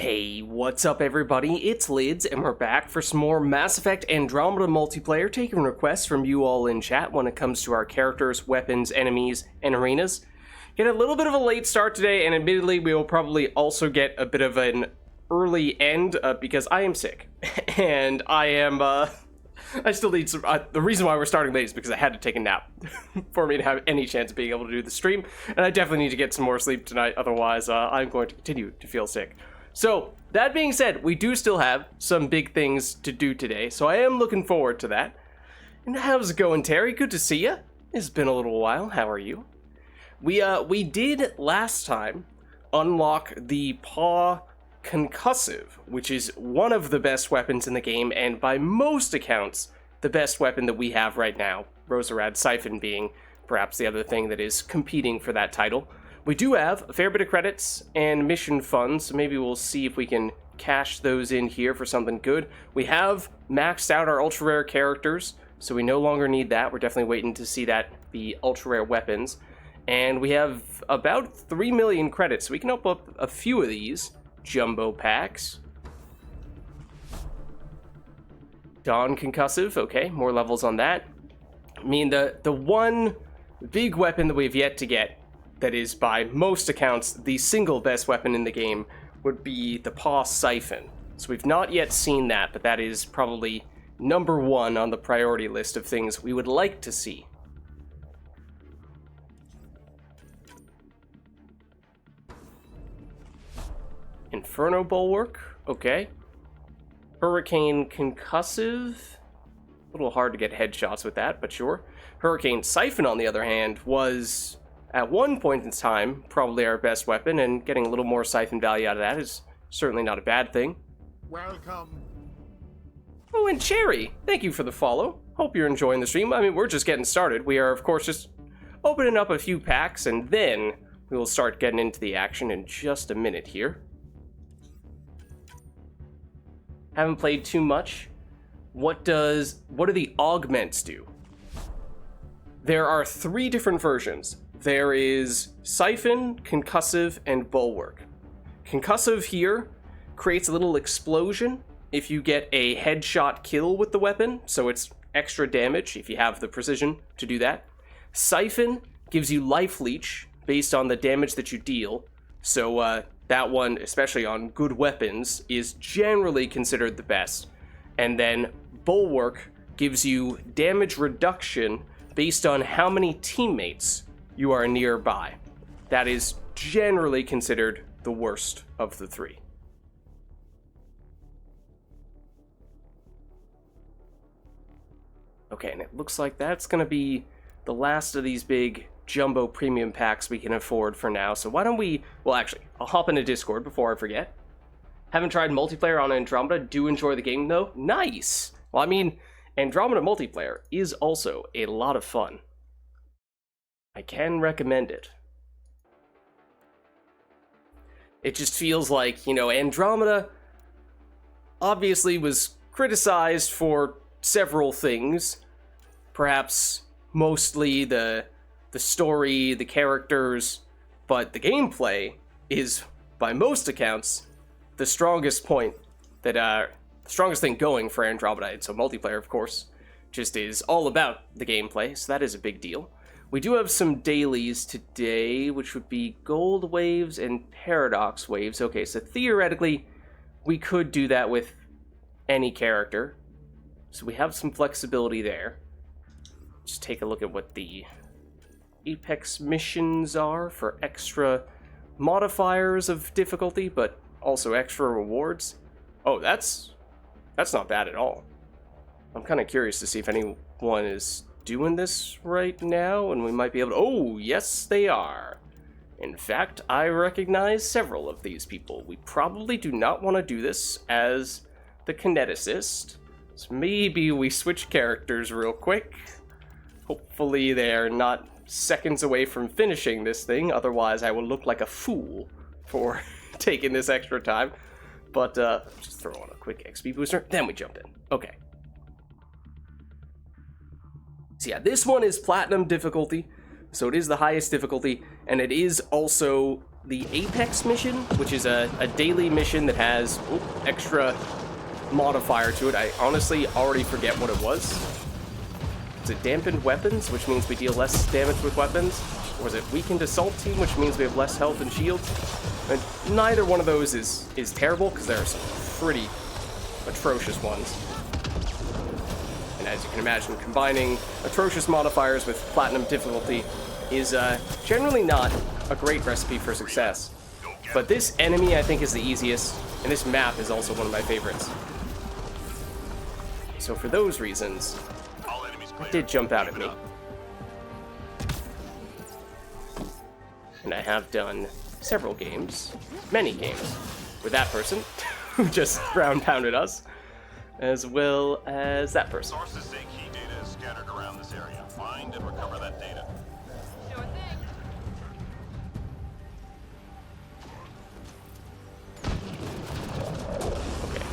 Hey, what's up everybody? It's Lids, and we're back for some more Mass Effect Andromeda multiplayer, taking requests from you all in chat when it comes to our characters, weapons, enemies, and arenas. Get a little bit of a late start today, and admittedly we will probably also get a bit of an early end, because I am sick. And I still need some, the reason why we're starting late is because I had to take a nap for me to have any chance of being able to do the stream, and I definitely need to get some more sleep tonight, otherwise I'm going to continue to feel sick. So, that being said, we do still have some big things to do today, so I am looking forward to that. And how's it going, Terry? Good to see you. It's been a little while. How are you? We did last time unlock the Paw Concussive, which is one of the best weapons in the game, and by most accounts, the best weapon that we have right now, Roserad Siphon being perhaps the other thing that is competing for that title. We do have a fair bit of credits and mission funds, so maybe we'll see if we can cash those in here for something good. We have maxed out our ultra-rare characters, so we no longer need that. We're definitely waiting to see that be ultra-rare weapons. And we have about 3 million credits, so we can open up a few of these jumbo packs. Dawn Concussive, okay, more levels on that. I mean, the one big weapon that we've yet to get that is, by most accounts, the single best weapon in the game would be the Paw Siphon. So we've not yet seen that, but that is probably number one on the priority list of things we would like to see. Inferno Bulwark, okay. Hurricane Concussive. A little hard to get headshots with that, but sure. Hurricane Siphon, on the other hand, was at one point in time probably our best weapon, and getting a little more siphon value out of that is certainly not a bad thing. Welcome. Oh, and Cherry, thank you for the follow. Hope you're enjoying the stream. I mean, we're just getting started. We are, of course, just opening up a few packs, and then we will start getting into the action in just a minute here. Haven't played too much. What do the augments do? There are 3 different versions. There is Siphon, Concussive, and Bulwark. Concussive here creates a little explosion if you get a headshot kill with the weapon, so it's extra damage if you have the precision to do that. Siphon gives you life leech based on the damage that you deal, so that one, especially on good weapons, is generally considered the best. And then Bulwark gives you damage reduction based on how many teammates you are nearby. That is generally considered the worst of the 3. Okay, and it looks like that's going to be the last of these big jumbo premium packs we can afford for now. So why don't we... Well, actually, I'll hop into Discord before I forget. Haven't tried multiplayer on Andromeda. Do enjoy the game, though. Nice! Well, I mean, Andromeda multiplayer is also a lot of fun. I can recommend it. It just feels like, you know, Andromeda obviously was criticized for several things. Perhaps mostly the story, the characters, but the gameplay is, by most accounts, the strongest point that, the strongest thing going for Andromeda. And so multiplayer, of course, just is all about the gameplay, so that is a big deal. We do have some dailies today, which would be gold waves and paradox waves. Okay, so theoretically, we could do that with any character. So we have some flexibility there. Just take a look at what the Apex missions are for extra modifiers of difficulty, but also extra rewards. Oh, that's not bad at all. I'm kind of curious to see if anyone is doing this right now, and we might be able to... Oh, yes, they are. In fact, I recognize several of these people. We probably do not want to do this as the kineticist, so maybe we switch characters real quick. Hopefully they're not seconds away from finishing this thing, otherwise I will look like a fool for taking this extra time. But just throw on a quick XP booster, then we jump in. Okay. So yeah, this one is platinum difficulty, so it is the highest difficulty, and it is also the Apex mission, which is a daily mission that has extra modifier to it. I honestly already forget what it was. Was it dampened weapons, which means we deal less damage with weapons? Or was it weakened assault team, which means we have less health and shields? And neither one of those is terrible, because there are some pretty atrocious ones. And as you can imagine, combining atrocious modifiers with platinum difficulty is generally not a great recipe for success. But this enemy, I think, is the easiest, and this map is also one of my favorites. So for those reasons, it did jump out at me. And I have done several games, many games, with that person who just ground pounded us, as well as that person. Sources say key data is scattered around this area. Find and recover that data. Sure thing. Okay.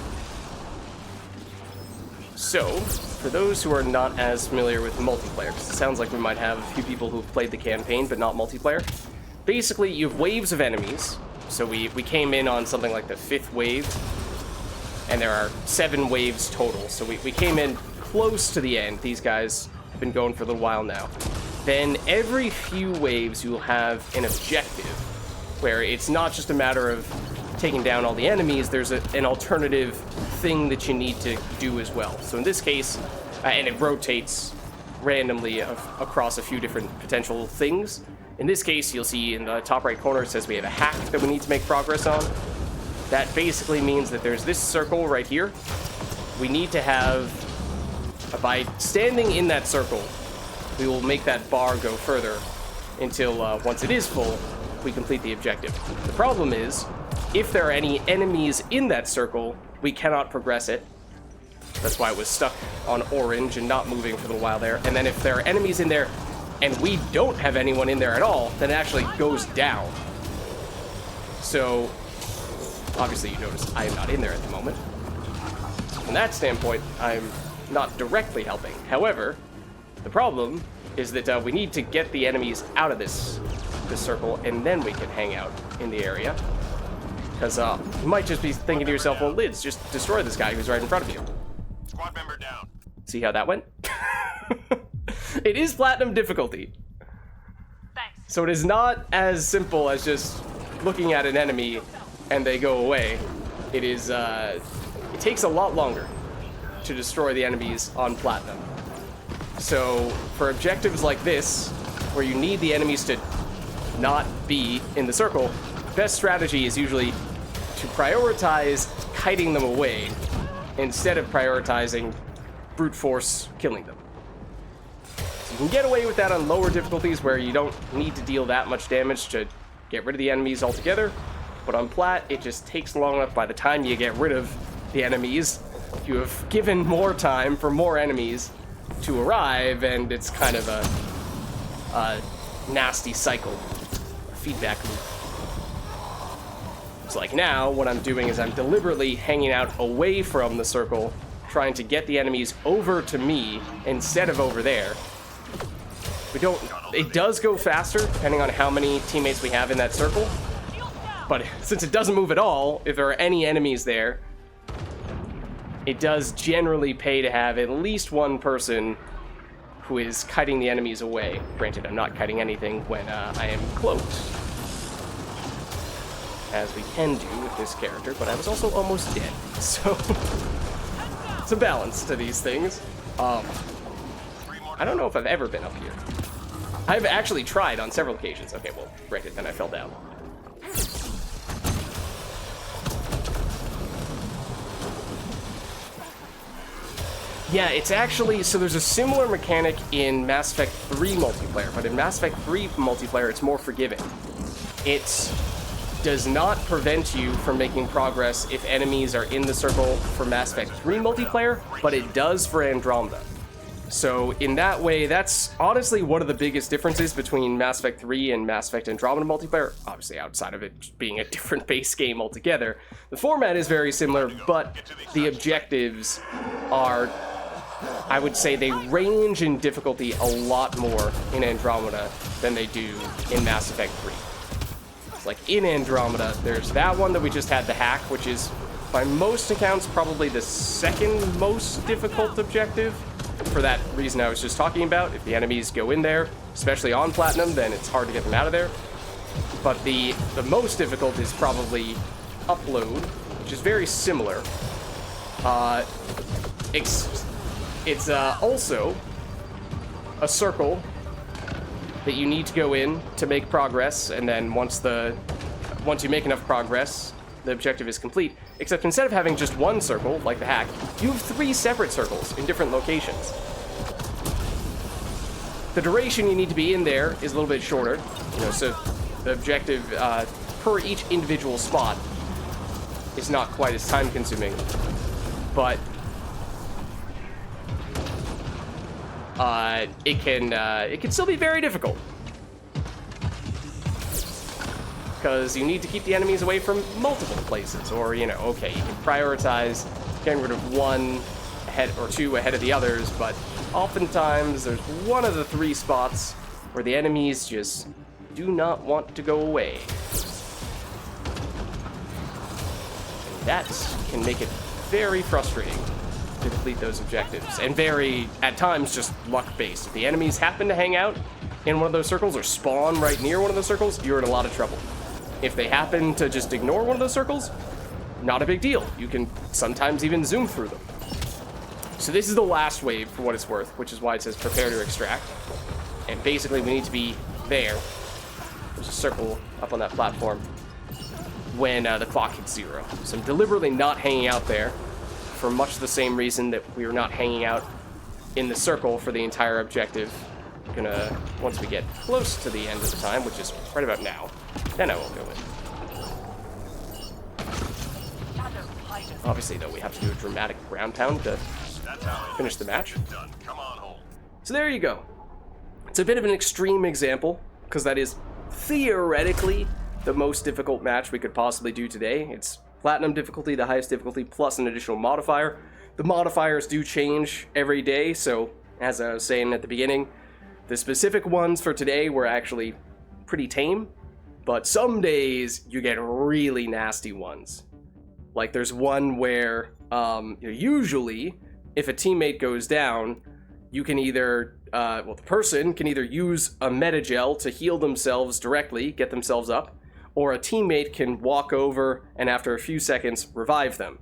So, for those who are not as familiar with multiplayer, because it sounds like we might have a few people who've played the campaign but not multiplayer, basically you have waves of enemies. So we came in on something like the 5th wave, and there are 7 waves total. So we came in close to the end. These guys have been going for a little while now. Then every few waves you'll have an objective, where it's not just a matter of taking down all the enemies, there's an alternative thing that you need to do as well. So in this case, and it rotates randomly across a few different potential things. In this case, you'll see in the top right corner it says we have a hack that we need to make progress on. That basically means that there's this circle right here. We need to have, by standing in that circle, we will make that bar go further until once it is full, we complete the objective. The problem is, if there are any enemies in that circle, we cannot progress it. That's why it was stuck on orange and not moving for a little while there. And then if there are enemies in there and we don't have anyone in there at all, then it actually goes down. So, obviously you notice I am not in there at the moment. From that standpoint, I'm not directly helping. However, the problem is that we need to get the enemies out of this circle, and then we can hang out in the area. Because you might just be thinking to yourself, well, Lids, just destroy this guy who's right in front of you. Squad member down. See how that went? It is platinum difficulty. Thanks. So it is not as simple as just looking at an enemy and they go away. It is, it takes a lot longer to destroy the enemies on platinum. So for objectives like this, where you need the enemies to not be in the circle, best strategy is usually to prioritize kiting them away instead of prioritizing brute force killing them. So you can get away with that on lower difficulties where you don't need to deal that much damage to get rid of the enemies altogether, but on plat, it just takes long enough. By the time you get rid of the enemies, you have given more time for more enemies to arrive, and it's kind of a nasty cycle, a feedback loop. So like now, what I'm doing is I'm deliberately hanging out away from the circle, trying to get the enemies over to me instead of over there. It does go faster, depending on how many teammates we have in that circle, but since it doesn't move at all, if there are any enemies there, it does generally pay to have at least one person who is kiting the enemies away. Granted, I'm not kiting anything when I am cloaked, as we can do with this character, but I was also almost dead, so it's a balance to these things. I don't know if I've ever been up here. I've actually tried on several occasions. Okay, well, granted, then I fell down. Yeah, it's actually, so there's a similar mechanic in Mass Effect 3 multiplayer, but in Mass Effect 3 multiplayer, it's more forgiving. It does not prevent you from making progress if enemies are in the circle for Mass Effect 3 multiplayer, but it does for Andromeda. So in that way, that's honestly one of the biggest differences between Mass Effect 3 and Mass Effect Andromeda multiplayer, obviously outside of it being a different base game altogether. The format is very similar, but the objectives are, I would say, they range in difficulty a lot more in Andromeda than they do in Mass Effect 3. objectives. Like in Andromeda, there's that one that we just had, the hack, which is by most accounts probably the second most difficult objective, for that reason I was just talking about. If the enemies go in there, especially on Platinum, then it's hard to get them out of there. But the most difficult is probably Upload, which is very similar. It's also a circle that you need to go in to make progress, and then once you make enough progress, the objective is complete. Except instead of having just one circle, like the hack, you have 3 separate circles in different locations. The duration you need to be in there is a little bit shorter, so the objective per each individual spot is not quite as time-consuming, but it can still be very difficult, because you need to keep the enemies away from multiple places, or okay, you can prioritize getting rid of one ahead or 2 ahead of the others, but oftentimes there's one of the 3 spots where the enemies just do not want to go away. And that can make it very frustrating to complete those objectives, and very, at times, just luck-based. If the enemies happen to hang out in one of those circles or spawn right near one of those circles, you're in a lot of trouble. If they happen to just ignore one of those circles, not a big deal. You can sometimes even zoom through them. So this is the last wave, for what it's worth, which is why it says prepare to extract. And basically we need to be there. There's a circle up on that platform when the clock hits 0. So I'm deliberately not hanging out there for much the same reason that we were not hanging out in the circle for the entire objective. Gonna, once we get close to the end of the time, which is right about now, then I won't go in. Obviously, though, we have to do a dramatic ground pound to finish the match. So there you go. It's a bit of an extreme example, because that is theoretically the most difficult match we could possibly do today. It's Platinum difficulty, the highest difficulty, plus an additional modifier. The modifiers do change every day, so as I was saying at the beginning, the specific ones for today were actually pretty tame, but some days you get really nasty ones. Like there's one where usually if a teammate goes down, you can either, the person can either use a metagel to heal themselves directly, get themselves up, or a teammate can walk over and after a few seconds revive them.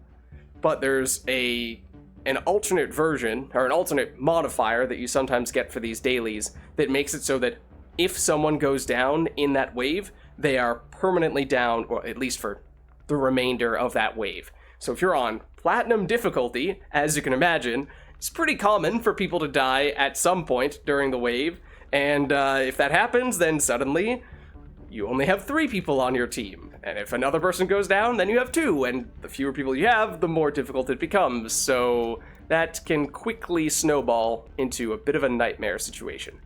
But there's an alternate version, or an alternate modifier that you sometimes get for these dailies that makes it so that if someone goes down in that wave, they are permanently down, or at least for the remainder of that wave. So if you're on Platinum difficulty, as you can imagine, it's pretty common for people to die at some point during the wave, and if that happens, then suddenly you only have 3 people on your team. And if another person goes down, then you have 2, and the fewer people you have, the more difficult it becomes. So that can quickly snowball into a bit of a nightmare situation.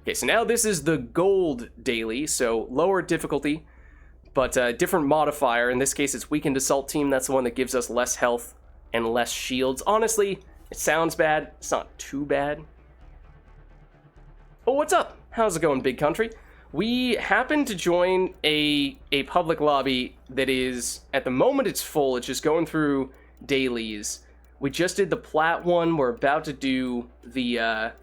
Okay, so now this is the gold daily, so lower difficulty, but a different modifier. In this case, it's weakened assault team. That's the one that gives us less health and less shields. Honestly, it sounds bad. It's not too bad. Oh, what's up? How's it going, big country? We happen to join a public lobby that is, at the moment it's full, it's just going through dailies. We just did the plat one, we're about to do the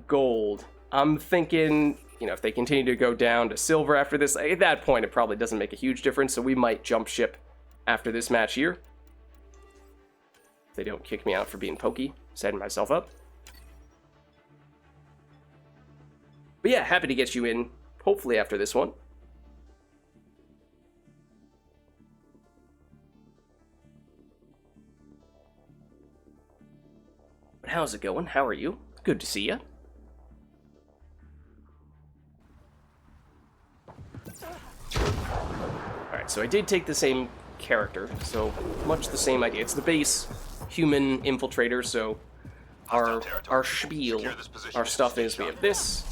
gold. I'm thinking, if they continue to go down to silver after this, at that point it probably doesn't make a huge difference, so we might jump ship after this match here. If they don't kick me out for being pokey, setting myself up. But yeah, happy to get you in. Hopefully after this one. But how's it going? How are you? Good to see you. Alright, so I did take the same character, so much the same idea. It's the base human infiltrator, so our spiel, our stuff is we have this,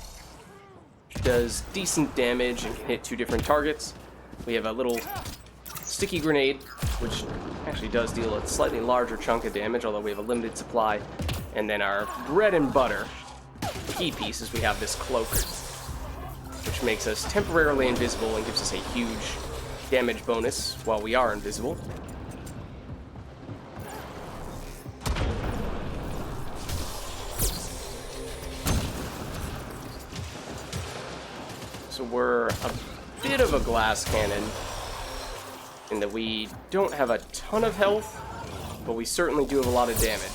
does decent damage and can hit 2 different targets. We have a little sticky grenade, which actually does deal a slightly larger chunk of damage, although we have a limited supply. And then our bread and butter key piece is we have this cloak. which makes us temporarily invisible and gives us a huge damage bonus while we are invisible. So we're a bit of a glass cannon in that we don't have a ton of health, but we certainly do have a lot of damage.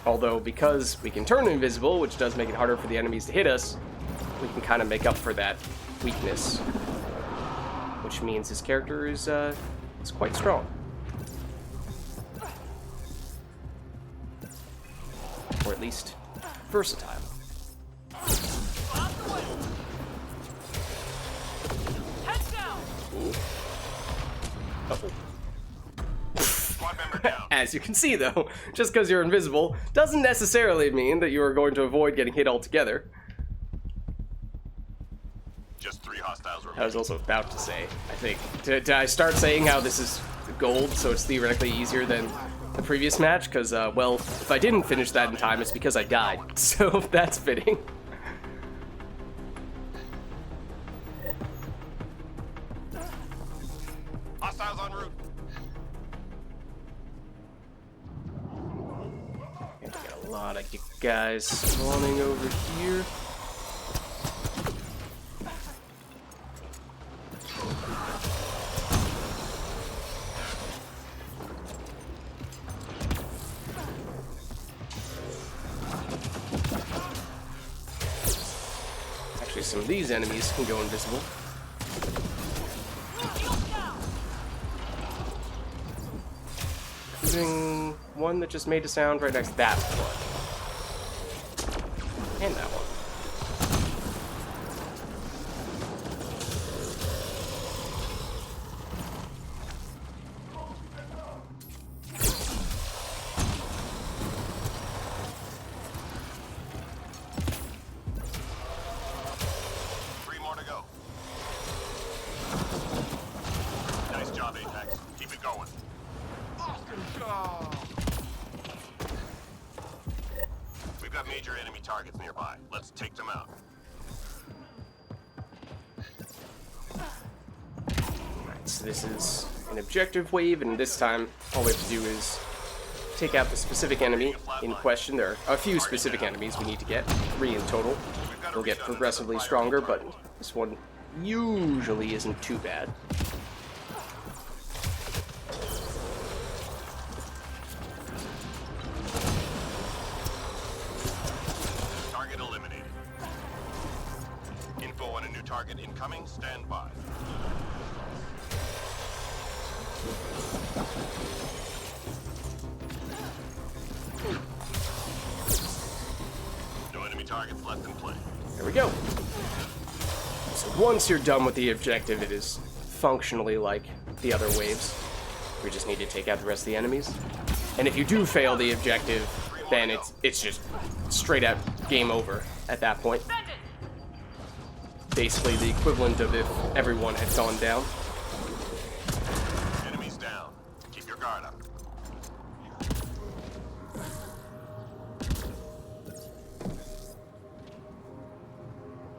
Although, because we can turn invisible, which does make it harder for the enemies to hit us, we can kind of make up for that weakness. Which means his character is quite strong. Or at least, versatile. Head down. Uh-oh. Squad member down. As you can see, though, just because you're invisible doesn't necessarily mean that you are going to avoid getting hit altogether. Just 3 hostiles I remaining. was also about to say, I think, did I start saying how this is gold, so it's theoretically easier than the previous match? Because, well, if I didn't finish that in time, it's because I died, so that's fitting. Hostiles en route. And we got a lot of guys spawning over here. Actually, some of these enemies can go invisible. Including one that just made a sound right next to that one. And that one. Three more to go. Nice job, Apex. Keep it going. We've got major enemy targets nearby. Let's take them out. So this is an objective wave, and this time all we have to do is take out the specific enemy in question. There are a few specific enemies we need to get, 3 in total. We'll get progressively stronger, but this one usually isn't too bad. Target eliminated. Info on a new target incoming. Stand by. No enemy targets left in play. There we go. So once you're done with the objective, it is functionally like the other waves. We just need to take out the rest of the enemies. And if you do fail the objective, then it's just straight out game over at that point. Send it. Basically the equivalent of if everyone had gone down. Enemies down. Keep your guard up.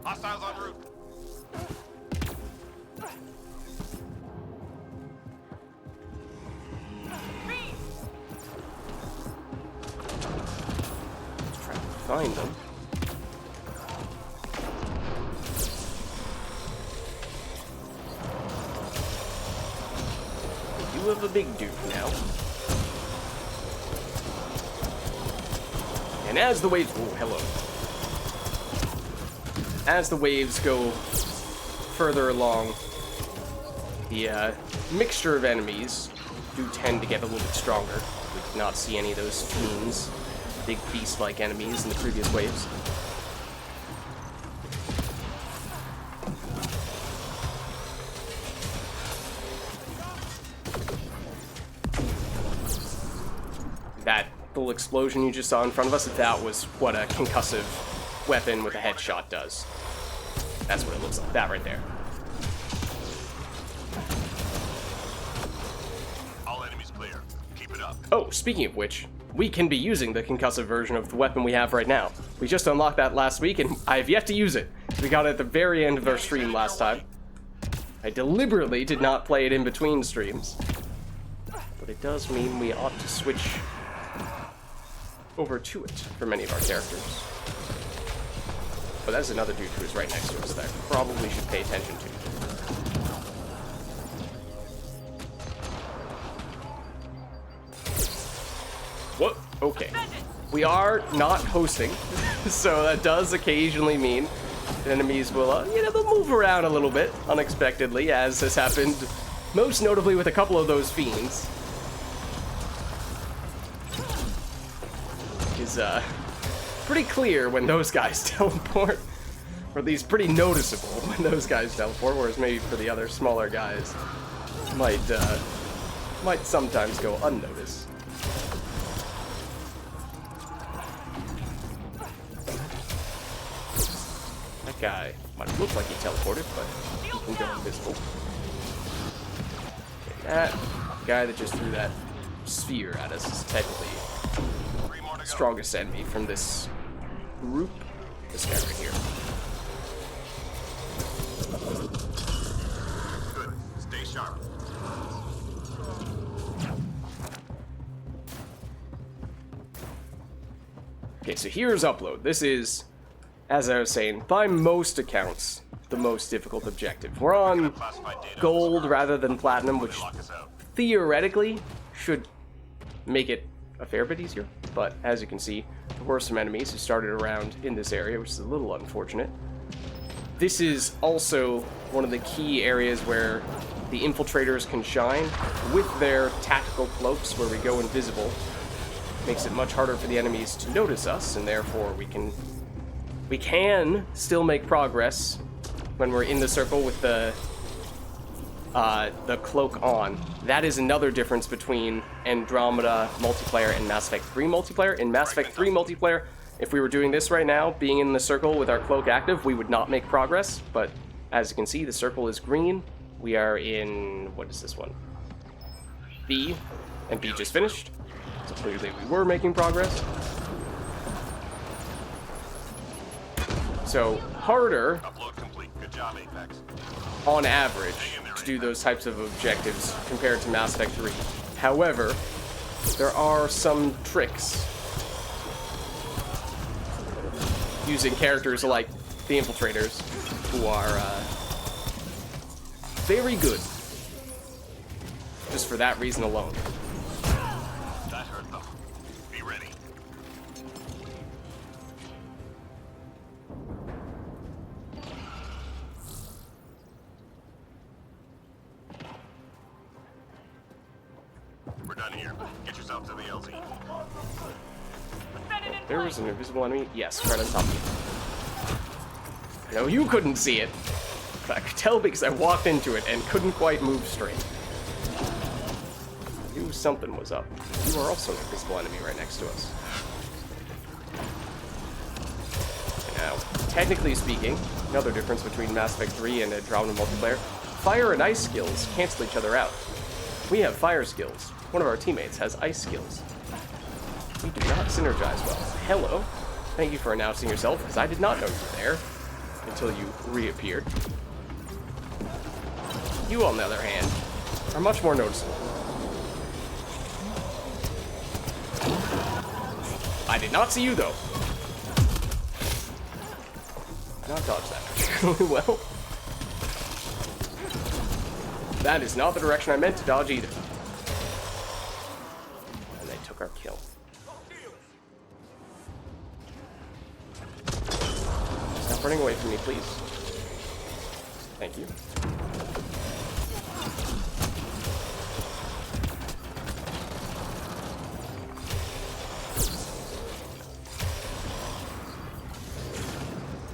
Hostiles en route. Freeze. Let's try to find them. You have a big dude now. And as the waves... Oh, hello. As the waves go further along, the mixture of enemies do tend to get a little bit stronger. We did not see any of those fiends, big beast-like enemies in the previous waves. That little explosion you just saw in front of us, that was what a concussive weapon with a headshot does. That's what it looks like. That right there. All enemies clear. Keep it up. Oh, speaking of which, we can be using the concussive version of the weapon we have right now. We just unlocked that last week, and I have yet to use it. We got it at the very end of our stream last time. I deliberately did not play it in between streams. But it does mean we ought to switch over to it for many of our characters. But that's another dude who's right next to us that I probably should pay attention to. What? Okay. We are not hosting, so that does occasionally mean enemies will, they'll move around a little bit unexpectedly, as has happened most notably with a couple of those fiends. Is pretty clear when those guys teleport, or at least pretty noticeable when those guys teleport, whereas maybe for the other smaller guys might sometimes go unnoticed. That guy might look like he teleported, but he can go invisible. Okay, that guy that just threw that sphere at us is technically the strongest enemy from this group. This guy right here. Good. Stay sharp. Okay, so here's upload. This is, as I was saying, by most accounts, the most difficult objective. We're on gold rather than platinum, which theoretically should make it a fair bit easier. But as you can see, there were some enemies who started around in this area, which is a little unfortunate. This is also one of the key areas where the infiltrators can shine with their tactical cloaks, where we go invisible. Makes it much harder for the enemies to notice us, and therefore we can still make progress when we're in the circle with the cloak on. That is another difference between Andromeda multiplayer and Mass Effect 3 multiplayer. In Mass Effect 3 multiplayer, if we were doing this right now, being in the circle with our cloak active, we would not make progress. But as you can see, the circle is green. We are in, what is this one? B, and B just finished. So clearly we were making progress. So harder, Upload complete. Good job, Apex. on average, to do those types of objectives compared to Mass Effect 3. However, there are some tricks using characters like the infiltrators, who are very good just for that reason alone. That hurt them. Be ready. We're done here. Get yourself to the LZ. There was an invisible enemy. Yes, right on top of you. I know you couldn't see it, but I could tell because I walked into it and couldn't quite move straight. I knew something was up. You are also an invisible enemy right next to us. Now, technically speaking, another difference between Mass Effect 3 and Andromeda multiplayer, fire and ice skills cancel each other out. We have fire skills. One of our teammates has ice skills. We do not synergize well. Hello. Thank you for announcing yourself, because I did not know you were there until you reappeared. You, on the other hand, are much more noticeable. I did not see you, though. Not dodge that particularly well. That is not the direction I meant to dodge either. And they took our kill. Stop running away from me, please. Thank you.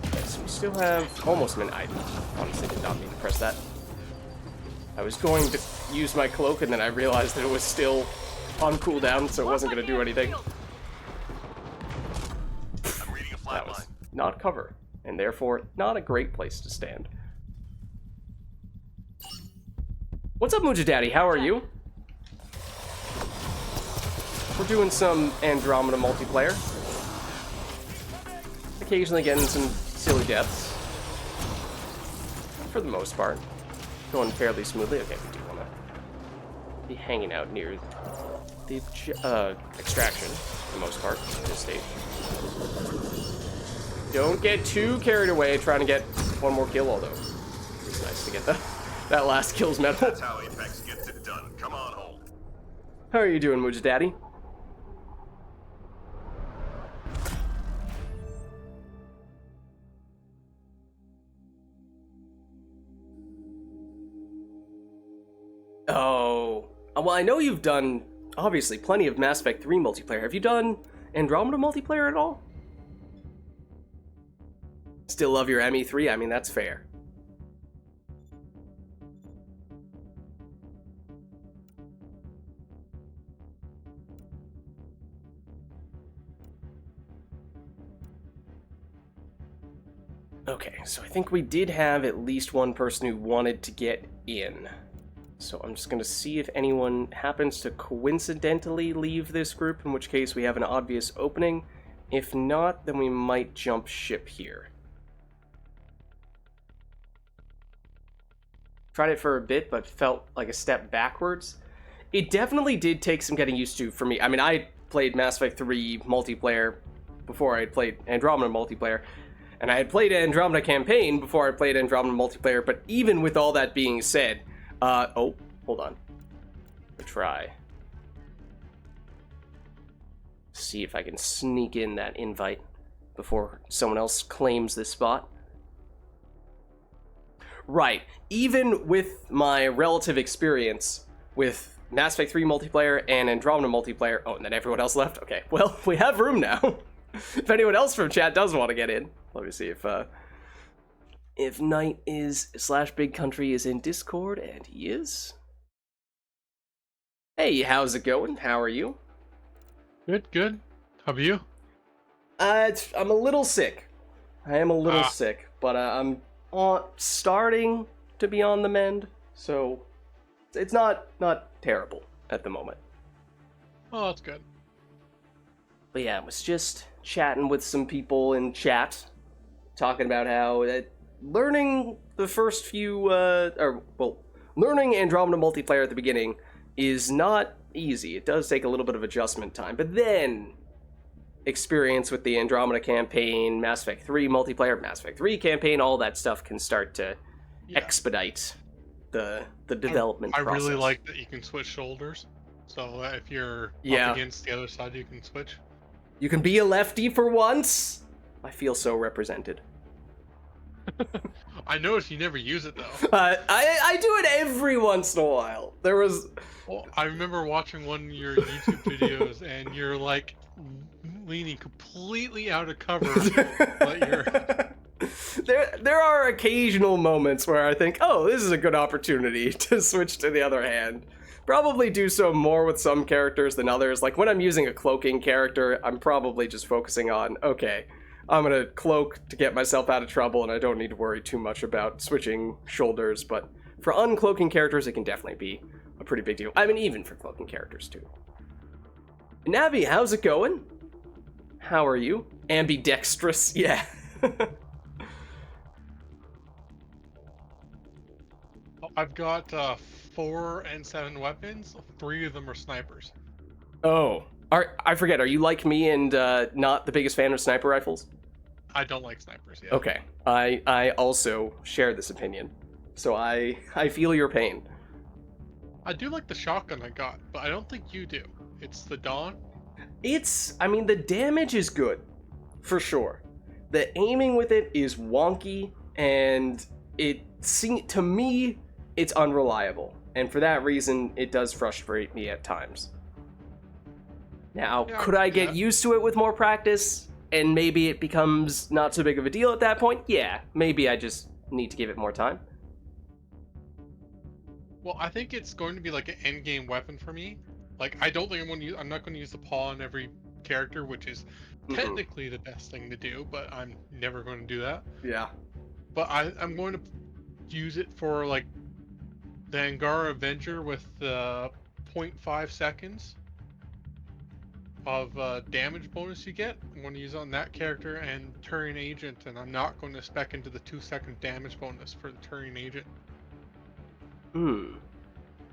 Okay, so we still have almost a minute. I honestly did not mean to press that. I was going to use my cloak, and then I realized that it was still on cooldown, so it wasn't going to do anything. I'm reading a That flat was line. not cover, and therefore not a great place to stand. What's up, Muja Daddy? How are you? We're doing some Andromeda multiplayer. Occasionally getting some silly deaths. for the most part. Going fairly smoothly. Okay, we do want to be hanging out near the extraction for the most part at this stage. Don't get too carried away trying to get one more kill, although it's nice to get that last kill's medal. That's how Apex gets it done. Come on, hold. How are you doing, Muja Daddy? Oh, well, I know you've done, obviously, plenty of Mass Effect 3 multiplayer. Have you done Andromeda multiplayer at all? Still love your ME3? I mean, that's fair. Okay, so I think we did have at least one person who wanted to get in. So I'm just going to see if anyone happens to coincidentally leave this group, in which case we have an obvious opening. If not, then we might jump ship here. Tried it for a bit, but felt like a step backwards. It definitely did take some getting used to for me. I mean, I played Mass Effect 3 multiplayer before I had played Andromeda multiplayer, and I had played Andromeda campaign before I played Andromeda multiplayer, but even with all that being said, oh, hold on. Try. See if I can sneak in that invite before someone else claims this spot. Right. Even with my relative experience with Mass Effect 3 multiplayer and Andromeda multiplayer... Oh, and then everyone else left? Okay, well, we have room now. If anyone else from chat does want to get in. Let me see if Knight is / Big Country is in Discord, and he is. Hey, how's it going? How are you? Good. How are you? I'm a little sick. I am a little sick, but I'm starting to be on the mend, so it's not terrible at the moment. Oh, that's good. But yeah, I was just chatting with some people in chat, talking about how learning the first few, learning Andromeda multiplayer at the beginning is not easy. It does take a little bit of adjustment time, but then experience with the Andromeda campaign, Mass Effect 3 multiplayer, Mass Effect 3 campaign, all that stuff can start to expedite the development process. I really like that you can switch shoulders, so if you're up against the other side, you can switch. You can be a lefty for once. I feel so represented. I noticed you never use it though. I do it every once in a while. Well, I remember watching one of your YouTube videos, and you're like leaning completely out of cover, but you're. There are occasional moments where I think, oh, this is a good opportunity to switch to the other hand. Probably do so more with some characters than others. Like when I'm using a cloaking character, I'm probably just focusing on, okay, I'm gonna cloak to get myself out of trouble, and I don't need to worry too much about switching shoulders, but for uncloaking characters, it can definitely be a pretty big deal. I mean, even for cloaking characters, too. Navi, how's it going? How are you? Ambidextrous, yeah. I've got 4 and 7 weapons. 3 of them are snipers. Oh. I forget, are you like me and not the biggest fan of sniper rifles? I don't like snipers, yeah. Okay. I also share this opinion. So I feel your pain. I do like the shotgun I got, but I don't think you do. It's the Dawn. I mean, the damage is good, for sure. The aiming with it is wonky, and to me, it's unreliable. And for that reason, it does frustrate me at times. Now, could I get used to it with more practice, and maybe it becomes not so big of a deal at that point? Yeah, maybe I just need to give it more time. Well, I think it's going to be like an endgame weapon for me. Like, I don't think I'm not going to use the paw on every character, which is technically the best thing to do, but I'm never going to do that. Yeah. But I'm going to use it for, like, the Angara Avenger with the 0.5 seconds. damage bonus you get when you use on that character and Turian Agent, and I'm not going to spec into the 2-second damage bonus for the Turian Agent. Hmm.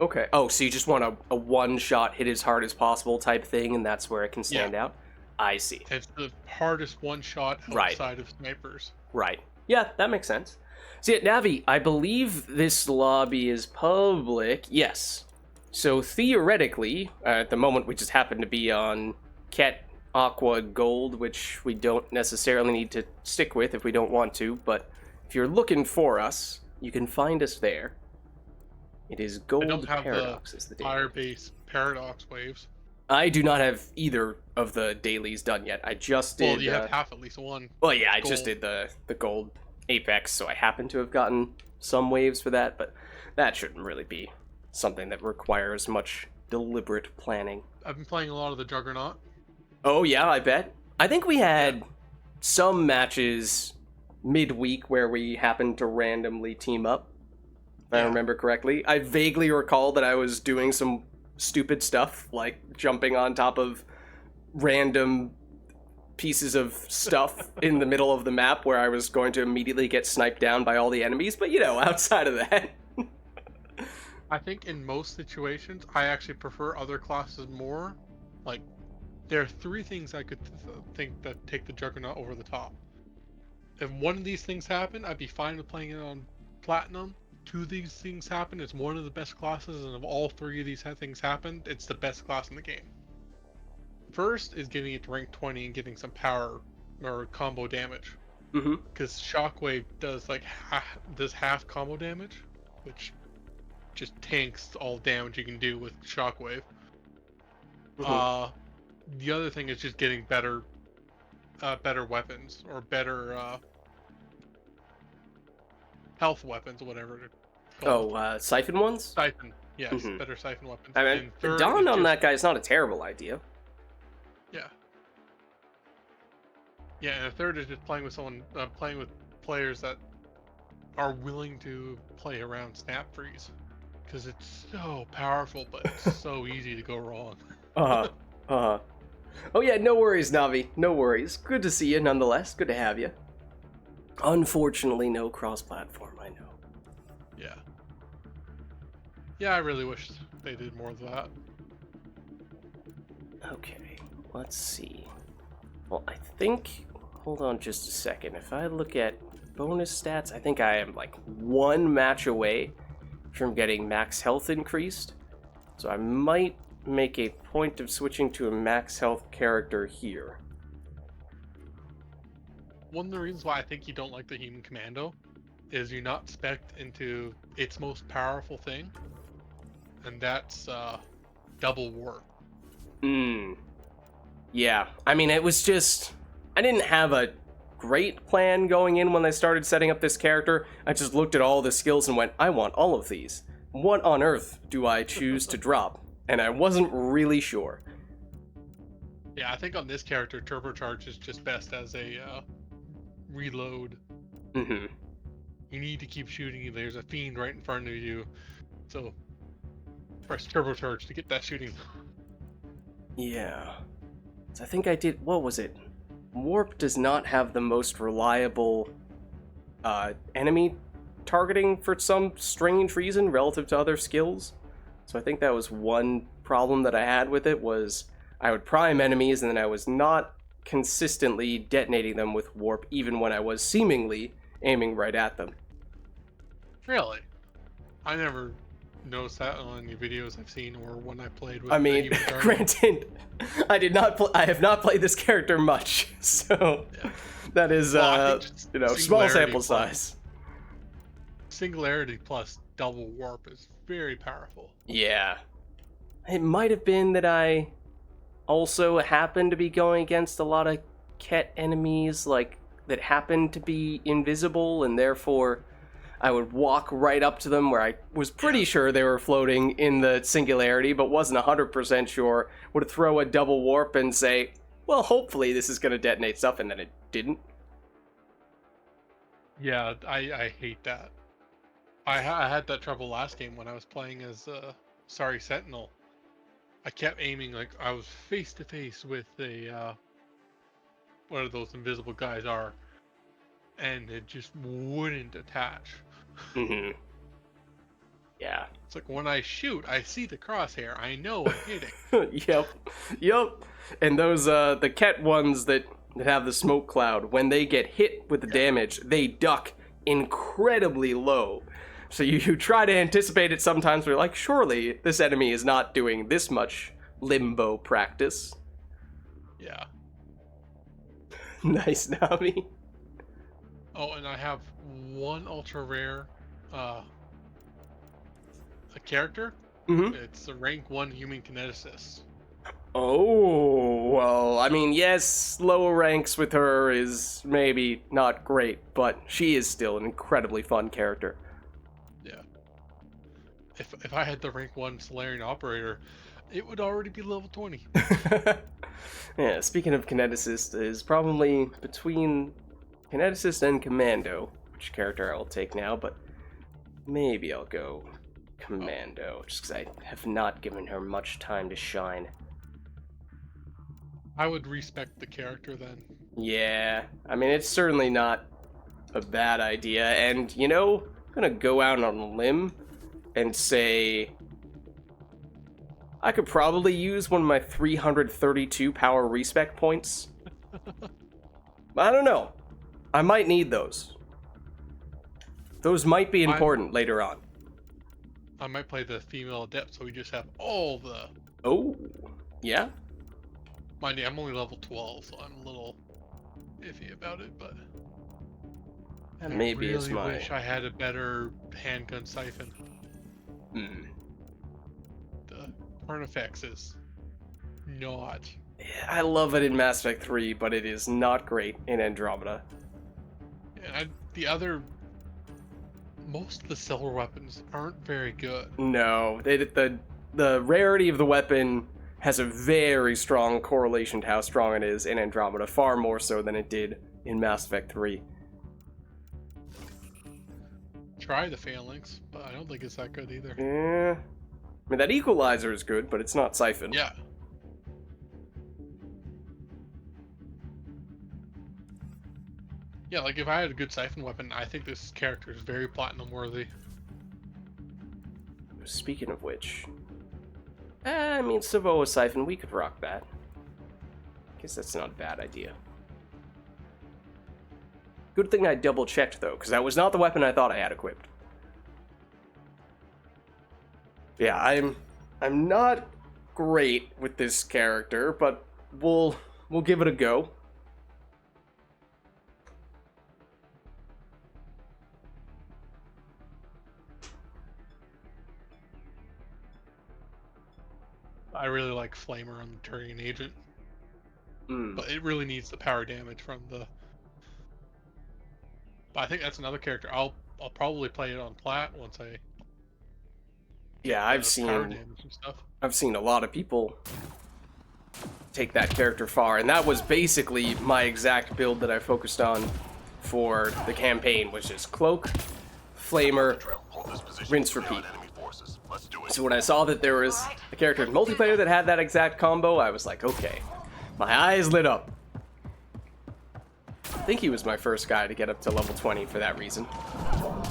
Okay. Oh, so you just want a one-shot hit as hard as possible type thing, and that's where it can stand out? I see. It's the hardest one shot Right. outside of snipers. Right. Yeah, that makes sense. So yeah, Navi, I believe this lobby is public. Yes. So theoretically, at the moment we just happen to be on Ket Aqua Gold, which we don't necessarily need to stick with if we don't want to, but if you're looking for us, you can find us there. It is I Gold don't have Paradox is the the daily. fire-based paradox waves. I do not have either of the dailies done yet. I just did... Well, you have half at least one. Well, yeah, I just gold. did the gold Apex, so I happen to have gotten some waves for that, but that shouldn't really be something that requires much deliberate planning. I've been playing a lot of the Juggernaut. Oh, yeah, I bet. I think we had some matches midweek where we happened to randomly team up, if I Yeah. remember correctly. I vaguely recall that I was doing some stupid stuff, like jumping on top of random pieces of stuff in the middle of the map where I was going to immediately get sniped down by all the enemies, but outside of that. I think in most situations, I actually prefer other classes more. Like, there are 3 things I could think that take the Juggernaut over the top. If one of these things happen, I'd be fine with playing it on Platinum. 2 of these things happen, it's one of the best classes, and if all 3 of these things happen, it's the best class in the game. First is getting it to rank 20 and getting some power or combo damage. Mm-hmm. Because Shockwave does like half combo damage, which just tanks all damage you can do with Shockwave. Mhm. The other thing is just getting better weapons or better health weapons, whatever they're called. Siphon ones? Siphon, yes, Mhm. better Siphon weapons. I mean, And the third Dawn is on just- that guy is not a terrible idea. Yeah. Yeah, and the third is just playing with players that are willing to play around Snap Freeze, because it's so powerful, but it's so easy to go wrong. Uh-huh. Uh-huh. Oh yeah, no worries, Navi. No worries. Good to see you nonetheless. Good to have you. Unfortunately, no cross-platform, I know. Yeah. Yeah, I really wish they did more of that. Okay, let's see. Well, I think... Hold on just a second. If I look at bonus stats, I think I am like 1 match away from getting max health increased. So I might make a point of switching to a max health character here. One of the reasons why I think you don't like the Human Commando is you're not spec'd into its most powerful thing, and that's double warp. Yeah, I mean, it was just... I didn't have a great plan going in when I started setting up this character. I just looked at all the skills and went, I want all of these. What on earth do I choose to drop? And I wasn't really sure. Yeah, I think on this character, Turbocharge is just best as a reload. Mm-hmm. You need to keep shooting. There's a fiend right in front of you, so press Turbocharge to get that shooting. Yeah. So I think I did... What was it? Warp does not have the most reliable enemy targeting for some strange reason relative to other skills. So I think that was one problem that I had with it, was I would prime enemies and then I was not consistently detonating them with warp even when I was seemingly aiming right at them. Really? I never noticed that on any videos I've seen or when I played with I the mean, Human Guardian. granted, I have not played this character much, so Yeah. that is, Well, I think just small Singularity sample plus- size. Singularity plus double warp is very powerful. Yeah. It might have been that I also happened to be going against a lot of Ket enemies, like, that happened to be invisible, and therefore I would walk right up to them where I was pretty sure they were floating in the Singularity, but wasn't 100% sure, would throw a double warp and say, well, hopefully this is going to detonate stuff, and then it didn't. Yeah, I hate that. I had that trouble last game when I was playing as Sentinel. I kept aiming like I was face to face with a one of those invisible guys are, and it just wouldn't attach. Mm-hmm. Yeah. It's like when I shoot, I see the crosshair. I know I'm hitting. Yep. And those the Ket ones that have the smoke cloud, when they get hit with the damage, they duck incredibly low. So you try to anticipate it sometimes, but you're like, surely this enemy is not doing this much limbo practice. Yeah. Nice, Nami. Oh, and I have one ultra rare a character. Mm-hmm. It's a rank 1 human kineticist. Oh, well, I mean, yes, lower ranks with her is maybe not great, but she is still an incredibly fun character. Yeah. If I had the rank 1 Solarian operator, it would already be level 20. Yeah, speaking of kineticist, is probably between kineticist and commando, which character I'll take now, but maybe I'll go commando, just because I have not given her much time to shine. I would respect the character then. Yeah, I mean, it's certainly not a bad idea, and, you know, I'm gonna go out on a limb and say I could probably use one of my 332 power respec points. I don't know. I might need those. Those might be important later on. I might play the female adept, so we just have all the... Oh, yeah? Mind you, I'm only level 12, so I'm a little iffy about it, but... That maybe is I my... wish I had a better handgun siphon. Hmm. The turn effects is not... Yeah, I love it in Mass Effect 3, but it is not great in Andromeda. And the other... Most of the silver weapons aren't very good. No, the rarity of the weapon has a very strong correlation to how strong it is in Andromeda, far more so than it did in Mass Effect 3. Try the phalanx, but I don't think it's that good either. Yeah. I mean, that equalizer is good, but it's not Siphon. Yeah. Yeah, like if I had a good siphon weapon, I think this character is very platinum worthy. Speaking of which, I mean, Savoa Siphon, we could rock that. Guess that's not a bad idea. Good thing I double checked though, because that was not the weapon I thought I had equipped. Yeah, I'm not great with this character, but we'll give it a go. I really like Flamer on the Turian Agent, Mm. but it really needs the power damage from the... But I think that's another character. I'll probably play it on Plat once I... Yeah, power I've seen damage and stuff. a lot of people take that character far, and that was basically my exact build that I focused on for the campaign, which is Cloak, Flamer, Hold this position rinse, to clear repeat. out enemy forces. Let's do it. So when I saw that there was a character in multiplayer that had that exact combo, I was like, okay. My eyes lit up. I think he was my first guy to get up to level 20 for that reason. Oh,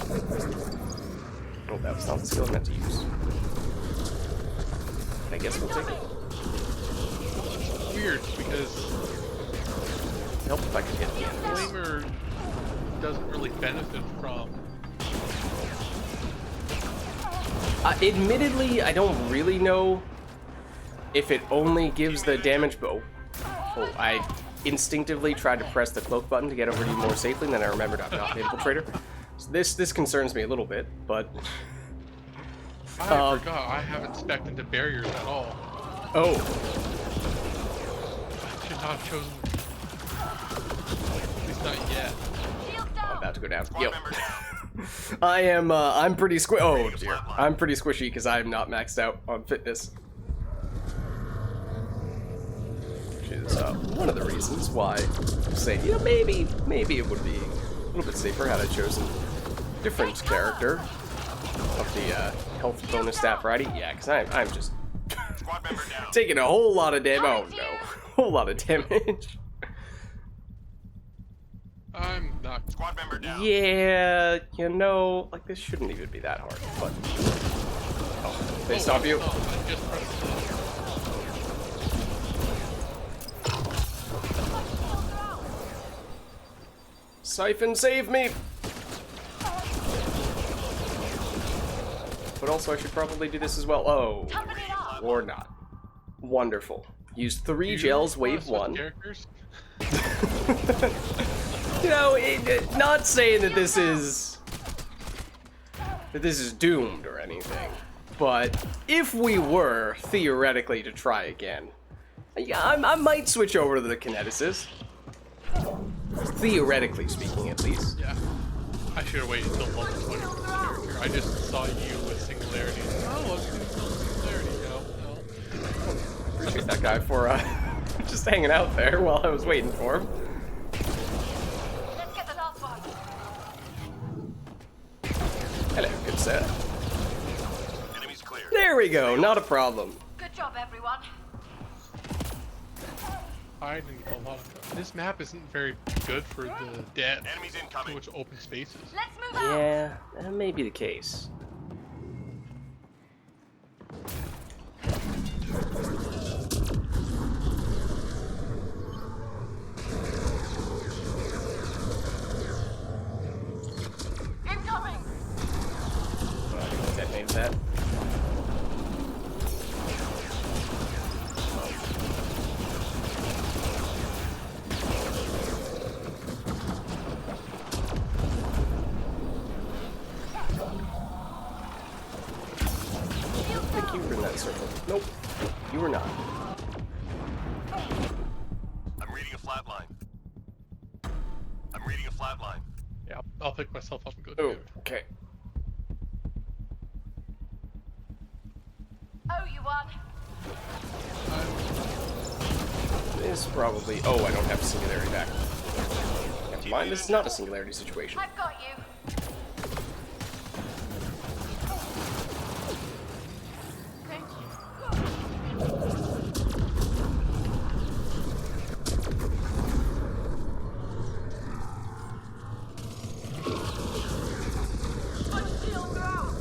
that was not the skill I meant to use. I guess we'll take it. It's weird because Help if I could hit the enemies. Flamer doesn't really benefit from... Admittedly, I don't really know if it only gives the damage bow. Oh, I instinctively tried to press the cloak button to get over to you more safely, and then I remembered I'm not an infiltrator. So this concerns me a little bit, but... I forgot, I haven't spec'd into barriers at all. Oh, I should not have chosen... At least not yet. Shield I'm down. about to go down. Squad Yo. member down. I'm pretty oh dear. I'm pretty squishy because I'm not maxed out on fitness. Which is one of the reasons why I say, you know, maybe it would be a little bit safer had I chosen a different character of the health bonus stat variety. Yeah, because I'm just Squad member down. Taking a whole lot of damage. Oh no, whole lot of damage. I'm not. Squad member down. Yeah, you know, like this shouldn't even be that hard. But oh, they stop you. Oh, I just pressed the... Siphon, save me! But also, I should probably do this as well. Oh, Toughen it up. or not. Wonderful. Use 3 You gels, wanna wave switch 1. characters? You know, not saying that this is doomed or anything, but if we were theoretically to try again, yeah, I might switch over to the kineticist. Theoretically speaking, at least. Yeah. I should have waited until level 20 for this character. I just saw you with singularity. Oh, let's do some singularity. No. Appreciate that guy for just hanging out there while I was waiting for him. Let's get the last one. Hello, good sir. Enemies clear. There we go, not a problem. Good job, everyone. I didn't get a lot of... This map isn't very good for the dead. Enemies Too incoming. much open spaces. Let's move out. Yeah, that may be the case. Incoming. Detonate that. I think you were in that circle. Nope, you were not. I'm reading a flat line. I'm reading a flat line. Yeah, I'll pick myself up and go Oh, do it. okay. Oh, you won. This is probably... Oh, I don't have singularity back. Never mind, this is not a singularity situation. I've got you. Thank you. My shields are out.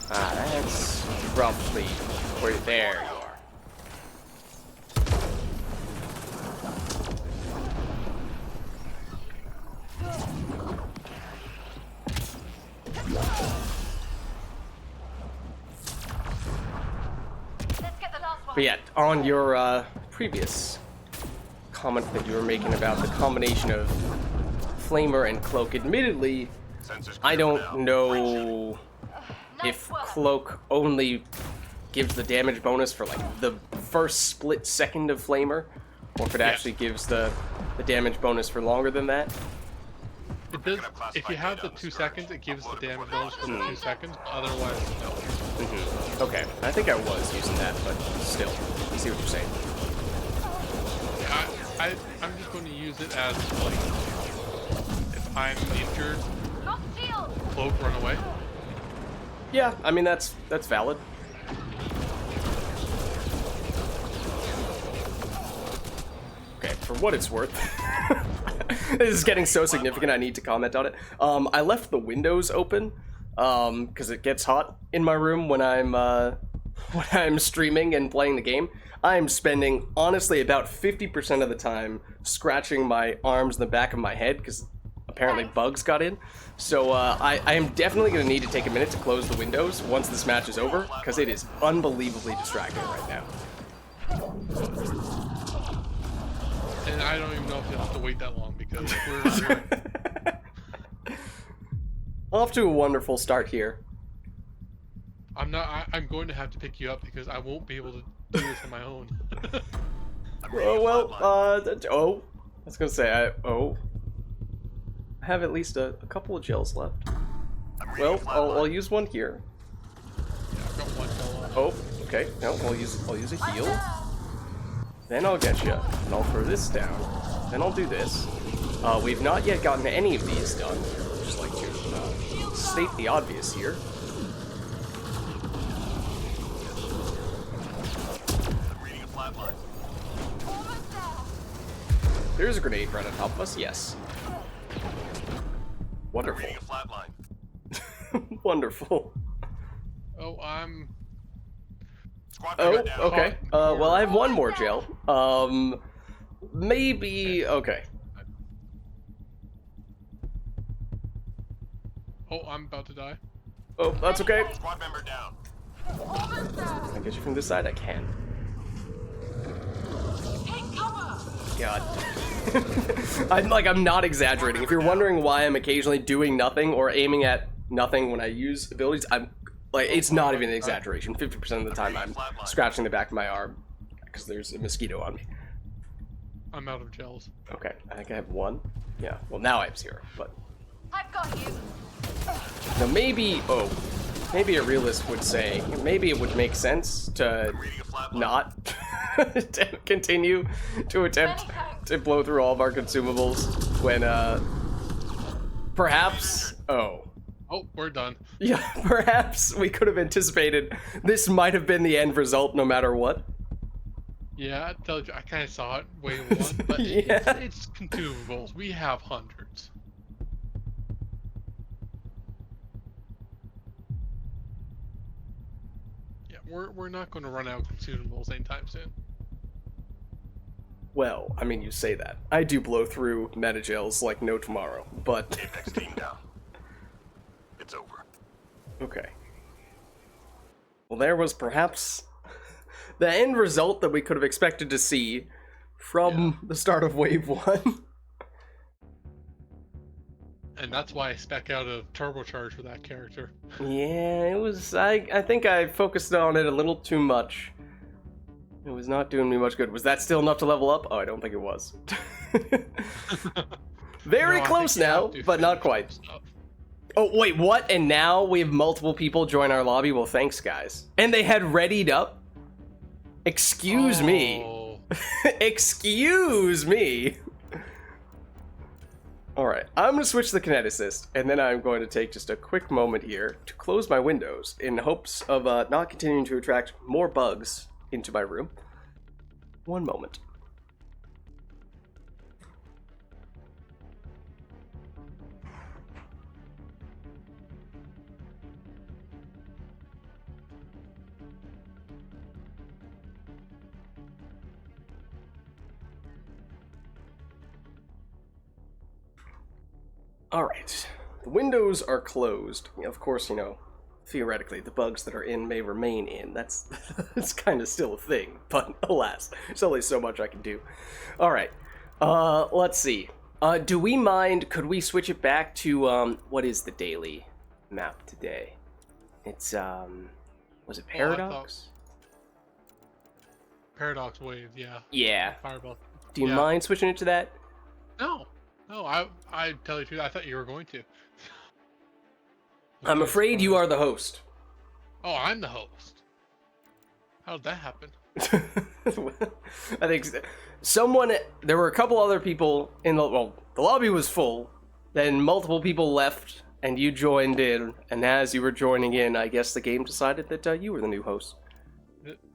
Ah, that's roughly where there you are. Let's get the last one. But yeah, on your previous comment that you were making about the combination of Flamer and Cloak, admittedly, Sensors I clear for don't now. know Nice if work. Cloak only gives the damage bonus for like the first split second of Flamer, or if it actually gives the damage bonus for longer than that. It does, if you have the 2 seconds, it gives the damage bonus for the 2 seconds. Otherwise, no. Okay, I think I was using that, but still, I see what you're saying. Yeah, I'm just going to use it as, like, if I'm injured, Lost shield. cloak, run away. Yeah, I mean that's valid. Okay, for what it's worth. This is getting so significant I need to comment on it. I left the windows open because it gets hot in my room when I'm streaming and playing the game. I'm spending honestly about 50% of the time scratching my arms in the back of my head because apparently bugs got in. So I am definitely going to need to take a minute to close the windows once this match is over because it is unbelievably distracting right now. And I don't even know if you'll have to wait that long because we're Off to a wonderful start here. I'm going to have to pick you up because I won't be able to do this on my own. I was gonna say, I have at least a couple of gels left. Well, I'll use one here. Yeah, I've got one gel left. Oh, okay. No, I'll use a heal. Then I'll get you, and I'll throw this down. Then I'll do this. We've not yet gotten any of these done. Just like to state the obvious here. I'm reading a flat line. Almost there. There's a grenade right on top of us, yes. I'm Wonderful. reading a flat line. Wonderful. Oh, I'm. Squad Oh, member down. okay. Well, I have one more gel. Maybe, okay. Oh, I'm about to die. Oh, that's okay. Squad member down. Almost there. Can I get you from this side? I can. Take cover. God. I'm not exaggerating. If you're wondering why I'm occasionally doing nothing or aiming at nothing when I use abilities, I'm like, it's not even an exaggeration. 50% of the time I'm scratching the back of my arm because there's a mosquito on me. I'm out of gels. Okay, I think I have one. Yeah, well now I have 0, but I've got you. now maybe a realist would say maybe it would make sense to I'm reading a flat line. not to continue to attempt to blow through all of our consumables when perhaps Oh, we're done. yeah, perhaps we could have anticipated this might have been the end result no matter what. Yeah, I told you, I kind of saw it way one, but Yeah. it's consumables. We have hundreds. Yeah, we're not going to run out of consumables anytime soon. Well, I mean, you say that. I do blow through metagels like no tomorrow, but Apex team down. It's over. okay. Well, there was perhaps the end result that we could have expected to see from the start of Wave 1. And that's why I spec out a turbocharge for that character. Yeah, it was. I think I focused on it a little too much. It was not doing me much good. Was that still enough to level up? Oh, I don't think it was. Very No, I close think you now, have to but not finish quite. stuff. Oh, wait, what? And now we have multiple people join our lobby? Well, thanks, guys. And they had readied up? Excuse me. Oh. Excuse me. Alright, I'm going to switch the kineticist, and then I'm going to take just a quick moment here to close my windows in hopes of not continuing to attract more bugs into my room. One moment. Alright, the windows are closed. Of course, theoretically, the bugs that are in may remain in. That's kind of still a thing, but alas, there's only so much I can do. Alright, let's see. Do we mind, could we switch it back to, what is the daily map today? It's, was it Paradox? Paradox Wave, yeah. Yeah. Fireball. Do you Yeah. mind switching it to that? No, I tell you the truth, I thought you were going to. I'm afraid you are the host. Oh, I'm the host. How did that happen? I think there were a couple other people in the lobby was full, then multiple people left, and you joined in, and as you were joining in, I guess the game decided that you were the new host.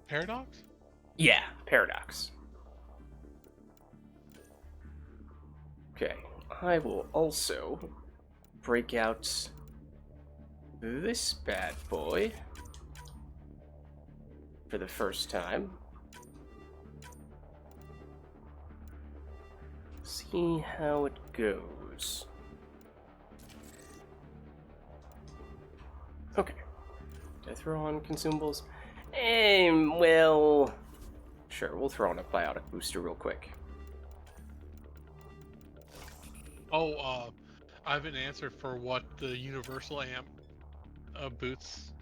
Paradox? Yeah, Paradox. Okay, I will also break out this bad boy for the first time. See how it goes. Okay. Did I throw on consumables? Well, sure, we'll throw on a biotic booster real quick. Oh, I have an answer for what the universal amp boosts.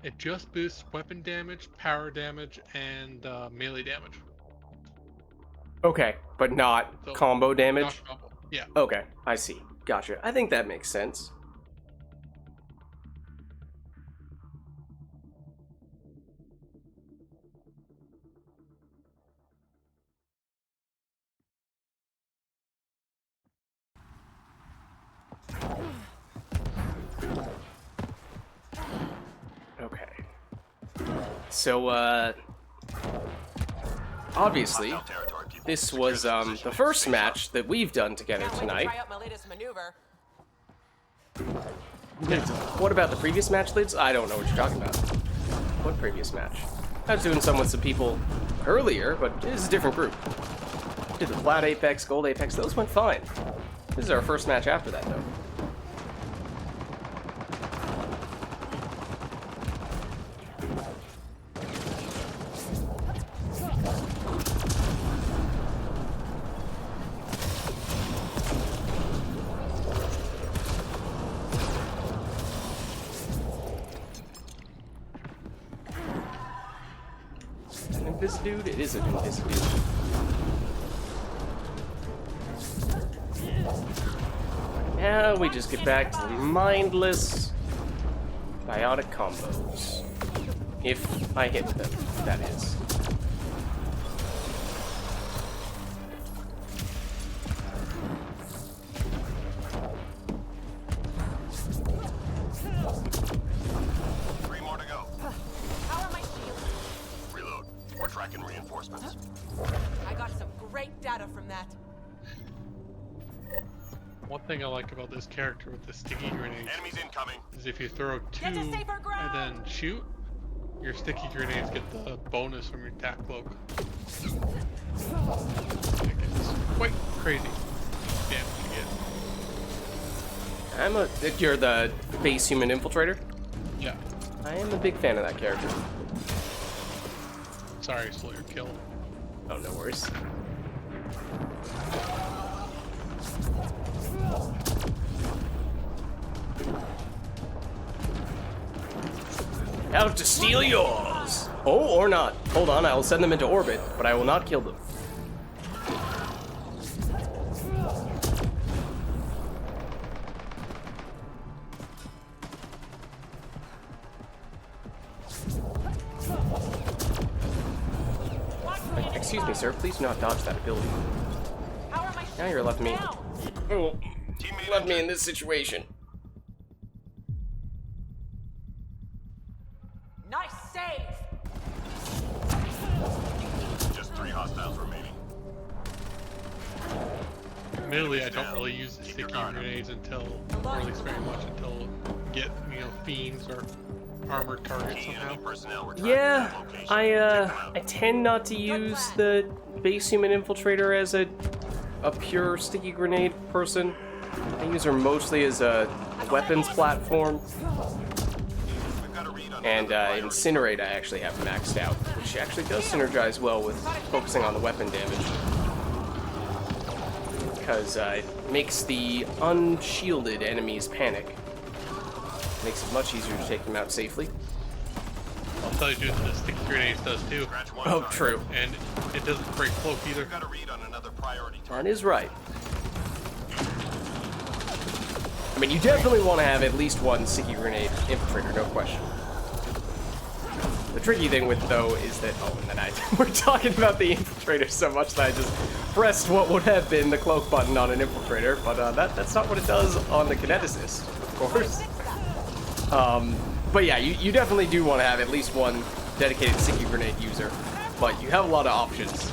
It just boosts weapon damage, power damage, and melee damage. Okay, but not So, combo damage? Not combo. Yeah. Okay, I see. Gotcha. I think that makes sense. So, obviously, Hostile territory, people. this was the first match that we've done together Can't wait to tonight. try out my latest maneuver. What about the previous match, Lids? I don't know what you're talking about. What previous match? I was doing some with some people earlier, but it is a different group. Did the Flat Apex, Gold Apex, those went fine. This is our first match after that, though. An Invis dude? It is an Invis dude. Now we just get back to mindless biotic combos. If I hit them, that is. Three more to go. How are my shields? Reload. We're tracking reinforcements. I got some great data from that. One thing I like about this character with the sticky grenades Enemies incoming. is if you throw two Get to safer and ground! then shoot, your sticky grenades get the bonus from your tac cloak. It's quite crazy damage you get. You're the base human infiltrator? Yeah. I am a big fan of that character. Sorry, slow your kill. Oh, no worries. Out to steal yours! Oh, or not. Hold on, I will send them into orbit, but I will not kill them. Excuse me, sir. Please do not dodge that ability. How are my shields? Now you're left me. Down. Oh, Teammate left me injured. in this situation. Nice save! Just 3 hostiles remaining. Admittedly, I don't really use the Keep your sticky guard up. grenades until, or at least very much until get, fiends or armored targets Key somehow. enemy personnel were tracking Yeah, that location. Take them out. I tend not to use the base human infiltrator as a pure sticky grenade person. I use her mostly as a weapons platform, We've got a read on and another priority Incinerate I actually have maxed out, which actually does synergize well with focusing on the weapon damage. Because it makes the unshielded enemies panic. Makes it much easier to take them out safely. I'll tell you the sticky grenades does too, Scratch one Oh, target. true. and it doesn't break cloak either. We've got a read on another priority target. Ron is right. I mean, you definitely want to have at least one sticky grenade infiltrator, no question. The tricky thing with it, though, is that and then we're talking about the infiltrator so much that I just pressed what would have been the cloak button on an infiltrator, but that's not what it does on the kineticist, of course. But yeah, you definitely do want to have at least one dedicated sticky grenade user, but you have a lot of options.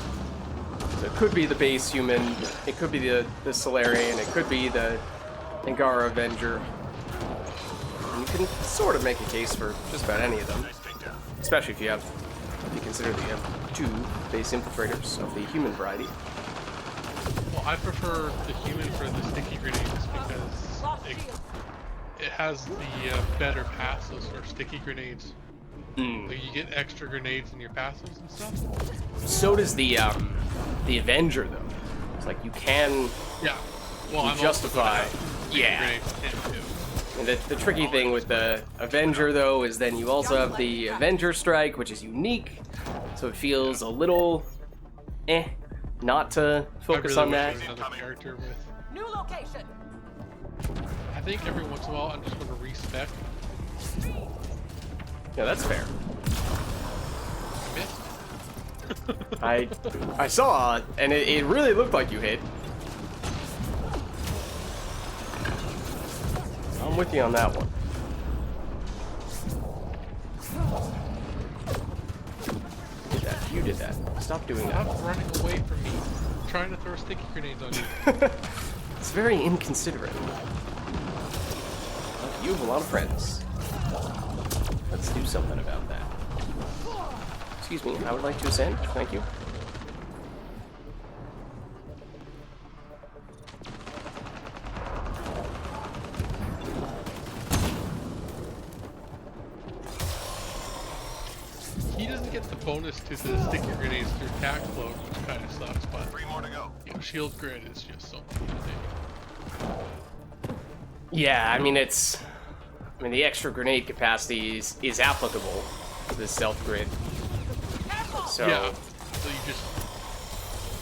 So it could be the base human, it could be the Solarian, it could be the Angara Avenger. You can sort of make a case for just about any of them, Nice takedown. especially if you consider that you have 2 base infiltrators of the human variety. Well, I prefer the human for the sticky grenades because Lost it, shield. it has the better passives for sticky grenades. Like you get extra grenades in your passives and stuff. So does the Avenger, though. It's like you can Yeah. Well, I'm justify. Also gonna have Yeah. grenades with him too. And the tricky thing with the Avenger, though, is then you also have the Avenger Strike, which is unique, so it feels a little not to focus I on really that. wish there was another character with. New location. I think every once in a while I'm just gonna respec. Yeah, that's fair. Missed. I saw, and it really looked like you hit. I'm with you on that one. Stop doing that. Stop running away from me. I'm trying to throw sticky grenades on you. It's very inconsiderate. You have a lot of friends. Let's do something about that. Excuse me, I would like to ascend. Thank you. He doesn't get the bonus to the sticky grenades through attack float, which kind of sucks, but 3 more to go. you know, shield grid is just so Yeah, I mean, the extra grenade capacity is applicable to the stealth grid. So, yeah. So you just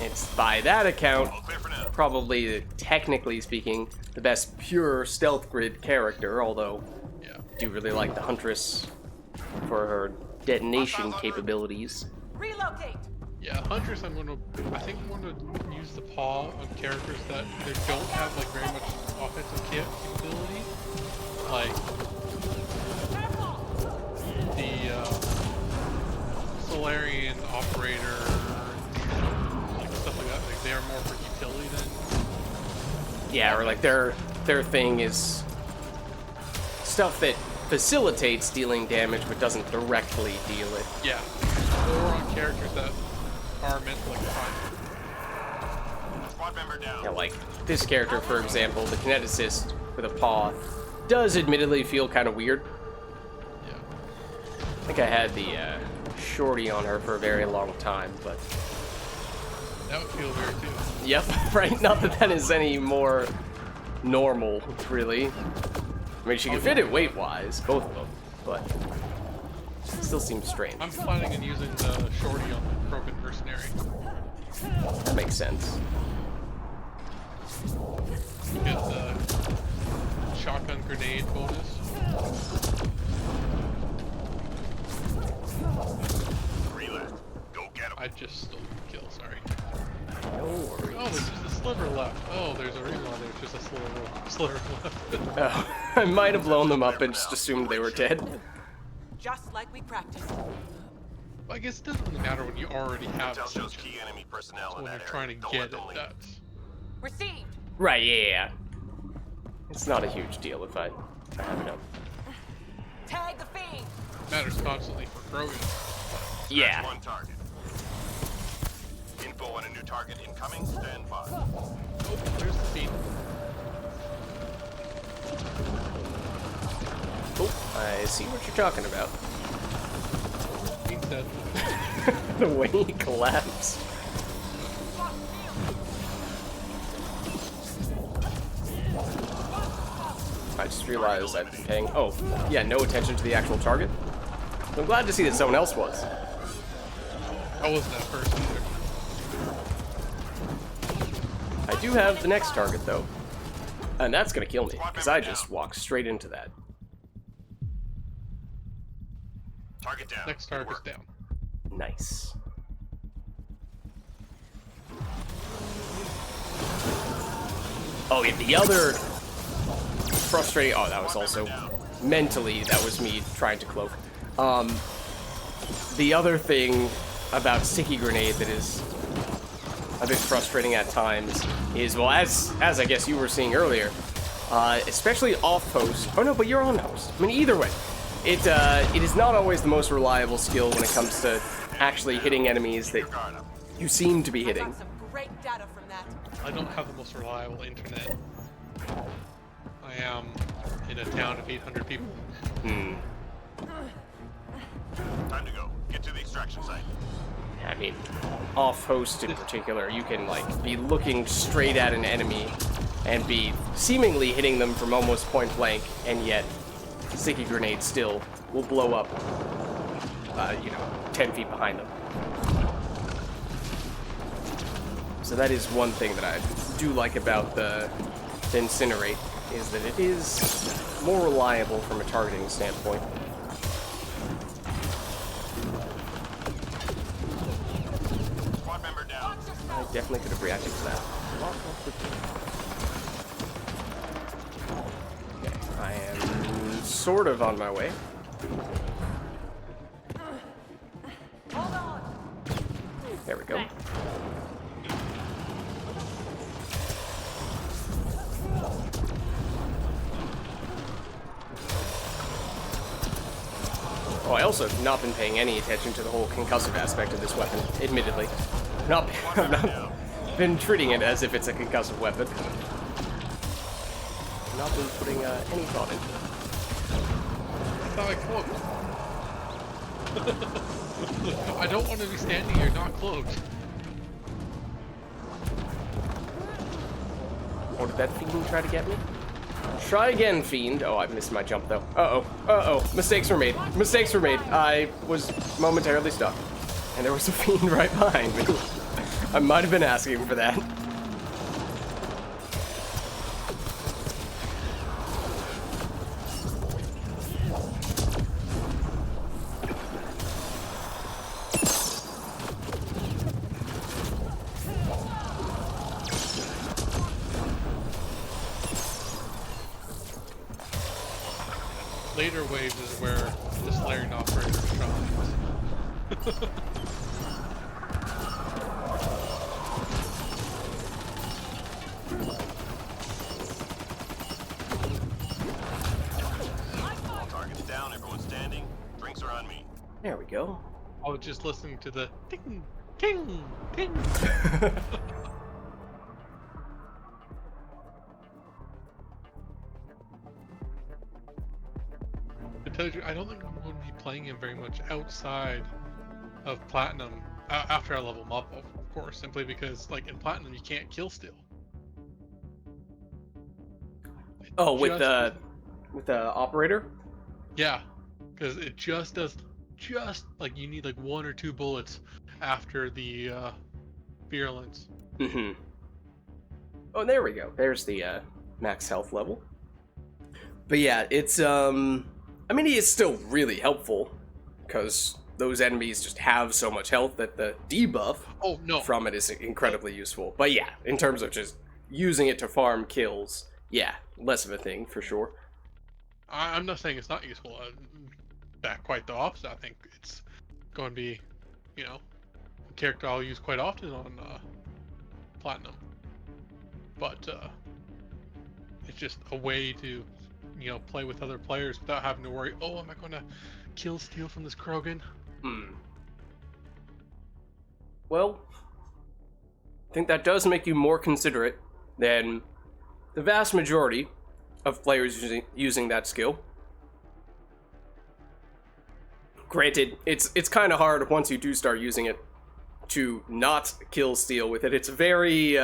it's by that account, All clear for now. probably, technically speaking, the best pure stealth grid character, although yeah. I do really like the Huntress for her detonation capabilities. Relocate. Yeah, Huntress, I think I'm gonna use the paw on characters that either don't have like very much offensive capability, like the Solarian operator, like stuff like that. Like they are more for utility than. Yeah, or like their thing is stuff that facilitates dealing damage but doesn't directly deal it. Yeah, or on characters that are meant to like find. Squad member down. Yeah, like this character, for example, the kineticist with a paw, does admittedly feel kind of weird. Yeah. I think I had the shorty on her for a very long time, but That would feel weird too. yep, right? Not that that is any more normal, really. I mean, she can fit it weight-wise, both of them, but it still seems strange. I'm planning on using the shorty on the broken mercenary. That makes sense. You get the shotgun grenade bonus. Relay. Go get him. I just stole the kill, sorry. No worries. Oh, there's just a sliver left. Oh, there's a reason why there's just a sliver left. Oh, I might have blown them up and just assumed they were dead. Just like we practiced. I guess it doesn't really matter when you already have Intel shows ascension. key enemy personnel So in when you're that trying area. to Don't get let them it, leave. that's... Received. Right, yeah. It's not a huge deal if I have it up. Tag the fiend. matters constantly for Krogan. Yeah. One target. Info on a new target incoming. Stand by. Oh, there's the feed. Oh, I see what you're talking about. Feed dead. The way he collapsed. I just realized I've been paying, oh, yeah, no attention to the actual target. I'm glad to see that someone else was. I wasn't that person either. I do have the next target, though. And that's gonna kill me, because I just walked straight into that. Target down. Next target's down. Nice. Oh, yeah, the other frustrating... Oh, that was also... Mentally, that was me trying to cloak. The other thing about sticky grenade that is a bit frustrating at times is, well, as I guess you were seeing earlier, especially off post. Oh no, but you're on host. I mean, either way, it is not always the most reliable skill when it comes to actually hitting enemies that you seem to be I hitting. got some great data from that. I don't have the most reliable internet. I am in a town of 800 people. Hmm. Time to go. Get to the extraction site. I mean, off host in particular, you can like be looking straight at an enemy and be seemingly hitting them from almost point blank, and yet sticky grenade still will blow up, 10 feet behind them. So that is one thing that I do like about the Incinerate, is that it is more reliable from a targeting standpoint. Squad member down. I definitely could have reacted to that a lot more quickly. Okay, I am sort of on my way. Hold on. There we go. Oh, I also have not been paying any attention to the whole concussive aspect of this weapon, admittedly. I've not been treating it as if it's a concussive weapon. Not been putting any thought into That's how I cloaked. I don't want to be standing here not cloaked. Oh, did that fiend try to get me? Try again, fiend. Oh, I missed my jump, though. Uh-oh. Uh-oh. Mistakes were made. Mistakes were made. I was momentarily stuck. And there was a fiend right behind me. I might have been asking for that. Later waves is where the Slayering operator shines. All targets down, everyone standing. Drinks are on me. There we go. I was just listening to the ting, ting, ting. To tell you, the truth, I don't think I'm going to be playing him very much outside of Platinum after I level him up, of course, simply because, like, in Platinum you can't kill steal. Oh, with the operator? Yeah, because it just does, like, you need like 1 or 2 bullets after the virulence. Mm-hmm. Oh, there we go. There's the max health level. But yeah, it's I mean, he is still really helpful because those enemies just have so much health that the debuff from it is incredibly useful. But yeah, in terms of just using it to farm kills, yeah, less of a thing for sure. I'm not saying it's not useful. That quite the opposite. I think it's going to be, you know, a character I'll use quite often on Platinum. But it's just a way to, you know, play with other players without having to worry, oh, am I going to kill steal from this Krogan? Well, I think that does make you more considerate than the vast majority of players using that skill. Granted, it's kind of hard once you do start using it to not kill steal with it. It's very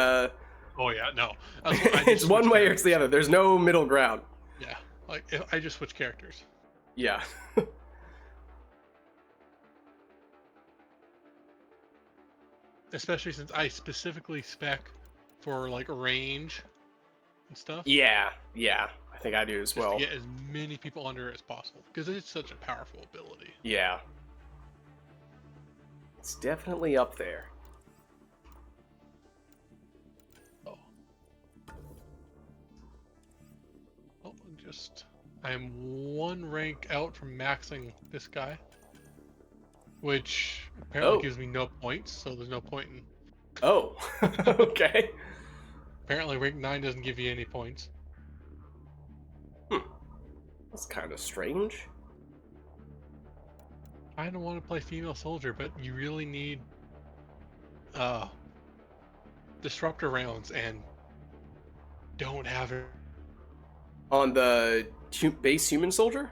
Oh yeah, no. it's one way or it's the other. There's no middle ground. Yeah, like if I just switch characters. Yeah. Especially since I specifically spec for like range and stuff. Yeah. I think I do as well. To get as many people under as possible because it's such a powerful ability. Yeah. It's definitely up there. I am 1 rank out from maxing this guy, which apparently gives me no points, so there's no point in... Oh, okay. Apparently rank 9 doesn't give you any points. That's kind of strange. I don't want to play female soldier, but you really need disruptor rounds and don't have it. On the base human soldier?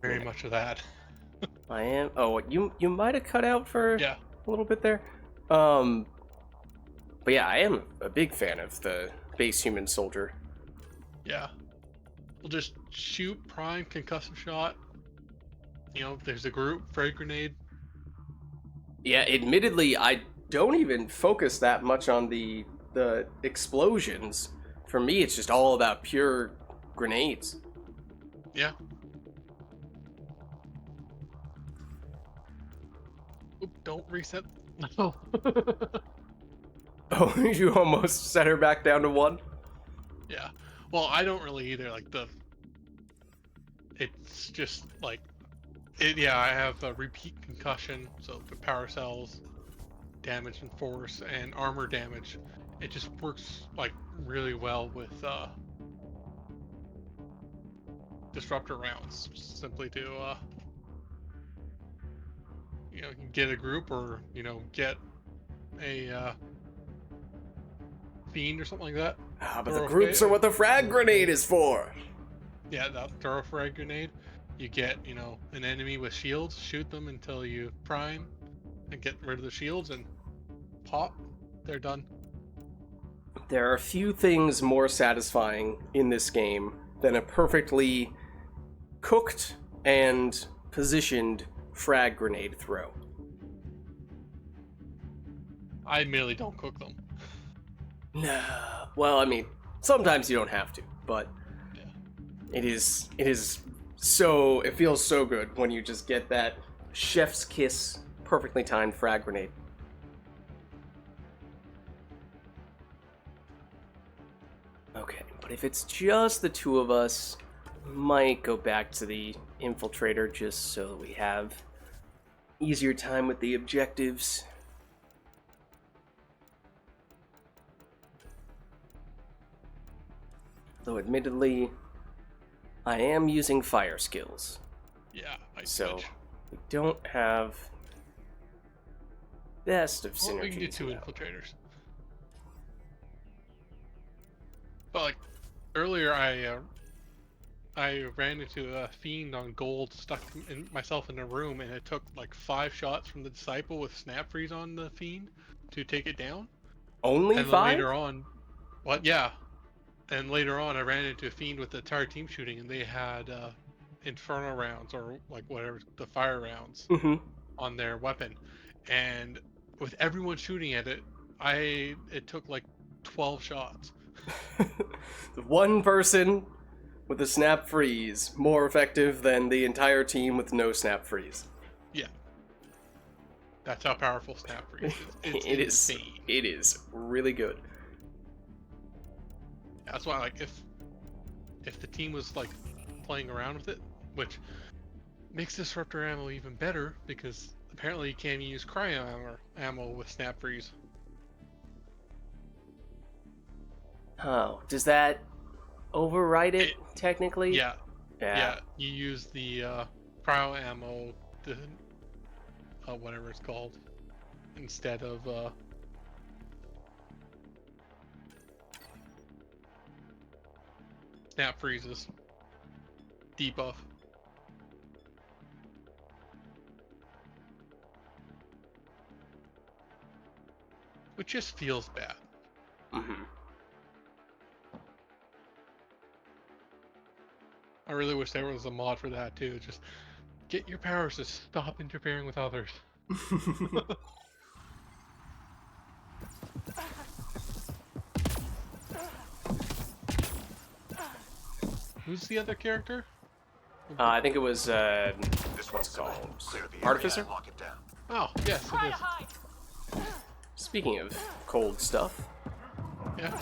Very much of that. I am. Oh, you might have cut out for a little bit there. But yeah, I am a big fan of the base human soldier. Yeah. We'll just shoot, prime, concussive shot. You know, there's a group, frag grenade. Yeah, admittedly, I don't even focus that much on the explosions. For me, it's just all about pure grenades. Yeah. Oop, don't reset. No. Oh, you almost set her back down to 1? Yeah. Well, I don't really either. Like it's just like it. Yeah, I have a repeat concussion, so the power cells, damage and force, and armor damage. It just works like really well with disruptor rounds, simply to get a group or get a fiend or something like that. Ah, but the groups are what the frag grenade is for. Yeah, that throw a frag grenade. You get an enemy with shields, shoot them until you prime, and get rid of the shields, and pop. They're done. There are few things more satisfying in this game than a perfectly cooked and positioned frag grenade throw. I merely don't cook them. No. Well, I mean, sometimes you don't have to, but Yeah. it is so, it feels so good when you just get that chef's kiss perfectly timed frag grenade. Okay, but if it's just the two of us, might go back to the infiltrator just so that we have easier time with the objectives. Though admittedly, I am using fire skills, Yeah, I so switch. we don't have best of Well, we can do synergies. 2 now. infiltrators. But like earlier, I ran into a fiend on gold, stuck myself in a room, and it took like 5 shots from the disciple with snap freeze on the fiend to take it down. Only And then 5? later on, what? Yeah. And later on, I ran into a fiend with the entire team shooting, and they had inferno rounds or like whatever the fire rounds Mm-hmm. on their weapon, and with everyone shooting at it, it took like 12 shots. The one person with a snap freeze more effective than the entire team with no snap freeze. Yeah, that's how powerful snap freeze is. It's It is. insane. It is really good. That's why, like, if the team was like playing around with it, which makes disruptor ammo even better because apparently you can't use cryo ammo with snap freeze. Oh, does that override it, It- technically? Yeah, you use the cryo ammo, the whatever it's called, instead of snap freezes. Debuff. Which just feels bad. Mm-hmm. I really wish there was a mod for that too. Just get your powers to stop interfering with others. Who's the other character? I think it was, This what's one's it called? Clear the area Artificer? and lock it down. Oh, yes, Try it to is. hide. Speaking of cold stuff, Yeah.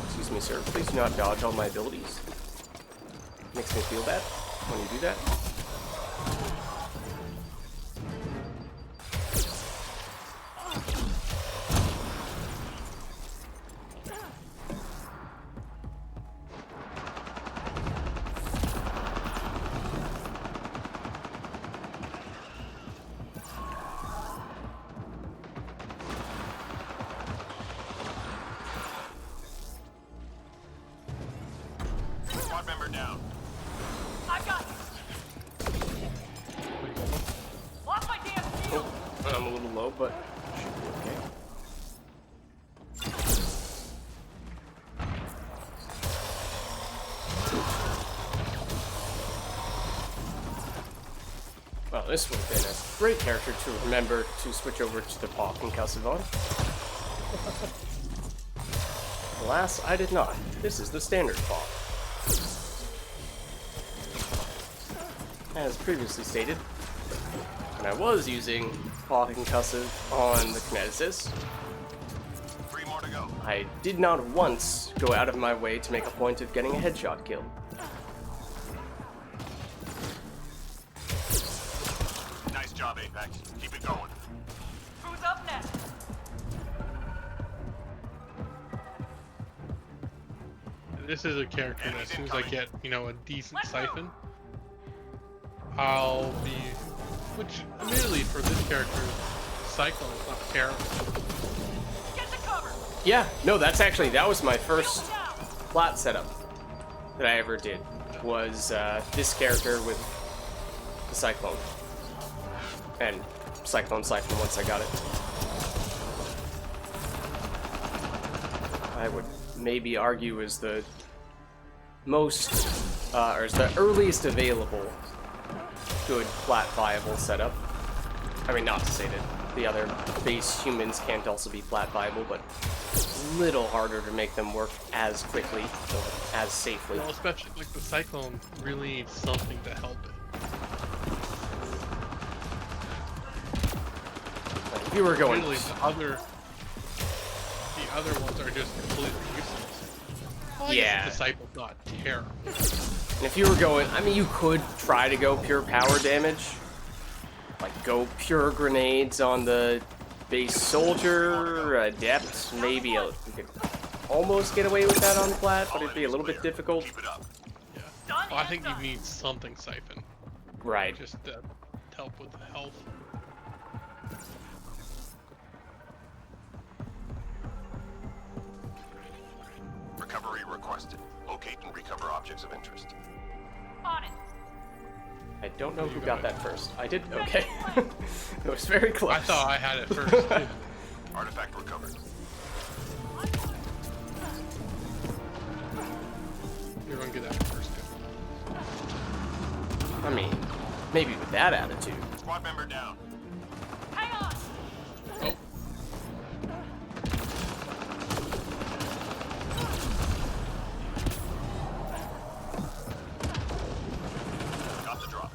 excuse me, sir, please do not dodge all my abilities. Makes me feel bad when you do that. Squad member down. I got you. Lost my damn shield. Oh, I'm a little low, but should be okay. Well, this would have been a great character to remember to switch over to the Paw Concussive on. Alas, I did not. This is the standard Paw. As previously stated, when I was using Paw Concussive on the Kineticist, 3 more to go. I did not once go out of my way to make a point of getting a headshot kill. Nice job, Apex. Keep it going. Who's up next? This is a character that as soon as I get, you know, a decent Let's go. siphon, I'll be, which admittedly for this character, Cyclone's not terrible. Get to cover. Yeah, no, that was my first flat setup that I ever did, was this character with the Cyclone. And Cyclone Siphon once I got it. I would maybe argue is the most, or is the earliest available good flat viable setup. I mean, not to say that the other base humans can't also be flat viable, but it's a little harder to make them work as quickly or as safely. Well, especially like the Cyclone really needs something to help it. Like, if you were going, Really, the other ones are just completely useless. Well, I guess Yeah. the Disciple's not terrible. and if you were going, I mean, you could try to go pure power damage, like go pure grenades on the base soldier, adept, maybe you could almost get away with that on flat, but it'd be a little bit difficult. Keep it up. Yeah. Done Well, I and think you done. need something siphon, Right. just to help with the health. Recovery requested. Locate and recover objects of interest. On it. I don't know who got that first. I did, okay. It was very close. I thought I had it first. Too. Artifact recovered. You're gonna get that first. Too. I mean, maybe with that attitude. Squad member down. Hang on. Oh, Got the drop.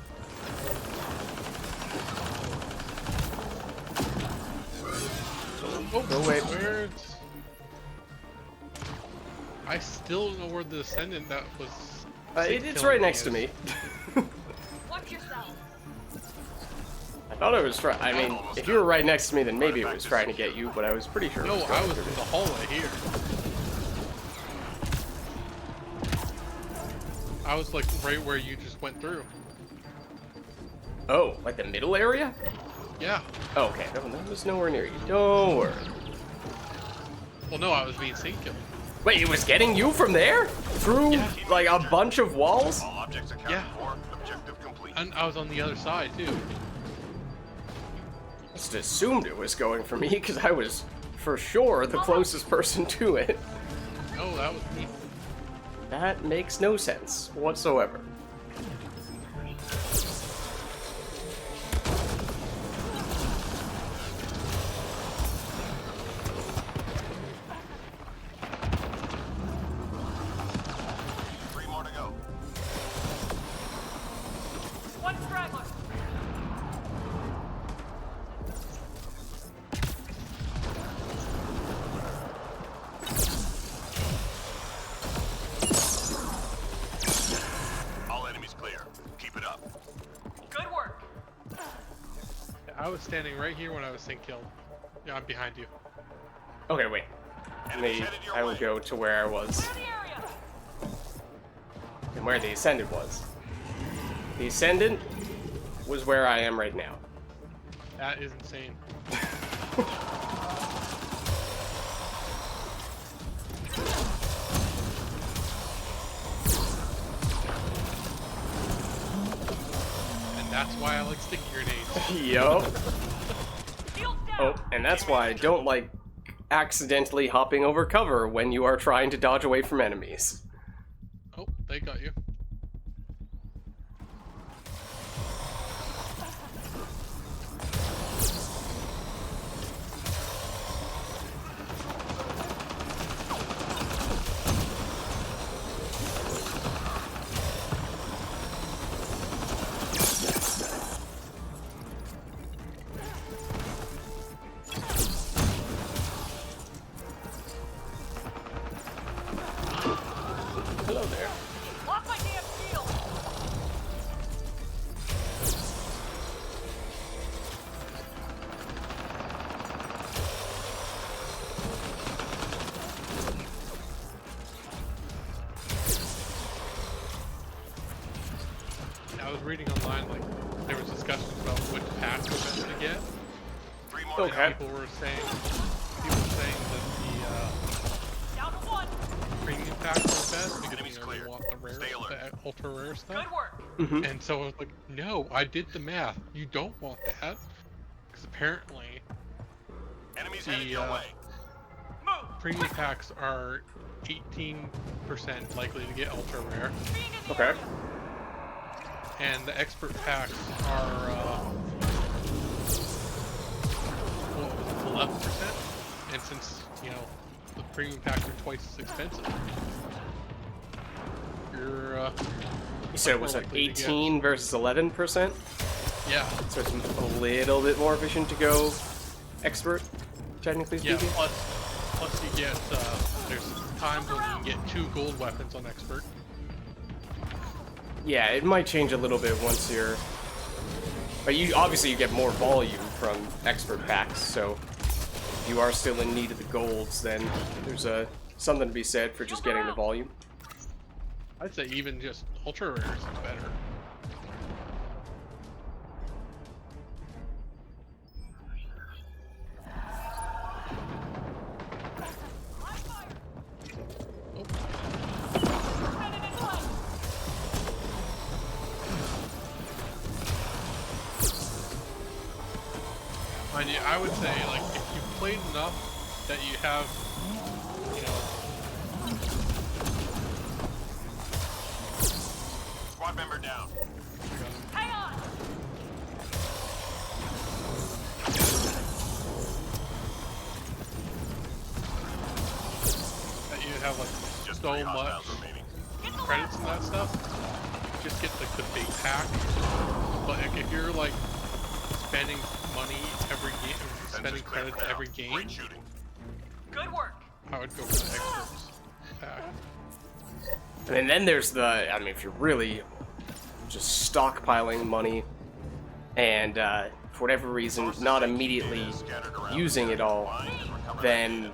Oh, wait. where's... I still don't know where the Ascendant that was... It's right next to me. Watch yourself. I thought it was trying. I mean, if you were right next to me, then maybe it was trying to get you, but I was pretty sure it No, was I going was to in me. the hallway here. I was like right where you just went through. Oh, like the middle area? Yeah. Oh, okay, no, that was nowhere near you. Don't worry. Well, no, I was being sync killed. Wait, it was getting you from there? Through, Yeah. like, a bunch of walls? All objects accounted Yeah. for. Objective complete. And I was on the other side too. Just assumed it was going for me, because I was, for sure, the closest person to it. No, that was me. That makes no sense whatsoever. Three more to go. One straggler. All enemies clear. Keep it up. Good work. I was standing right here when I was sync killed. Yeah, I'm behind you. Okay, wait. Enemies Me, headed your I will way. go to where I was, Clear the area. and where the Ascendant was. The Ascendant was where I am right now. That is insane. And that's why I like sticky grenades. Yup. Shields down. Oh, and that's why I don't like accidentally hopping over cover when you are trying to dodge away from enemies. Oh, they got you. get. 3 more Okay. People were saying that Down to one. the premium packs are best because Enemies they clear. want the rare, Stay alert. the ultra rare stuff. Good work. Mm-hmm. And so I was like, no, I did the math. You don't want that because apparently Enemies The, headed your way. Move. premium packs are 18% likely to get ultra rare, Being in the Okay. area. and the expert packs are 11%. And since the premium packs are twice as expensive, you're You said it was like 18 versus 11%, yeah. so it's a little bit more efficient to go expert, technically Yeah, speaking. plus you get, there's times when you can get 2 gold weapons on expert. Yeah, it might change a little bit once you're. But obviously you get more volume from expert packs, so if you are still in need of the golds, then there's something to be said for just getting the volume. I'd say even just ultra rares is better. Headed in play. Mind you, I would say, like, if you've played enough that you have, Squad member down. Hang on. that you have, like, Just so 3 much hostiles remaining. Get the credits and that stuff, just get, like, the big pack. But like, if you're, like, spending money every game, spending Sensors clear credits for now. every game, Great shooting. Good work. I would go for the experts pack. And then there's the. I mean, if you're really just stockpiling money and for whatever reason not immediately using it all, then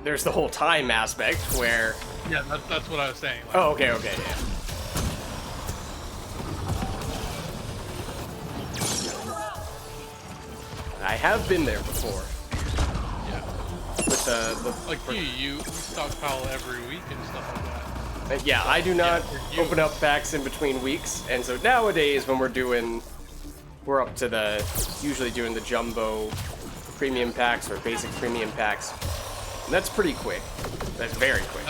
there's the whole time aspect where. Yeah, that's what I was saying. Like, Oh, okay, yeah. I have been there before yeah. with the Like you stockpile every week and stuff like that. yeah, I do not for you. open up packs in between weeks, and so nowadays when we're up to usually doing the jumbo premium packs or basic premium packs, and that's pretty quick. That's very quick.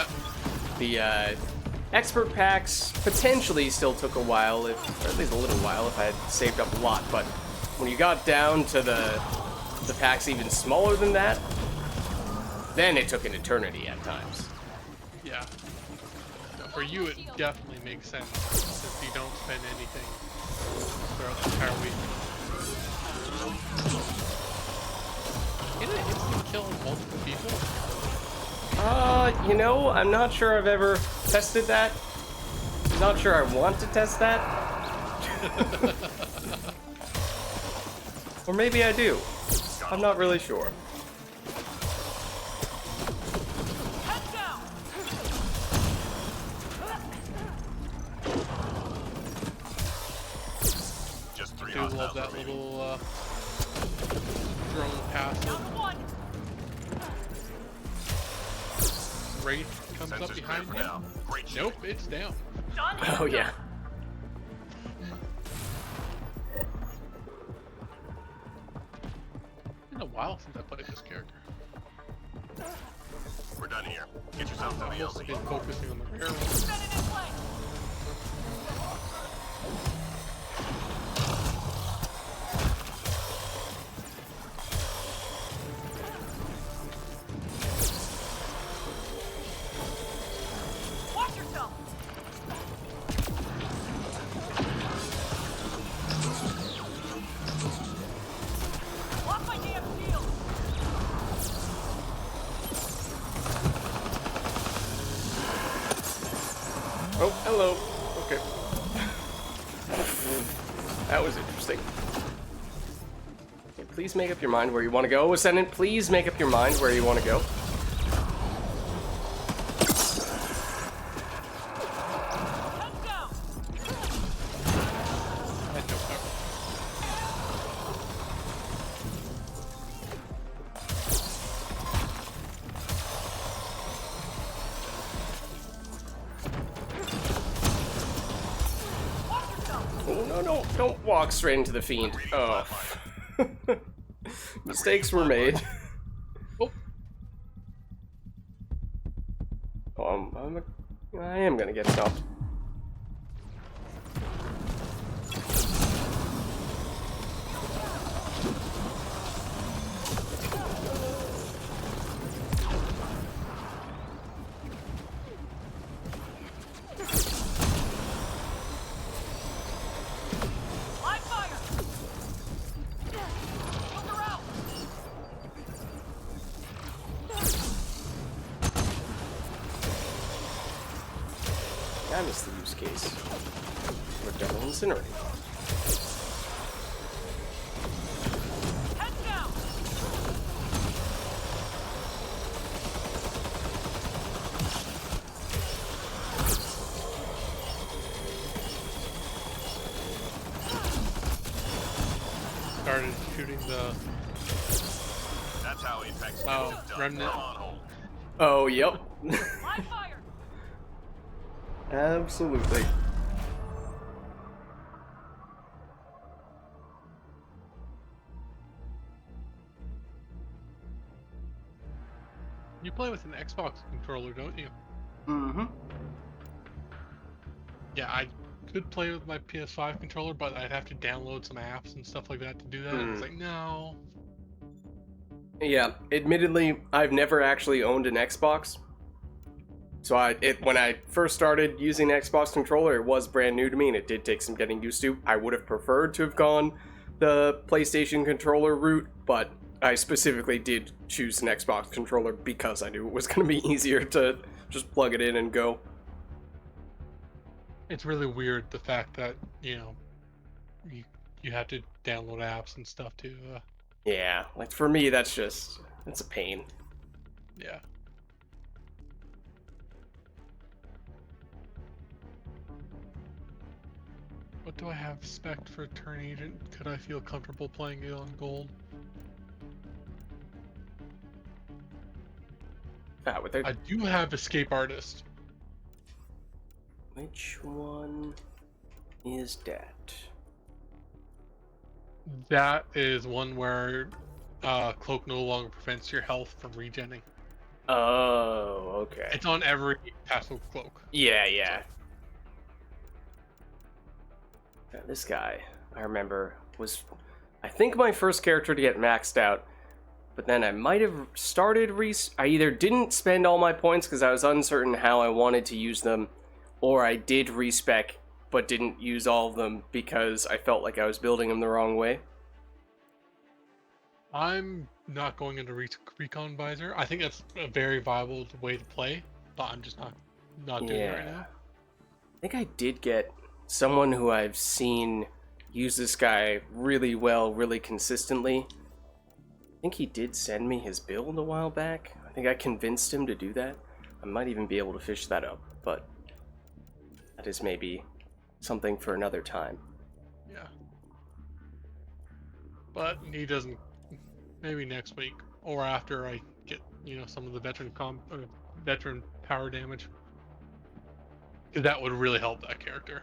The expert packs potentially still took a while, or at least a little while if I had saved up a lot, but when you got down to the packs even smaller than that, then it took an eternity at times. Yeah. For you, it definitely makes sense if you don't spend anything throughout the entire week. Can it instant kill multiple people? I'm not sure I've ever tested that. Not sure I want to test that. Or maybe I do. I'm not really sure. Heads down. Just 3 I do love hostiles that remaining. little drone pass. Down to one. Wraith comes up Sensors clear behind for you. now. Great shooting. Nope, it's down. Done. Oh yeah. It's been a while since I played this character. We're done here. Get yourself to the I've mostly LZ. been focusing on the rare ones. Headed in play. Watch yourself. Lock my damn shield. Oh, hello. Okay. That was interesting. Okay, please make up your mind where you want to go. Ascendant, please make up your mind where you want to go. Heads down. I had no cover. no, don't walk straight into the fiend. Oh. Mistakes were made. Oh, Oh, I am gonna get stopped. Live fire! Look her out! I missed the use case. We're double incinerating. Head down! started shooting the That's how Apex Oh, gets it done. remnant. Come on, hold. Oh, yep. Live fire! Absolutely. You play with an Xbox controller, don't you? Mm-hmm. Yeah, I could play with my PS5 controller, but I'd have to download some apps and stuff like that to do that. And it's like, no. Yeah, admittedly, I've never actually owned an Xbox. So when I first started using an Xbox controller, it was brand new to me, and it did take some getting used to. I would have preferred to have gone the PlayStation controller route, but I specifically did choose an Xbox controller because I knew it was going to be easier to just plug it in and go. It's really weird the fact that, you know, you have to download apps and stuff to, Yeah, like for me, that's a pain. yeah. What do I have spec'd for Turn Agent? Could I feel comfortable playing it on gold? With I do have Escape Artist. which one is that? That is one where Cloak no longer prevents your health from regenning. Oh, okay. It's on every passive Cloak. Yeah. Yeah, this guy, I remember, was, I think, my first character to get maxed out, but then I might have started I either didn't spend all my points because I was uncertain how I wanted to use them, or I did respec but didn't use all of them because I felt like I was building them the wrong way. I'm not going into Recon Visor. I think that's a very viable way to play, but I'm just not doing it right now. I think I did get someone who I've seen use this guy really well, really consistently. I think he did send me his build a while back. I think I convinced him to do that. I might even be able to fish that up, but that is maybe something for another time. Yeah. But he doesn't. Maybe next week or after I get, you know, some of the veteran power damage, because that would really help that character.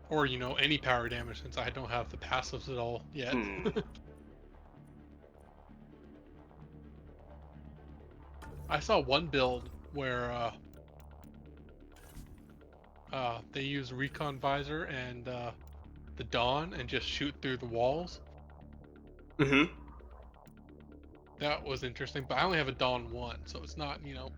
Or, you know, any power damage, since I don't have the passives at all yet. I saw one build where they use Recon Visor and the Dawn and just shoot through the walls. Mm-hmm. That was interesting, but I only have a Dawn 1, so it's not, you know.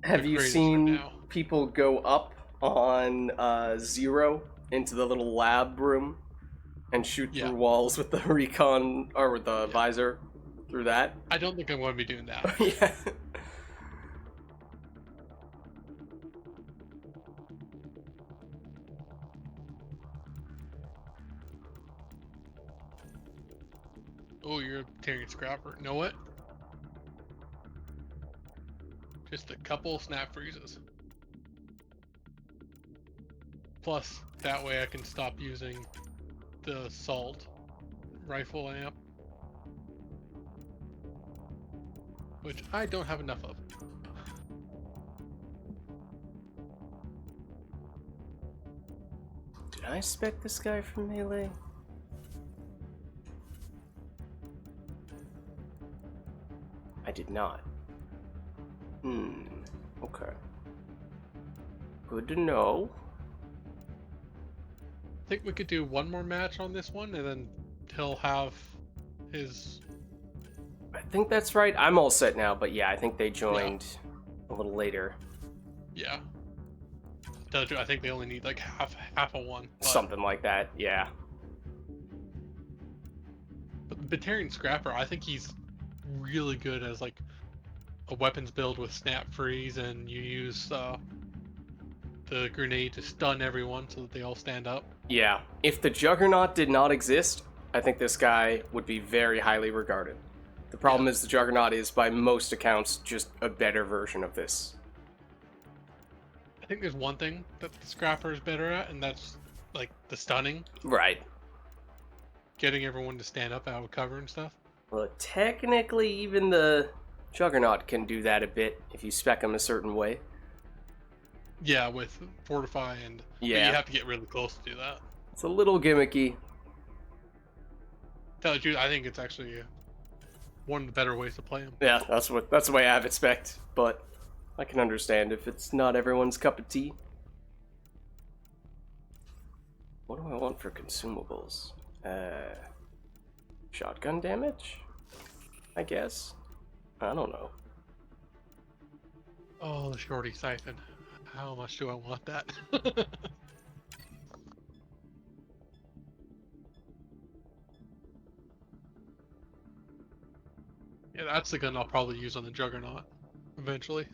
Have the you greatest seen right now. people go up on Zero into the little lab room and shoot Yeah. through walls with the recon or with the visor through that? I don't think I'm going to be doing that. Yeah. Oh, you're a Tyrion Scrapper. Know what? Just a couple snap freezes. Plus, that way I can stop using the assault rifle amp, which I don't have enough of. Did Can I spec this guy from melee? I did not. Okay. Good to know. I think we could do one more match on this one, and then he'll have his... I think that's right. I'm all set now, but yeah, I think they joined a little later. Yeah. I think they only need like half a one. But, Something like that, yeah. but the Batarian Scrapper, I think he's really good as like a weapons build with snap freeze, and you use the grenade to stun everyone so that they all stand up. Yeah, if the Juggernaut did not exist, I think this guy would be very highly regarded. The problem is the Juggernaut is, by most accounts, just a better version of this. I think there's one thing that the Scrapper is better at, and that's like the stunning, Right. getting everyone to stand up out of cover and stuff. Well, technically, even the Juggernaut can do that a bit if you spec him a certain way. Yeah, with Fortify and but Yeah. you have to get really close to do that. It's a little gimmicky. Tell you the truth, I think it's actually one of the better ways to play him. Yeah, that's the way I have it spec'd, but I can understand if it's not everyone's cup of tea. What do I want for consumables? Shotgun damage? I guess. I don't know. Oh, the Shorty Siphon. How much do I want that? Yeah, that's the gun I'll probably use on the Juggernaut eventually.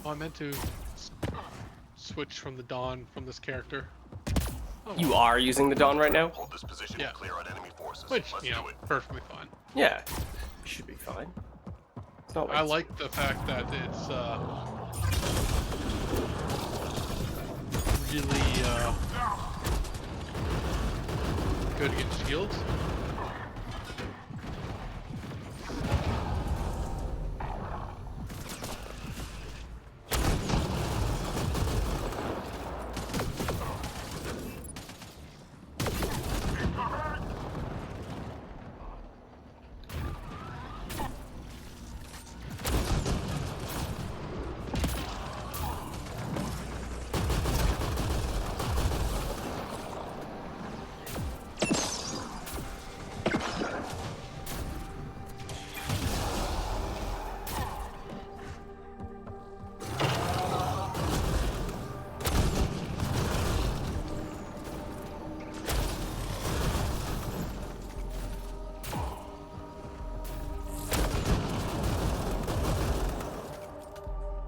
Oh, I meant to switch from the Dawn from this character. Oh, You are using the Dawn right now? Hold this position Yeah. and clear out enemy forces. which, Let's you know, do it. perfectly fine. Yeah. Should be fine. It's not like I like the fact that it's really good against shields.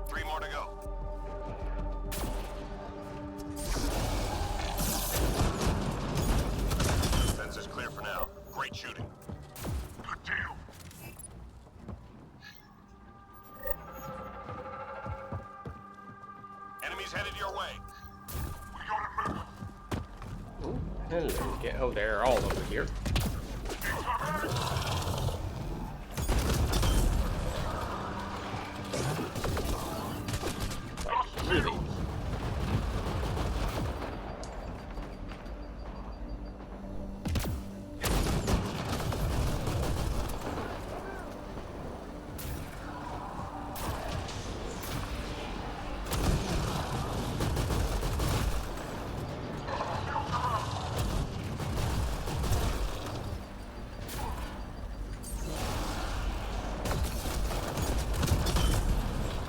Three more to go. Fences clear for now. Great shooting. Good deal. Enemies headed your way. We gotta move. Ooh, hello. Oh, they're all over here. Like, really?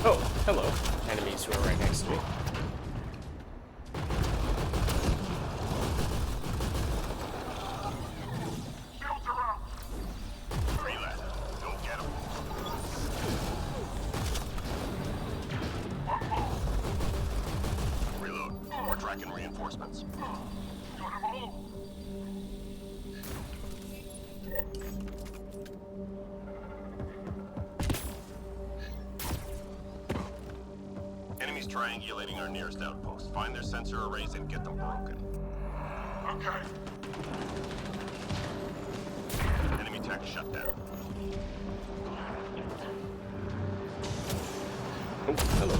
Oh, hello. Enemies who are right next to me. Reload. Go get him. Reload. We're tracking reinforcements. Enemies triangulating our nearest outpost. Find their sensor arrays and get them broken. Okay. Enemy tech shut down. Oh, hello.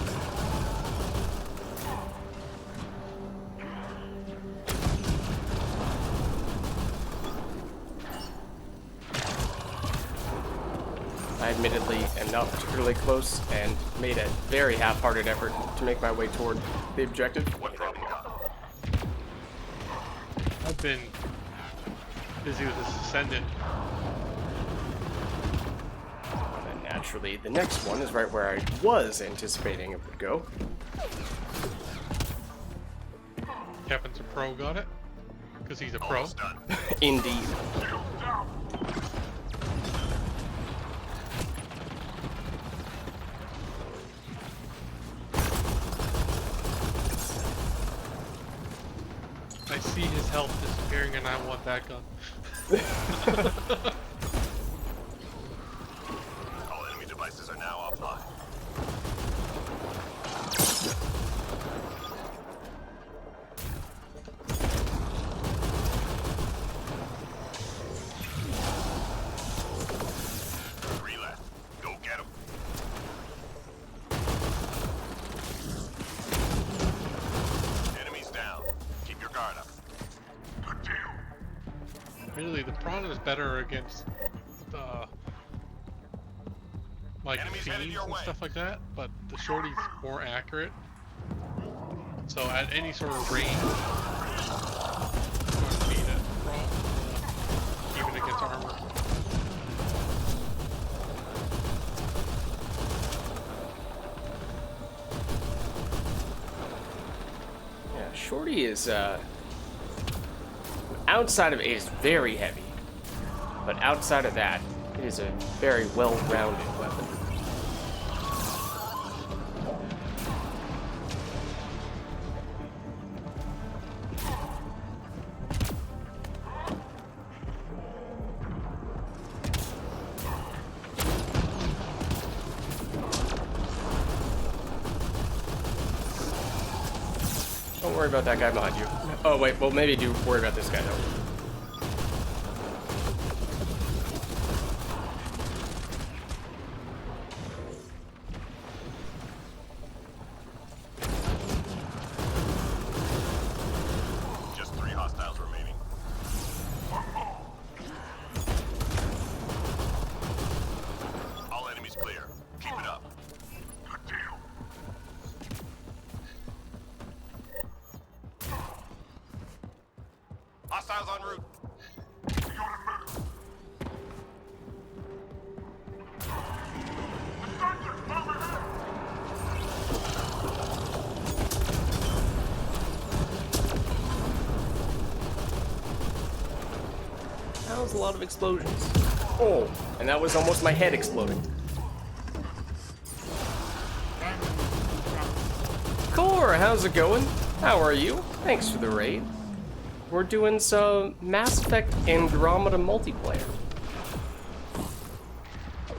I admittedly am not particularly close and made a very half-hearted effort to make my way toward the objective. What problem got? I've been busy with this Ascendant. And naturally, the next one is right where I was anticipating it would go. Kevin's a pro, got it? Because he's a pro. Almost done. Indeed. I see his health disappearing and I want that gun. All enemy devices are now offline. Three left. Go get them. Enemies down. Keep your guard up. Good deal. Really, the Prawn is better against like Enemies headed fiends your and way. stuff like that, but the Shorty's more accurate. So at any sort of range, it's going to beat it, even against armor. Yeah, Shorty is, outside of it is very heavy. But outside of that, it is a very well-rounded weapon. Don't worry about that guy behind you. Oh, wait, well, maybe do worry about this guy, though. Just 3 hostiles remaining. All enemies clear. Keep it up. Good deal. Hostiles en route. That was a lot of explosions. Oh, and that was almost my head exploding. Core, how's it going? How are you? Thanks for the raid. We're doing some Mass Effect Andromeda multiplayer.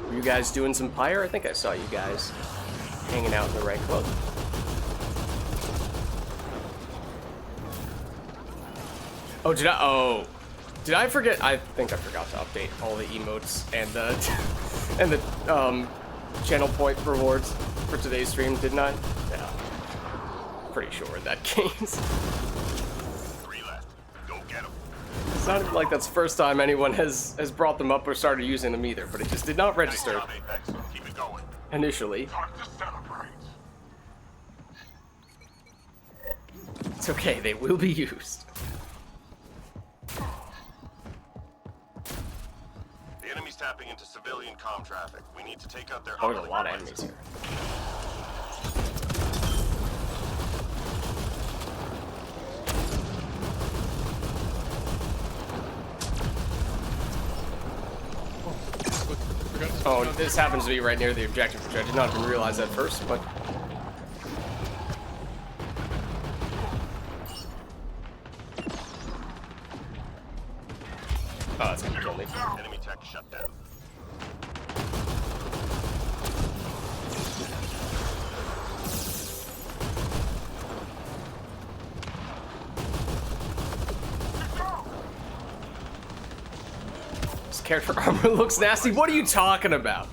Were you guys doing some Pyre? I think I saw you guys hanging out in the right club. Oh, did I forget? I think I forgot to update all the emotes and the and the channel point rewards for today's stream, didn't I? Yeah. Pretty sure in that case. 3 left. Go get them. It's not like that's the first time anyone has brought them up or started using them either, but it just did not Nice register job, Apex. Keep it going. initially. Time to celebrate. It's okay, they will be used. The enemy's tapping into civilian comm traffic. We need to take out their Oh, there's a uplink lot of devices. enemies here. Oh, this happens to be right near the objective, which I did not even realize at first, but... Oh, that's gonna kill me. Enemy tech shut down. character armor looks nasty. What are you talking about?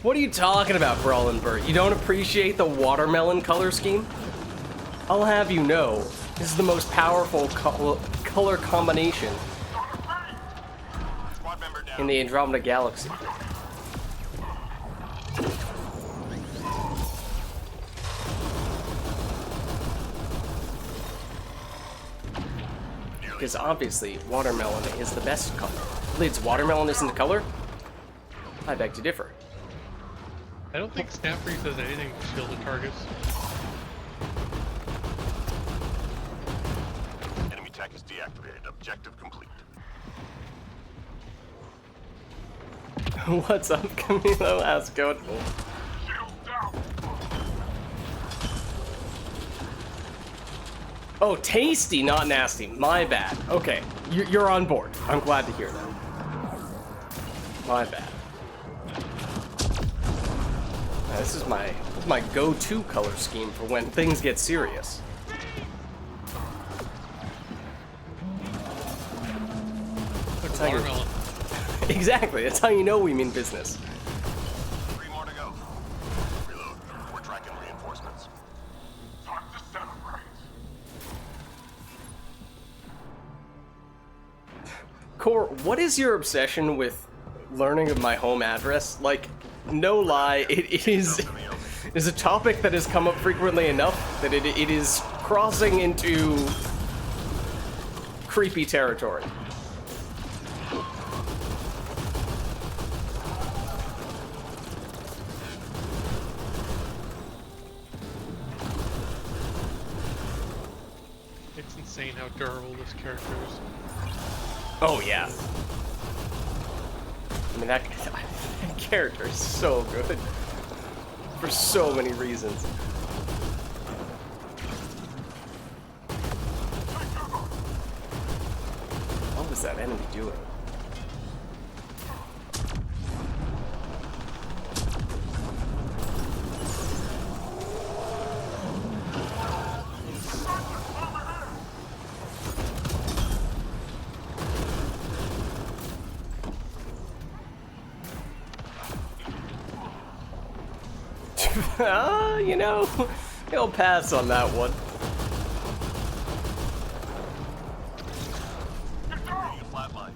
What are you talking about, Brawlin' Bert? You don't appreciate the watermelon color scheme? I'll have you know, this is the most powerful color combination Squad member down. in the Andromeda galaxy. Because obviously, watermelon is the best color. Lids, watermelon isn't the color? I beg to differ. I don't think Snap Freeze does anything to shielded targets. Enemy tech is deactivated. Objective complete. What's up, Camilo? How's it going? Oh, tasty, not nasty. My bad. Okay, you're on board. I'm glad to hear that. My bad. This is my go-to color scheme for when things get serious. Like how you- watermelon. Exactly. That's how you know we mean business. 3 more to go. Reload. We're tracking reinforcements. Time to celebrate. Core, what is your obsession with learning of my home address? Like, no lie, it is a topic that has come up frequently enough that it is crossing into creepy territory. It's insane how durable this character is. Oh yeah. I mean, that character is so good for so many reasons. What was that enemy doing? You know, he'll pass on that one. Ready to flatline.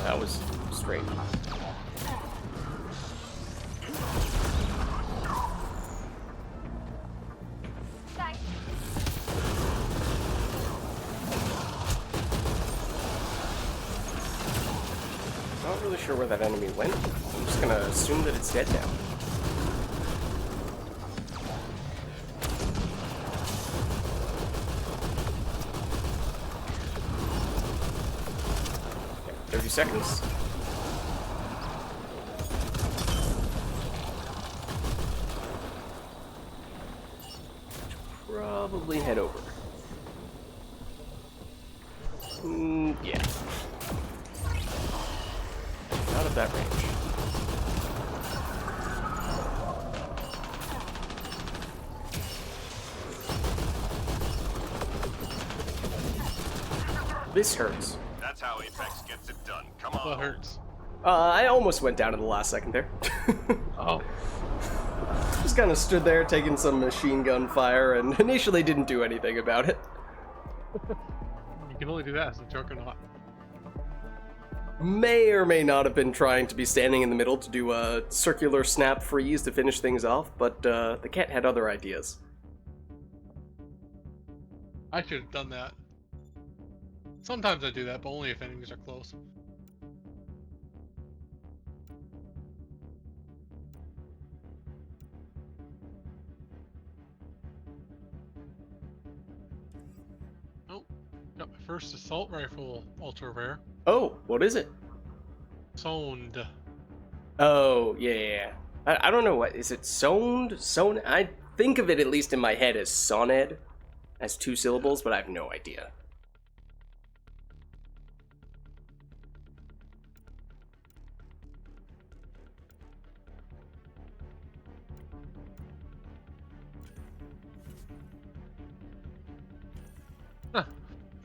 That was strange. Not really sure where that enemy went. I'm just gonna assume that it's dead now. Okay, 30 seconds. Probably head over. Yeah. Out of that range. This hurts. That's how Apex gets it done. Come on. What hurts? I almost went down in the last second there. Oh. Just kind of stood there taking some machine gun fire and initially didn't do anything about it. You can only do that as a juggernaut. May or may not have been trying to be standing in the middle to do a circular snap freeze to finish things off, but the cat had other ideas. I should have done that. Sometimes I do that, but only if enemies are close. Oh, got my first assault rifle, ultra rare. Oh, what is it? Sound. Oh, yeah. I don't know what, is it soned? Son? I think of it, at least in my head, as soned, as 2 syllables, but I have no idea.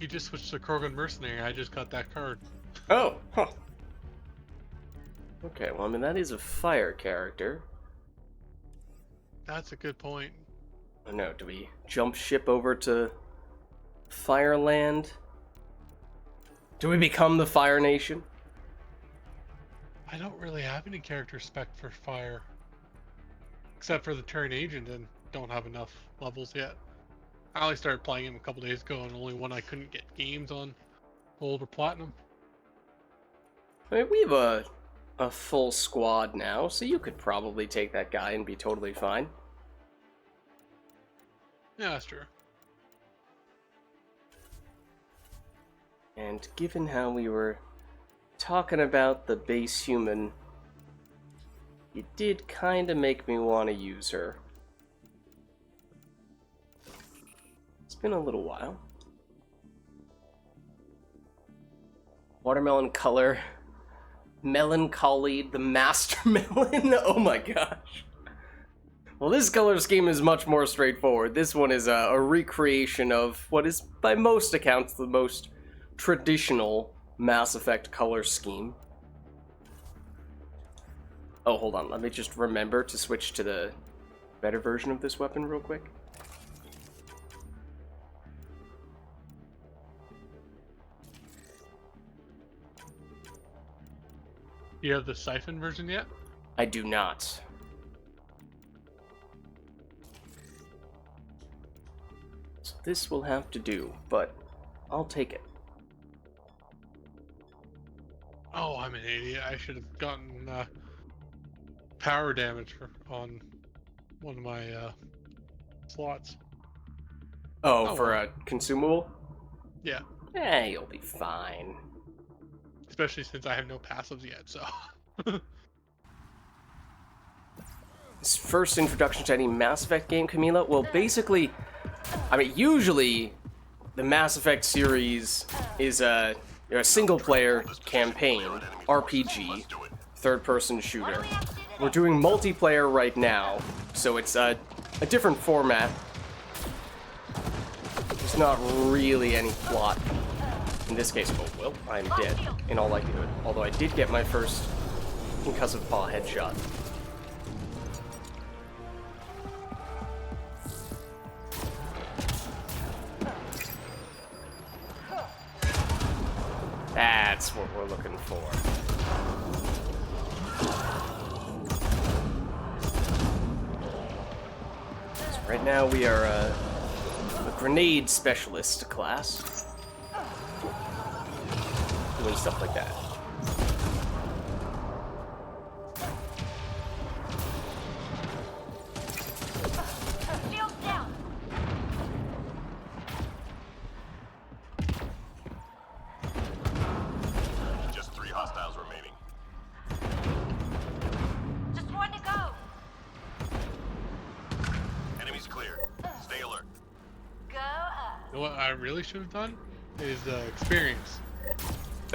You just switched to Krogan Mercenary. I just got that card. Oh, huh. Okay, well, I mean, that is a fire character. That's a good point. I don't know, do we jump ship over to Fireland? Do we become the Fire Nation? I don't really have any character spec for fire. Except for the Turn Agent, and don't have enough levels yet. I only started playing him a couple days ago, and only one I couldn't get games on Gold or Platinum. I mean, we have a full squad now, so you could probably take that guy and be totally fine. Yeah, that's true. And given how we were talking about the base human, you did kind of make me want to use her. It's been a little while. Watermelon color. Melancholy, the master melon. Oh my gosh. Well, this color scheme is much more straightforward. This one is a recreation of what is, by most accounts, the most traditional Mass Effect color scheme. Oh, hold on. Let me just remember to switch to the better version of this weapon real quick. You have the Siphon version yet? I do not. So this will have to do, but I'll take it. Oh, I'm an idiot. I should have gotten power damage on one of my slots. Oh, for a consumable? Yeah. Eh, you'll be fine. Especially since I have no passives yet, so. This first introduction to any Mass Effect game, Camila? Well, basically, I mean, usually the Mass Effect series is a single-player campaign, RPG, third-person shooter. We're doing multiplayer right now, so it's a different format. There's not really any plot in this case. Oh, well, I'm dead, in all likelihood. Although I did get my first concussive paw headshot. That's what we're looking for. So right now we are a grenade specialist class. Doing stuff like that. Shields down. Just 3 hostiles remaining. Just one to go. Enemies clear. Stay alert. Go up. You know what I really should have done is experience.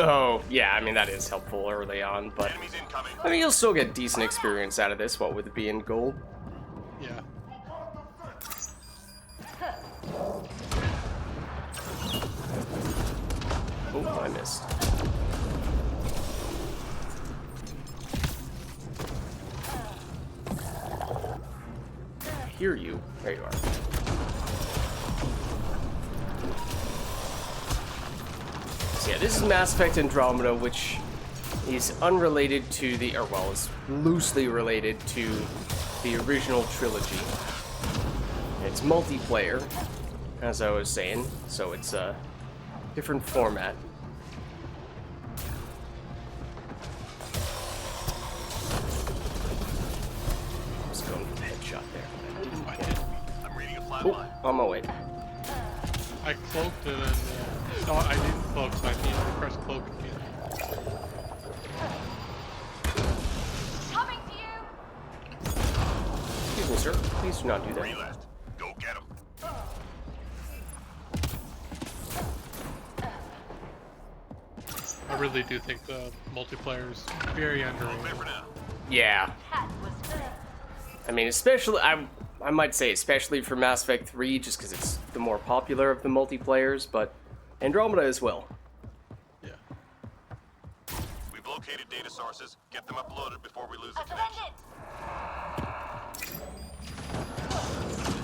Oh, yeah, I mean, that is helpful early on, but Enemies incoming. I mean, you'll still get decent experience out of this, what with it being gold. Yeah. Oh, I missed. I hear you. There you are. So yeah, this is Mass Effect Andromeda, which is unrelated to the, or well, is loosely related to the original trilogy. It's multiplayer, as I was saying, so it's a different format. I was going for the headshot there. I didn't get it. I'm reading a flat Oh, line. on my way. I cloaked and then. No, I didn't cloak, so I need to press cloak again. Coming to you. Excuse me, sir. Please do not do 3 that. left. Go get them. I really do think the multiplayer is very Clear underrated. for now. Yeah. That was good. I mean, especially, I might say especially for Mass Effect 3, just because it's the more popular of the multiplayers, but Andromeda as well. Yeah. We've located data sources. Get them uploaded before we lose the Attendant! connection.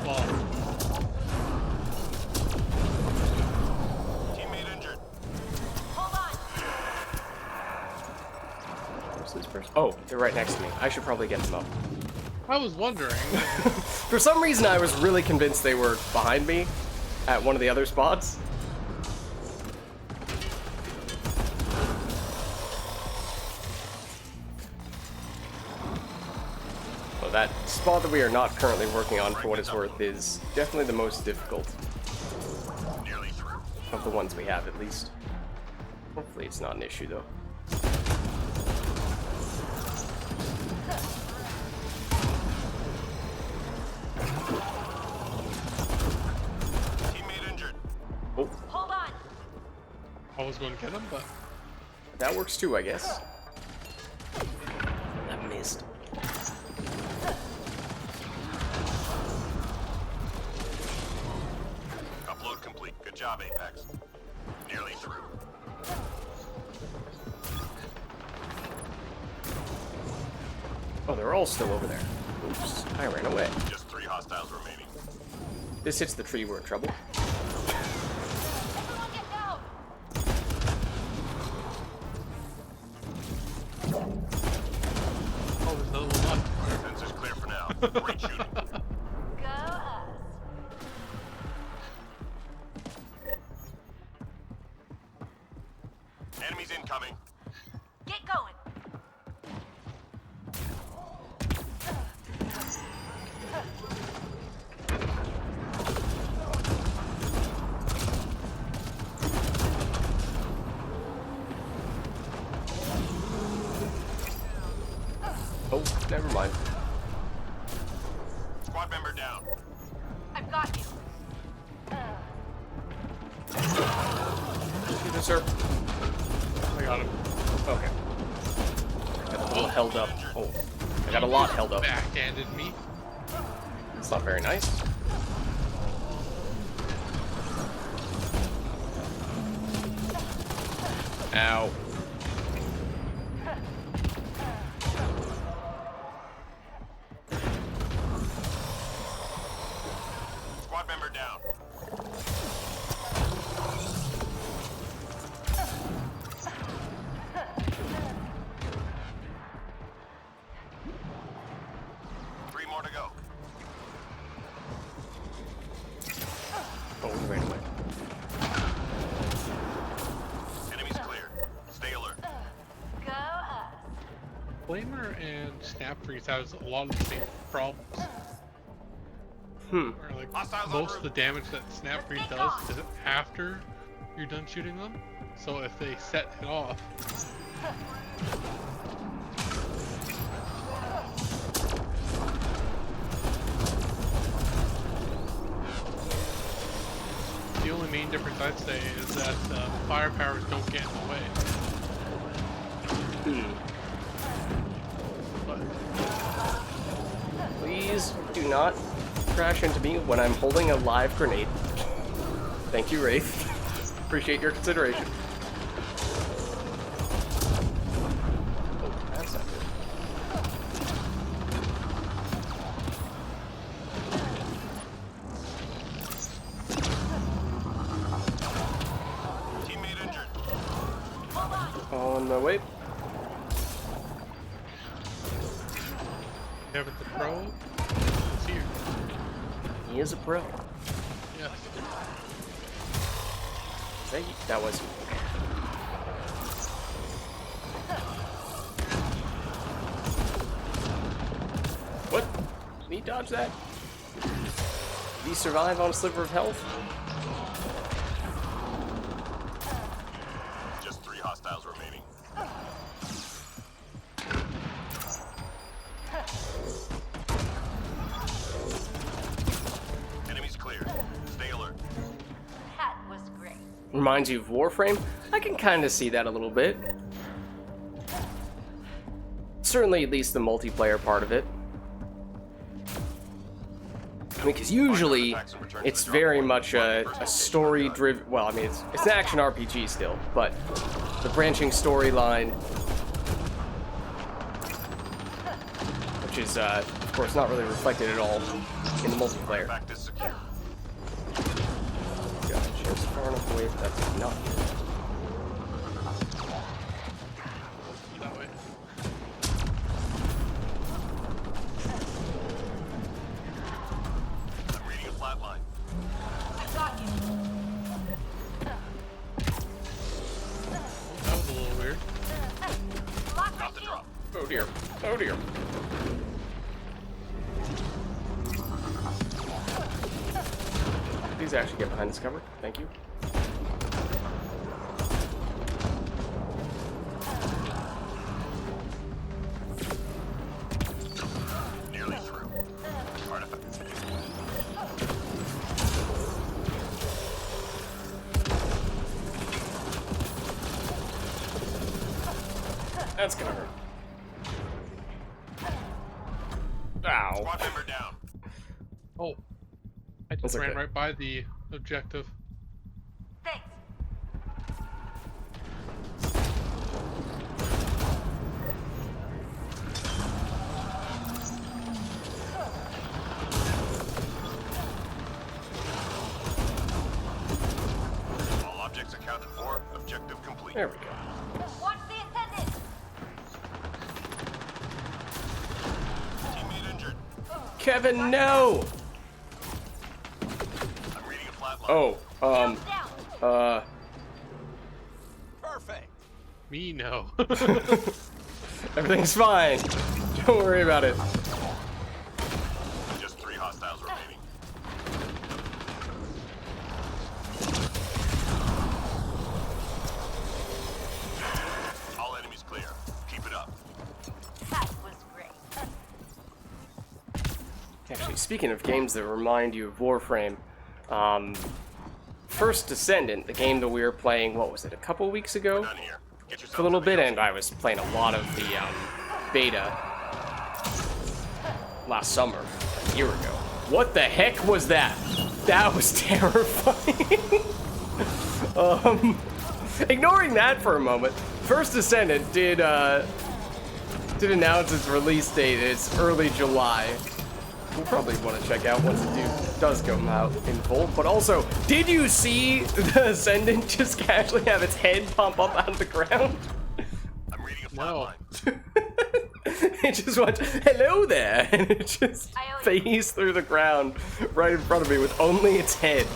Well, Teammate injured. Hold on! Where's this person? Oh, they're right next to me. I should probably get them up. I was wondering. For some reason, I was really convinced they were behind me at one of the other spots. Well, that spot that we are not currently working on, for what it's worth, is definitely the most difficult Nearly through. of the ones we have, at least. Hopefully it's not an issue, though. Teammate injured. Oh, Hold on! I was going to get him, but that works too, I guess. That missed. Upload complete. Good job, Apex. Nearly through. Oh, they're all still over there. Oops, I ran away. Just 3 hostiles remaining. This hits the tree, we're in trouble. Everyone get down! oh, there's another one left. Sensors clear for now. Great shooting. Go us! Enemies incoming. Get going! Oh, never mind. Squad member down. I've got you! Shoot it, sir. I got him. Okay. Got a little held up. Oh, I got a lot held up. Backhanded me. It's not very nice. Ow. Squad member down. Three more to go. Oh, he ran away. Enemies clear. Stay alert. Go us! Flamer and Snap Freeze has a lot of the same problems. Hmm. Or like Hostiles on most of the route. damage that Snap Freeze does is after you're done shooting them. So if they set it off, the only main difference I'd say is that fire powers don't get in the way. But Please do not crash into me when I'm holding a live grenade. Thank you, Wraith. Appreciate your consideration. Oh, that's not good. Teammate injured. On my way. Kevin the Pro is here. He is a pro. Yes. That was you. What? Did he dodge that? Did he survive on a sliver of health? Just 3 hostiles remaining. Enemies clear. Stay alert. That was great. Reminds you of Warframe? I can kind of see that a little bit. Certainly at least the multiplayer part of it. Because usually it's very much a story-driven. Well, I mean, it's an action RPG still, but the branching storyline, which is, of course, not really reflected at all in the multiplayer. Fact is secure. Got just far enough away, but that's not. That way. I'm reading a flat line. I've got you. That was a little weird. Lock my Got the shield. drop. Oh dear. Oh dear. Please actually get behind this cover. Thank you. Nearly through. Artifact. That's gonna hurt. Ow. Squad member down. Oh. I That's just ran okay. right by the objective. Thanks. All objects accounted for. Objective complete. There we go. Watch the ascendant. Teammate injured. Kevin, no! I'm reading a flat line. Oh, Down. Perfect. Me, no. everything's fine. Don't worry about it. Just 3 hostiles remaining. All enemies clear. Keep it up. That was great. Actually, speaking of games that remind you of Warframe, First Descendant, the game that we were playing, what was it, a couple weeks ago? Done here. Get yourself For a little something bit, else. and I was playing a lot of the beta last summer, a year ago. What the heck was that? That was terrifying. Ignoring that for a moment, First Descendant did announce its release date. It's early July. We'll probably want to check out once it does come out in full. But also, did you see the Ascendant just casually have its head pump up out of the ground? I'm reading a flat No. line. It just went, hello there, and it just I owe you. phased through the ground right in front of me with only its head.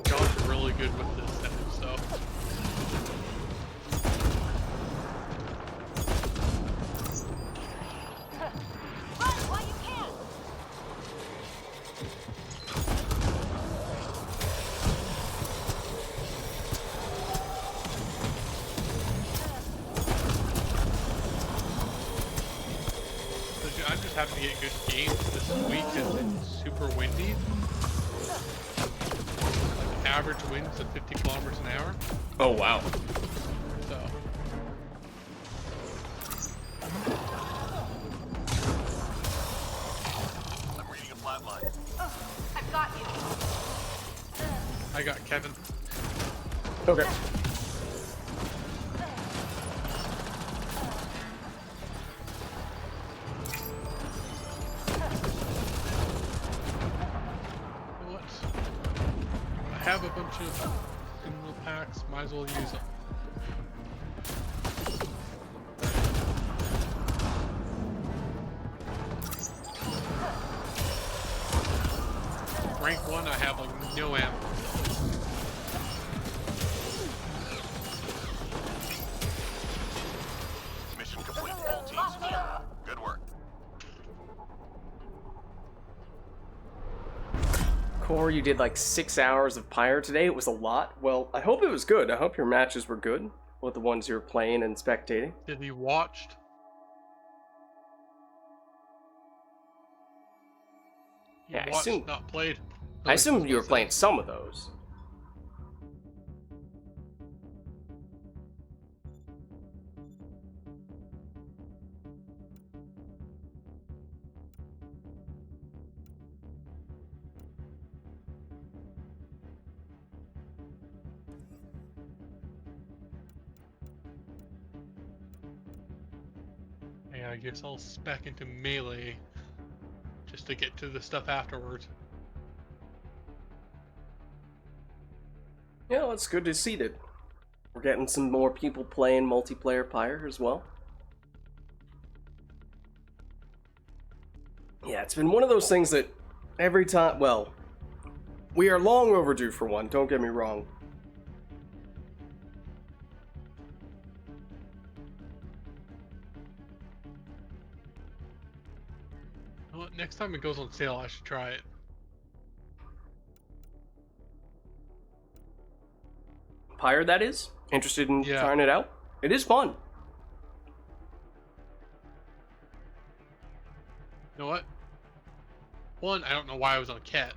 John's really good with this setup, so. Run while you can. I'm just having to get good games this week because it's super windy. Like average winds of 50 kilometers an hour. Oh, wow. So I'm reading a flat line. I've got you. I got Kevin. Okay. What? I have a bunch of single packs. Might as well use them. Rank 1, I have like no ammo. Mission complete. All teams clear. Good work. Core, you did like 6 hours of Pyre today. It was a lot. Well, I hope it was good. I hope your matches were good with the ones you were playing and spectating. Did he watched? He Yeah, I watched, assume- not played. I assumed you were playing some of those. I guess I'll spec into melee just to get to the stuff afterwards. Yeah, well, it's good to see that we're getting some more people playing multiplayer Pyre as well. Yeah, it's been one of those things that every time, well, we are long overdue for one, don't get me wrong. Well, next time it goes on sale, I should try it. Pyre, that is? Interested in Yeah. trying it out? It is fun. You know what? One, I don't know why I was on cat.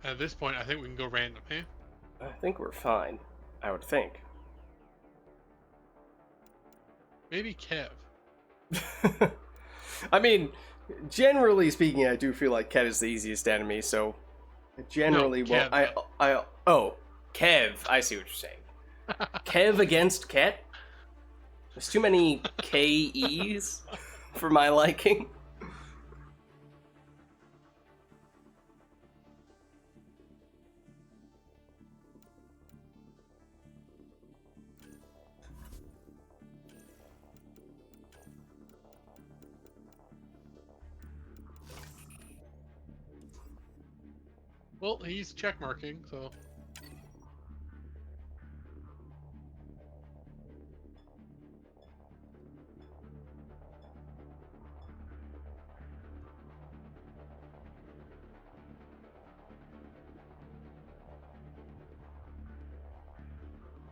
At this point, I think we can go random, eh? I think we're fine. I would think. Maybe Kev. I mean, generally speaking, I do feel like Ket is the easiest enemy, so generally, No, well, Kev. oh, Kev, I see what you're saying. Kev against Ket? There's too many K-E's for my liking. Well, he's check marking, so.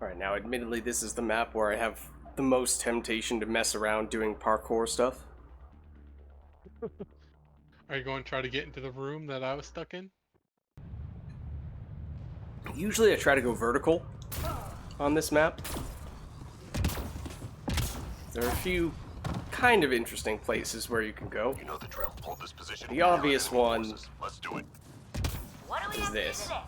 Alright, now admittedly this is the map where I have the most temptation to mess around doing parkour stuff. Are you going to try to get into the room that I was stuck in? Usually I try to go vertical on this map. There are a few kind of interesting places where you can go. You know the drill. Hold this position. The obvious Enemy one forces. Let's do it. What do we is have to do this. today?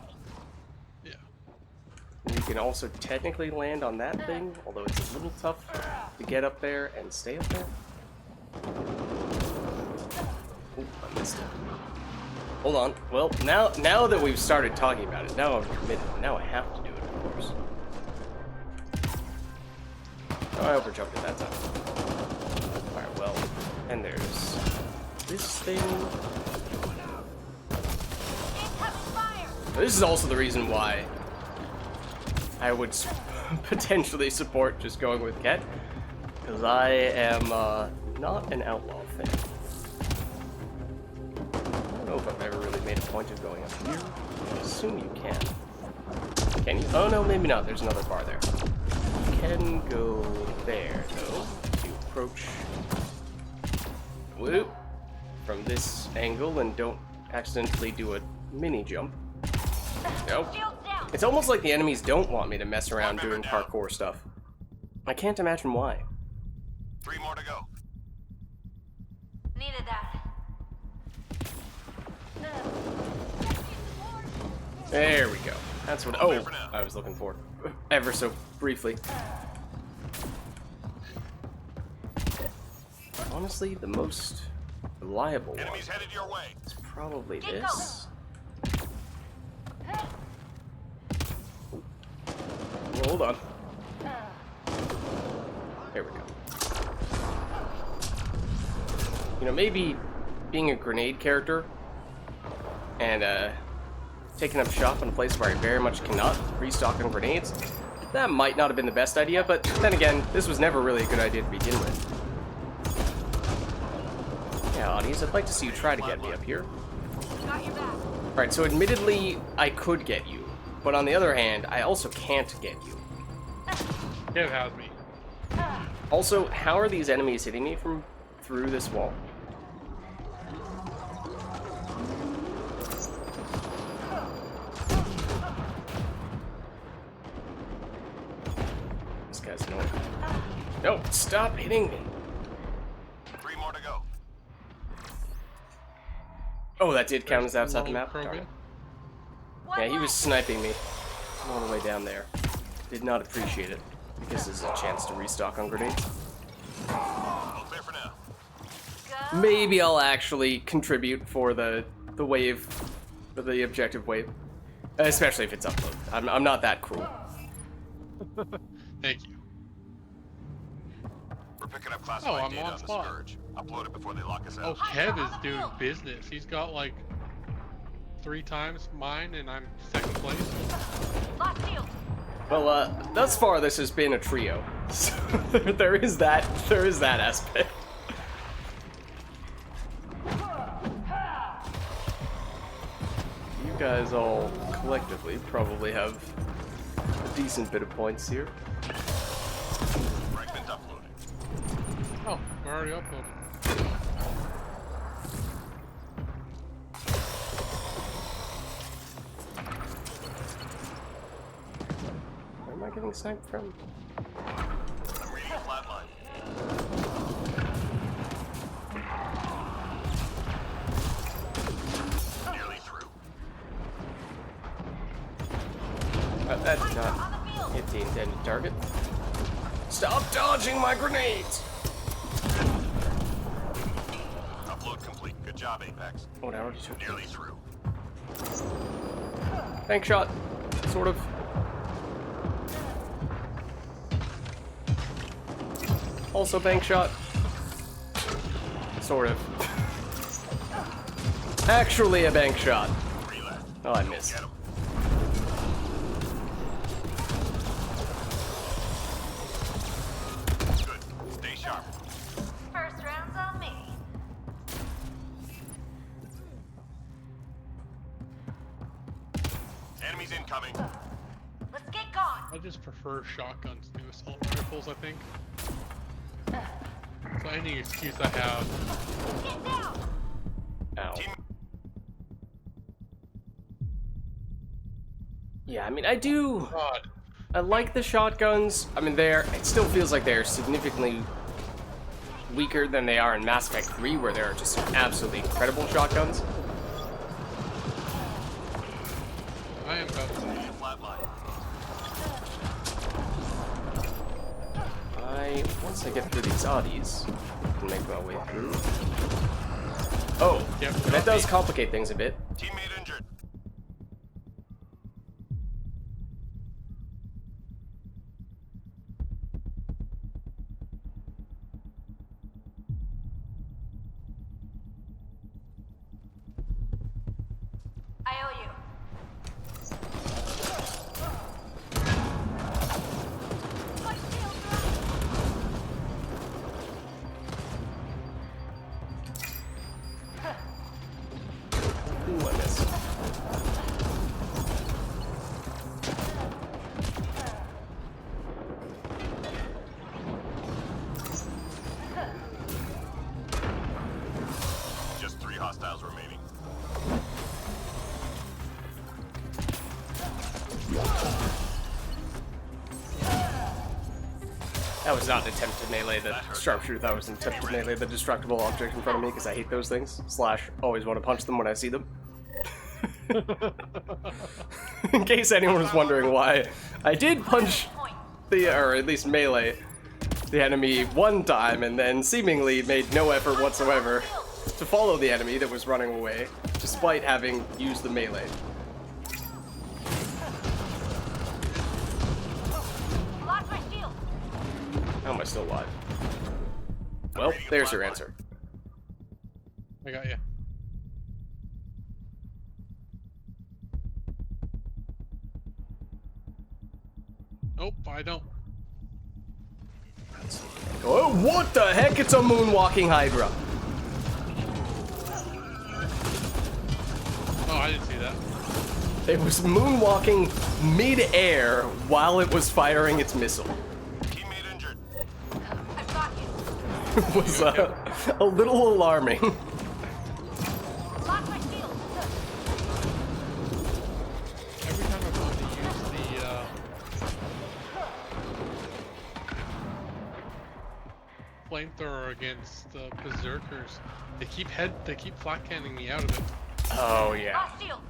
Yeah. You can also technically land on that thing, although it's a little tough to get up there and stay up there. Ooh, I missed it. Hold on. Well, now that we've started talking about it, now I'm committed. Now I have to do it, of course. Oh, I overjumped it that time. Alright, well, and there's this thing. Incoming fire! This is also the reason why I would potentially support just going with Ket, because I am not an outlaw fan. I don't know if I've ever really made a point of going up here. I assume you can. Can you? Oh no, maybe not. There's another bar there. You can go there, though, to approach whoop, from this angle and don't accidentally do a mini jump. Nope. Shields down! It's almost like the enemies don't want me to mess around doing parkour stuff. I can't imagine why. 3 more to go. Needed that. There we go. That's what. Oh, I was looking for. Ever so briefly. Honestly, the most reliable one Enemies headed your way. is probably Get this. Hold on. There we go. You know, maybe being a grenade character and taking up shop in a place where I very much cannot restock on grenades, that might not have been the best idea, but then again, this was never really a good idea to begin with. Yeah, audience, I'd like to see you try to get me up here. Got your back. Alright, so admittedly, I could get you, but on the other hand, I also can't get you. Kev has me. Also, how are these enemies hitting me from through this wall? This guy's annoying. No, stop hitting me. 3 more to go. Oh, that did count as outside the Long map? Darn probing. it. Yeah, he was sniping me all the way down there. Did not appreciate it. I guess this is a chance to restock on grenades. maybe I'll actually contribute for the wave, for the objective wave, especially if it's upload. I'm not that cruel. Thank you. We're picking up classified I'm data on on the spot. Scourge. Upload it before they lock us Oh, out. Kev is doing business. He's got like 3 times mine, and I'm 2nd place. Lost shield. Well, thus far this has been a trio, so there is that aspect. You guys all collectively probably have a decent bit of points here. Fragment uploading. Oh, we're already uploaded. Where am I getting sniped from? I'm reading a flatline. Nearly through. That did not hit the intended target. Stop dodging my grenades! Upload complete. Good job, Apex. Oh, I already took Nearly through. bank shot, sort of. Also bank shot. Sort of. Actually a bank shot. 3 left. Oh, I missed. Get 'em. Good. Stay sharp. First round's on me. Enemies incoming. Let's get gone. I just prefer shotguns to assault rifles, I think. So any excuse I have. Get down. Ow. Team Yeah, I mean, God. I like the shotguns. I mean, it still feels like they're significantly weaker than they are in Mass Effect 3, where there are just some absolutely incredible shotguns. I am about to reading a flatline. Once I get through these oddies, I can make my way through. Oh, Yep. that does complicate things a bit. Teammate injured. I owe you. My shield's Ooh, I missed. Just 3 hostiles remaining. That was not an attempt to melee the sharpshooter. That was an attempt to melee the destructible object in front of me because I hate those things. / always want to punch them when I see them. In case anyone was wondering why, I did punch or at least melee, the enemy one time and then seemingly made no effort whatsoever to follow the enemy that was running away, despite having used the melee. Lost my shield. How am I still alive? Well, there's your answer. I got you. Nope, I don't. Oh, what the heck? It's a moonwalking Hydra. Oh, I didn't see that. It was moonwalking mid-air while it was firing its missile. Teammate injured. I've got you. It was a little alarming. Lost my shield. Every time I want to use the flamethrower against the berserkers, they keep flat canning me out of it. Oh, yeah. Lost shield.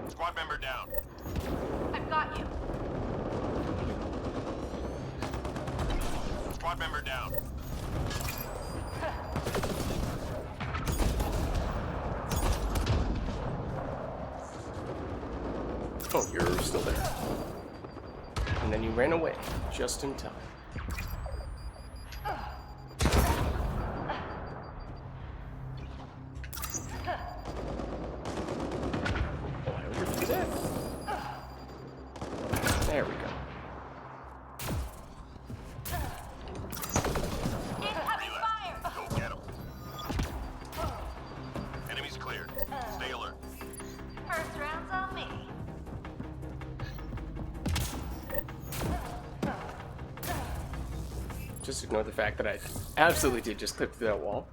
Squad member down. I've got you. Squad member down. Oh, you're still there. And then you ran away, just in time. Oh, I overthrew that. There we go. Incoming fire! Go get 'em. Enemies cleared. Stay alert. First round's on me. Just ignore the fact that I absolutely did just clip through that wall.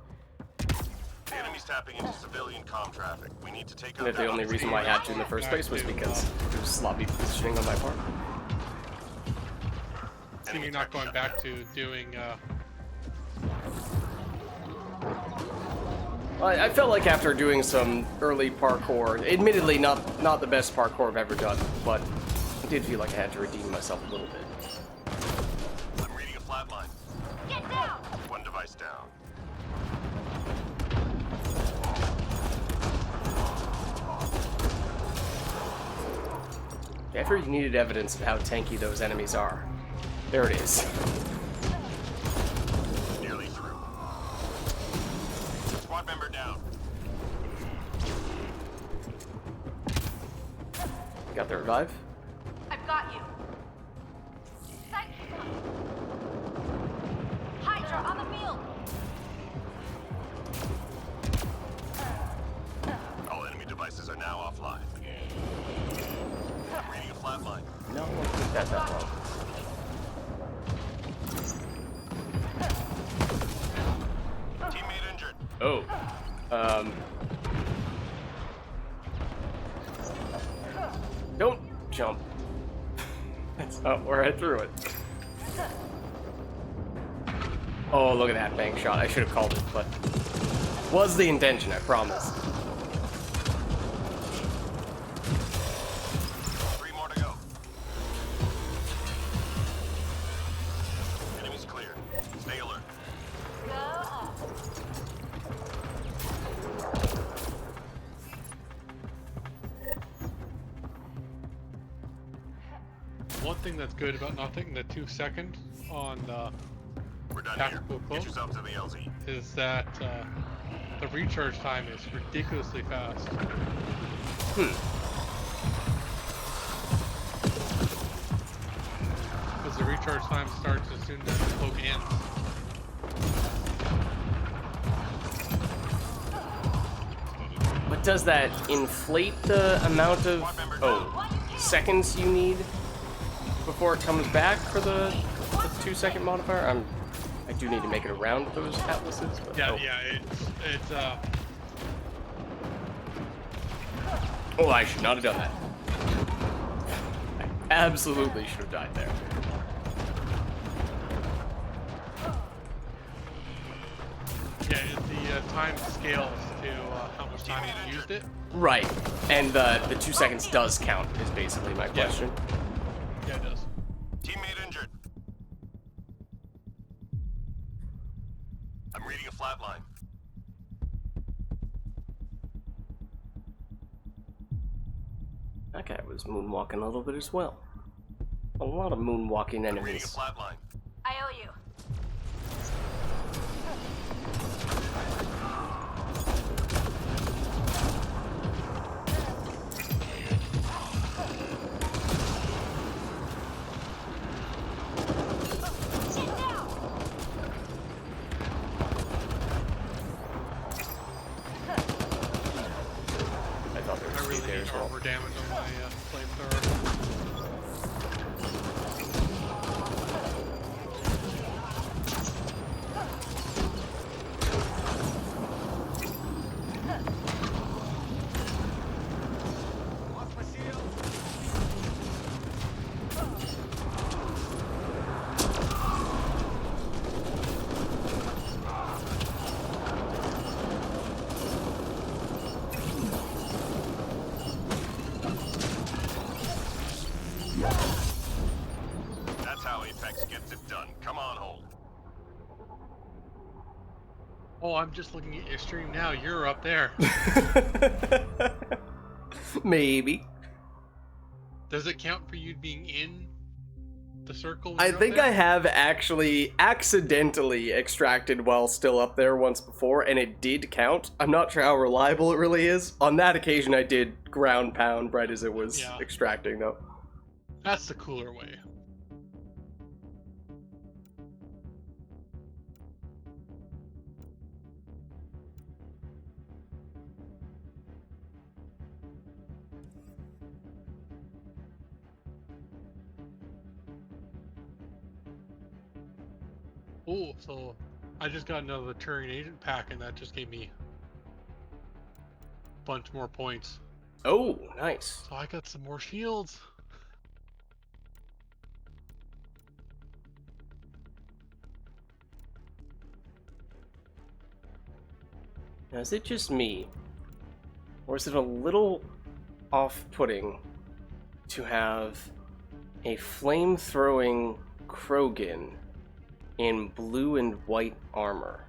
The enemy's tapping into civilian comm traffic. We need to take And out that the only reason why I had to in the first place was because it was sloppy positioning on my part. So you're not going back to doing, I felt like after doing some early parkour, admittedly not the best parkour I've ever done, but I did feel like I had to redeem myself a little bit. I'm reading a flatline. Get down! One device down. If ever you needed evidence of how tanky those enemies are, there it is. Nearly through. Squad member down. Got the revive? I've got you. Sight. Hydra on the field. All enemy devices are now offline. I'm reading a flatline. No, I won't keep that long. Teammate injured. Oh. Don't jump. That's not where I threw it. Oh, look at that bank shot. I should have called it, but was the intention, I promise. 3 more to go. Enemies cleared. Stay alert. Go up. one thing that's good about not taking the 2 seconds on We're done tactical here. close Get yourself to the LZ. is that the recharge time is ridiculously fast. Because the recharge time starts as soon as the cloak ends. But does that inflate the amount of seconds you need before it comes back for the 2 second modifier? I do need to make it around those atlases. But Yeah, oh. yeah, it's Oh, I should not have done that. I absolutely should have died there. yeah, the time scales to how much time you used it. Right, and the 2 seconds does count, is basically my question. Yeah, it does. Teammate injured. I'm reading a flatline. That guy was moonwalking a little bit as well. A lot of moonwalking I'm reading a enemies. flatline. I owe you. Get down! I thought there I was really speed there need as well. armor damage on my flamethrower. Oh, I'm just looking at your stream now. You're up there. Maybe. Does it count for you being in the circle? When I you're up think there? I have actually accidentally extracted while still up there once before, and it did count. I'm not sure how reliable it really is. On that occasion, I did ground pound right as it was Yeah. extracting, though. That's the cooler way. Oh, so I just got another Turing agent pack, and that just gave me a bunch more points. Oh, nice. So I got some more shields. Now, is it just me? Or is it a little off-putting to have a flame-throwing Krogan in blue and white armor?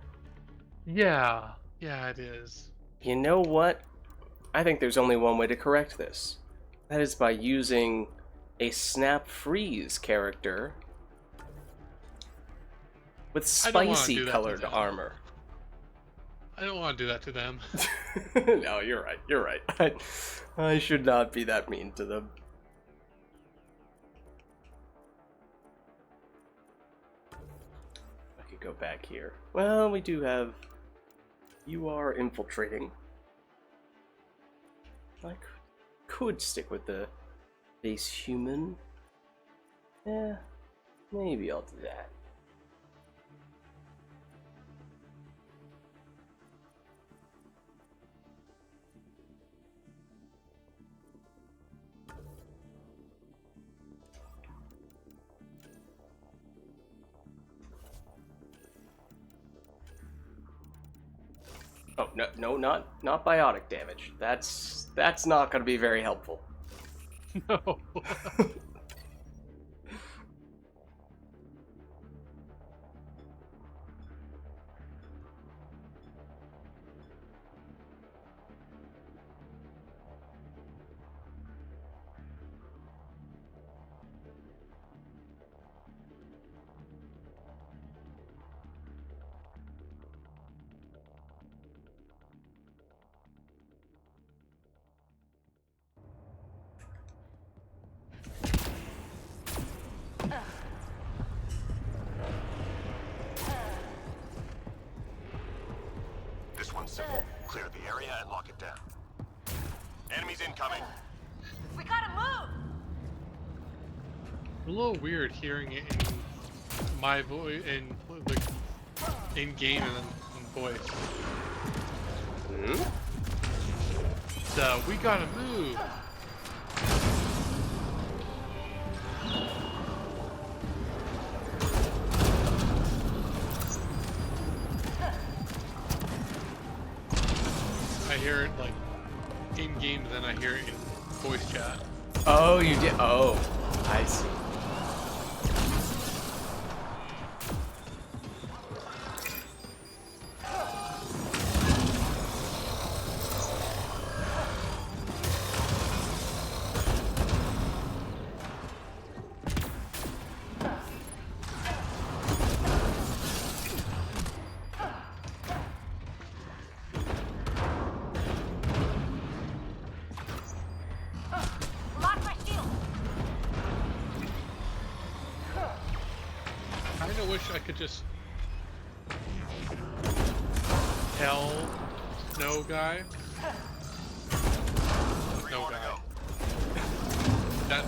Yeah. Yeah, it is. You know what? I think there's only one way to correct this. That is by using a Snap Freeze character with I don't wanna spicy do that to colored them. armor. I don't want to do that to them. No, you're right. You're right. I should not be that mean to them. I could go back here. Well, we do have... You are infiltrating. I could stick with the base human. Yeah, maybe I'll do that. Oh, no, not biotic damage. That's not going to be very helpful. No. This one's simple. Clear the area and lock it down. Enemies incoming. We gotta move! A little weird hearing it in my voice, in game and in voice. Hmm? So we gotta move. I hear it like in game, then I hear it in voice chat. Oh, you did. Oh, I see. Lock my shield! I kinda wish I could just tell Snow Guy. Snow Guy. That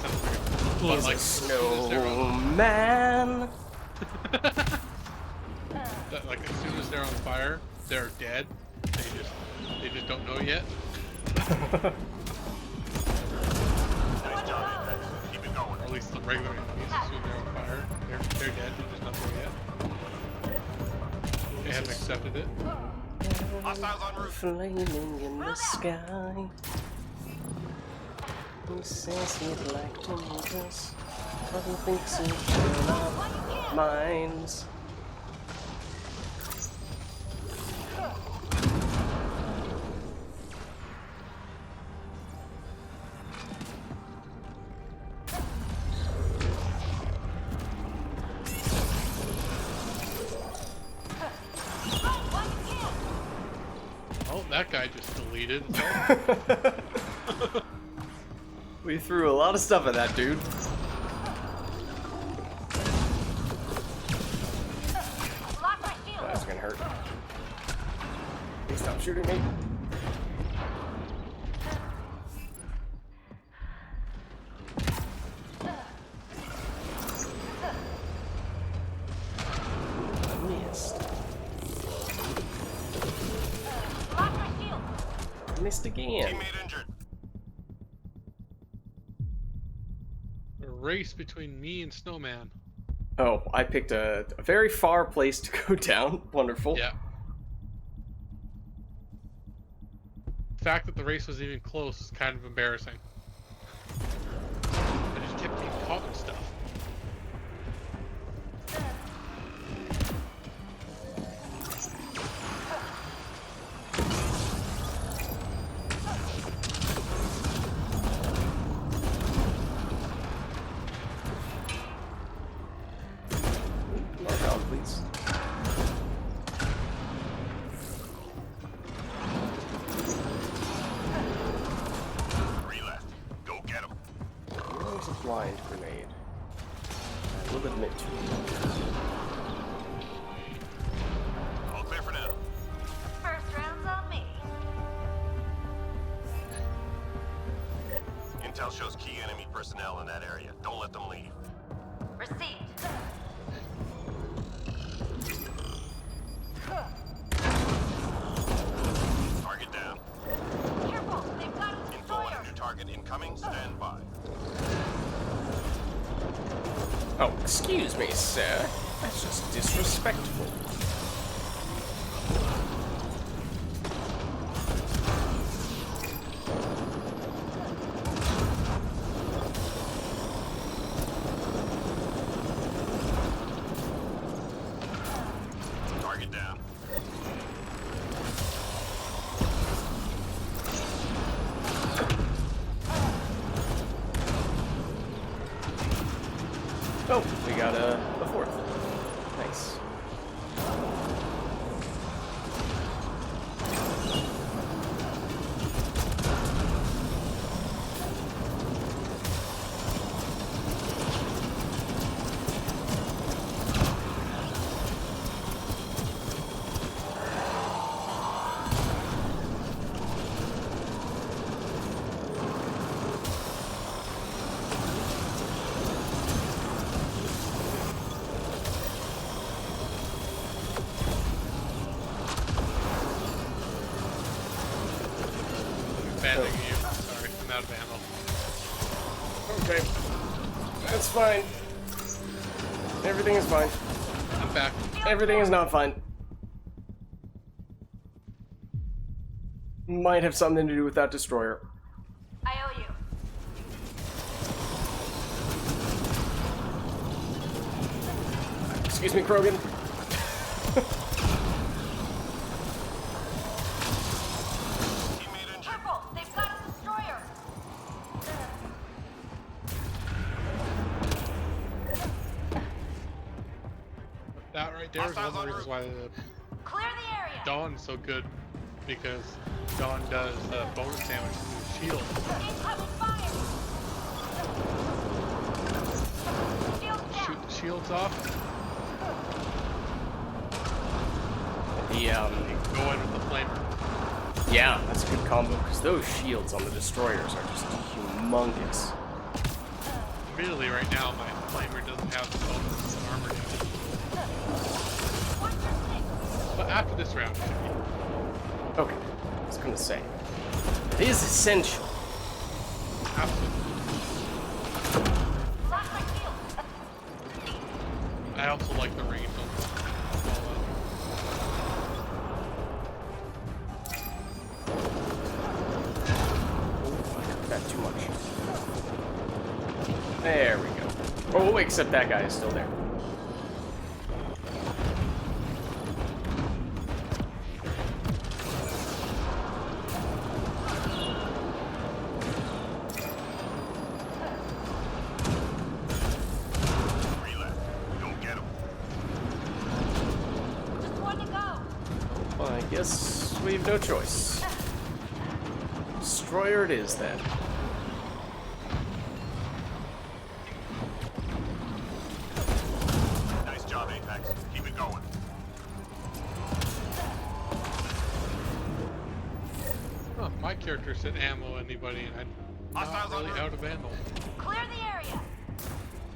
sounds weird. But He's like, a as soon as they're on, snowman. like as soon as they're on fire, they're dead. They just don't know yet. Nice job, Apex. Keep it going. Or at least the regular enemies, as soon as they're on fire, they're dead. They're just not there yet. They haven't accepted it. Hostiles en route. Flaming in the sky. He says he'd like to meet us, but he thinks he'll turn our minds. Oh, that guy just deleted. We threw a lot of stuff at that dude. Lock my shield. That's gonna hurt. Please stop shooting me. Missed. Lock my shield. Missed again. Teammate injured. A race between me and Snowman. Oh, I picked a very far place to go down. Wonderful. Yeah. The fact that the race was even close is kind of embarrassing. I just kept getting caught in stuff. Mark out, please. Three left. Go get him. There's a blind grenade. I will admit to it. All clear for now. First round's on me. Intel shows key enemy personnel in that area. Don't let them leave. Received. Target down. Careful, they've got a Info on destroyer. a new target incoming. Stand by. Oh, excuse me, sir. That's just disrespectful. Target down. Oh, we got a fourth. Nice. Bad thing you. Sorry, I'm out of ammo. Okay. That's fine. Everything is fine. I'm back. Everything is not fine. Might have something to do with that destroyer. I owe you. Excuse me, Krogan. Teammate injured. Careful, they've got a destroyer. That right there is one of the reasons why the Clear the area. Dawn's so good. Because Dawn does bonus damage to the shield. Incoming fire. Shield down. Shoot the shields off, The go in with the flamer. yeah, that's a good combo because those shields on the destroyers are just humongous. Admittedly, right now my flamer doesn't have the bonus armor damage. Watch your six. But after this round, it should be. Okay, I was gonna say it is essential. Absolutely. Lock my shield. I also like the range on That too much. There we go. Oh, except that guy is still there. Three left. Go get him. Just one to go. Well, I guess we've No choice. Destroyer it is then. Nice job, Apex. Keep it going. Huh, my character said ammo anybody, and I'm not Hostiles really on out of ammo. Clear the area.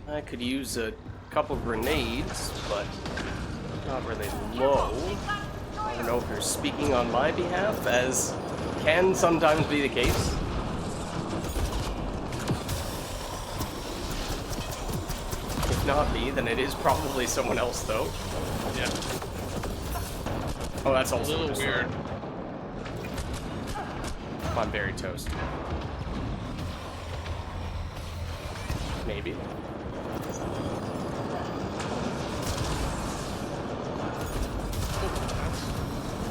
I could use a couple grenades, but not really low. They've got a I don't destroyer. know if you're speaking on my behalf, as can sometimes be the case. If not me, then it is probably someone else, though. Yeah, Oh, that's a also little destroyer. weird. I'm very toast. Maybe.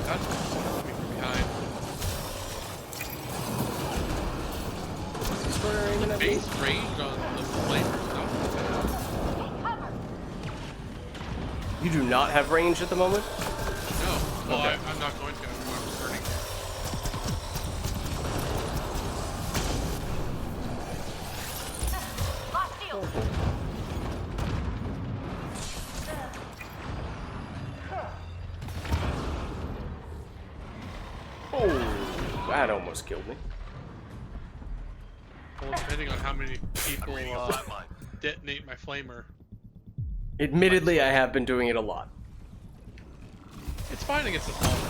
That's coming from behind. Destroyer aiming at me. Base range on the flamers, not too bad. Take cover. You do not have range at the moment? No, well, Okay. I'm not going to. I'm returning. Lost shield. Oh, that almost killed me. Well, depending on how many people Reading a flatline. detonate my flamer, Admittedly, I have been doing it a lot. it's fine against the small guys.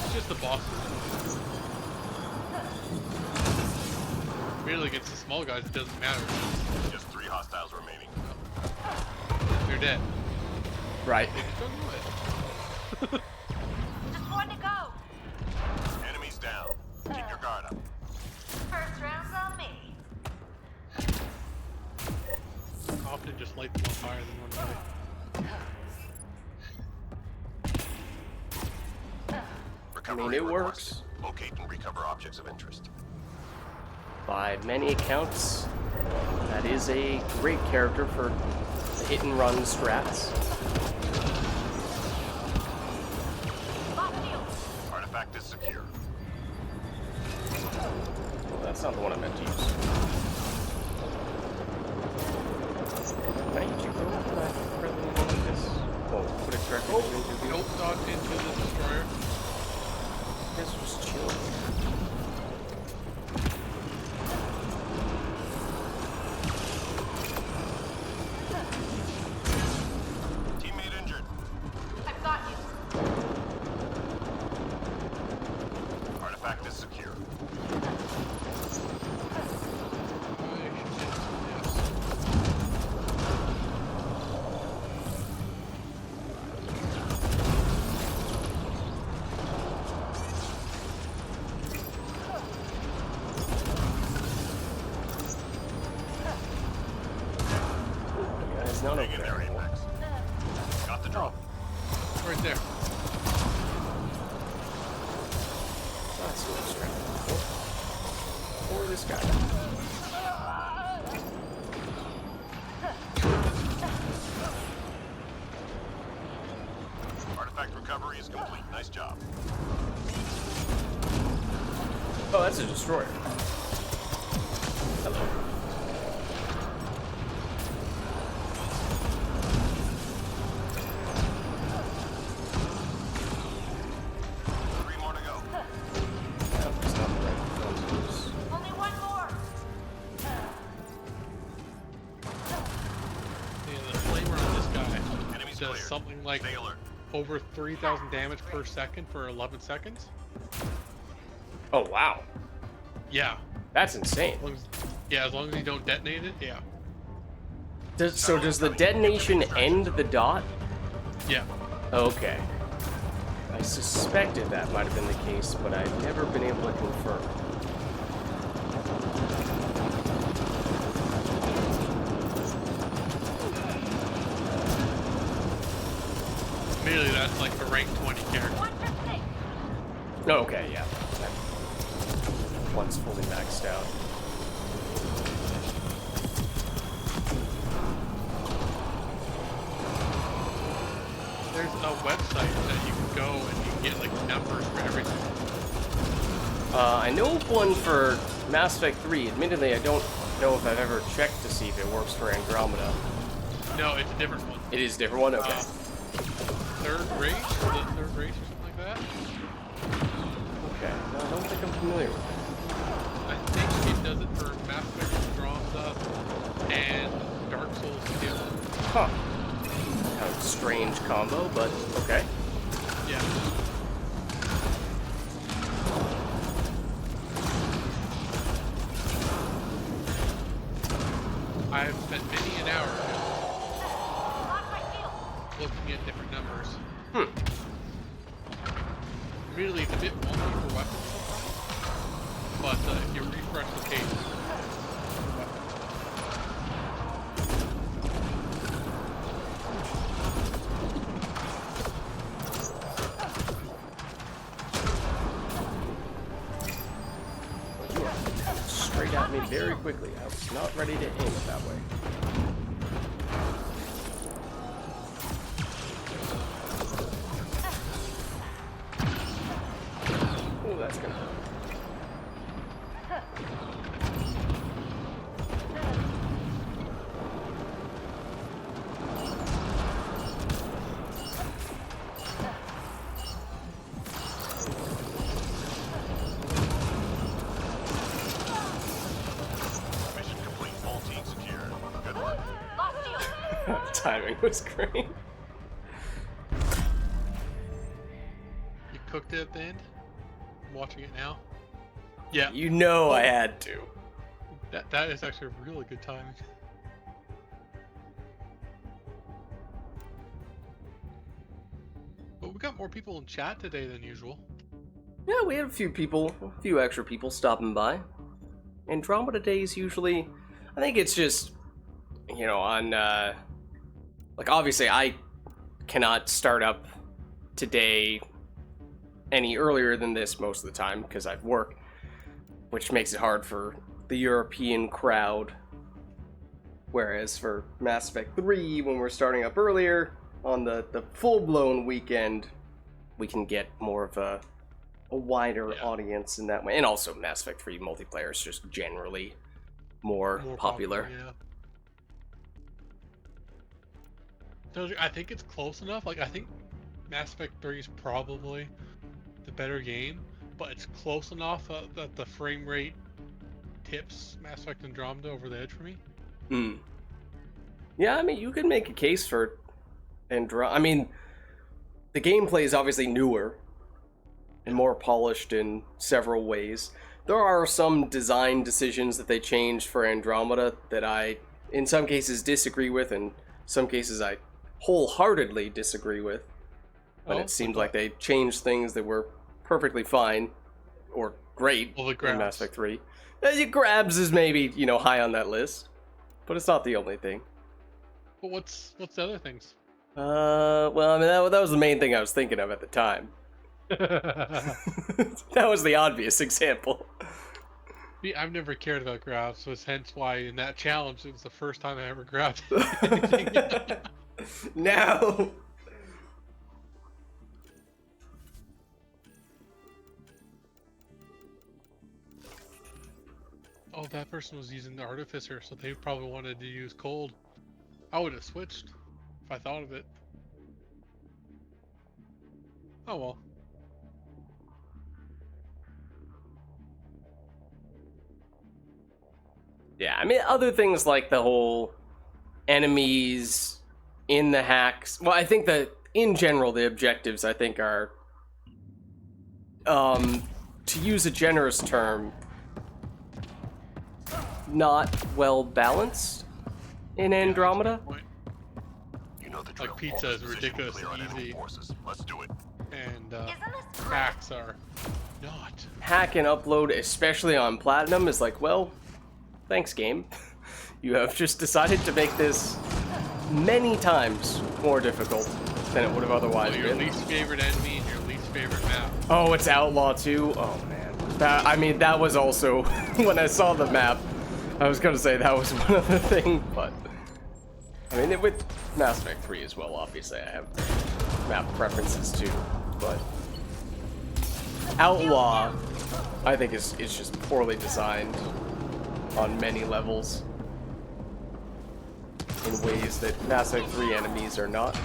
It's just the bosses. Really, against the small guys, it doesn't matter. Just 3 hostiles remaining. They're dead. Right. They just don't know it. Just one to go. Enemies down. Keep your guard up. First round's on me. Often just light them on fire than run away. Recovery it requested. works. Locate and recover objects of interest. By many accounts, that is a great character for the hit and run strats. Lost shield. Artifact is secure. Well, that's not the one I meant to use. Can I use you rather than go like this? Oh, put it directly into the Nope, dodge into the destroyer. This was chill. Teammate injured. I've got you. Artifact is secure. Guys, none Hang of in there, them. Apex. Got the drop. Right there. That's a little strap. Or this guy. Artifact recovery is complete. Nice job. Oh, that's a destroyer. Hello. Three more to go. That's not the right one to use. Only one more. Yeah, the flamer on this guy Enemies does cleared. something like Stay alert. over 3,000 damage per second for 11 seconds. Oh, wow. Yeah. That's insane. As long as, yeah, as long as you don't detonate it, yeah. So does the detonation end the dot? Yeah. Okay. I suspected that might have been the case, but I've never been able to confirm. Merely that's like a rank 20 character. One for 6. Okay, yeah. That one's fully maxed out. there's a website that you can go and you can get like numbers for everything. I know one for Mass Effect 3. Admittedly, I don't know if I've ever checked to see if it works for Andromeda. No, it's a different one. It is a different one? Okay. Third race? Or something like that? Okay. No, I don't think I'm familiar with I think it does it for Mass Effect Andromeda and Dark Souls 2. it. Huh. Kind of a strange combo, but okay. Yeah. I've spent many an hour Lock my shield. looking at different numbers. Hmm. Really, it's a bit wonky for weapons sometimes, but if you refresh the page, You are straight at me very quickly. I was not ready to aim it that way. Oh, that's gonna hurt. Mission complete. All teams secure. Good work. Lock shield. Timing was great. you cooked it at the end. I'm watching it now. Yeah, You know I had to. that is actually really good timing. But we got more people in chat today than usual. Yeah, we had a few extra people stopping by. Andromeda days usually, I think it's just, on, like obviously I cannot start up today any earlier than this most of the time because I work, which makes it hard for the European crowd. Whereas for Mass Effect 3, when we're starting up earlier, on the full-blown weekend, we can get more of a wider audience in that way. And also Mass Effect 3 multiplayer is just generally more popular. Yeah. So I think it's close enough. Like I think Mass Effect 3 is probably the better game, but it's close enough that the frame rate tips Mass Effect Andromeda over the edge for me. Hmm. Yeah, I mean, you could make a case for Andromeda. I mean, the gameplay is obviously newer and more polished in several ways. There are some design decisions that they changed for Andromeda that I, in some cases, disagree with, and some cases I wholeheartedly disagree with. But it seemed like they changed things that were perfectly fine or great Well, the in grabs. Mass Effect 3. Grabs is maybe, high on that list, but it's not the only thing. But what's the other things? Well, I mean, that was the main thing I was thinking of at the time. That was the obvious example. See, I've never cared about grabs, so it's hence why in that challenge it was the first time I ever grabbed. Now. Oh, that person was using the artificer, so they probably wanted to use cold. I would have switched if I thought of it. Oh well. Yeah, I mean, other things like the whole enemies in the hacks. Well, I think that in general, the objectives, I think, are, to use a generous term, not well balanced in Andromeda. You know the drill. Like pizza is Position ridiculously clear on enemy easy. forces. Let's do it. And Isn't this great? hacks are not. Hack and upload, especially on Platinum, is like, well, thanks, game. You have just decided to make this many times more difficult than it would have otherwise Your been. least favorite enemy and your least favorite map. Oh, it's Outlaw too? Oh, man. That was also, when I saw the map, I was going to say that was one other thing, but... I mean, with Mass Effect 3 as well, obviously, I have map preferences too, but Outlaw, I think is just poorly designed on many levels in ways that Mass Effect 3 enemies are not.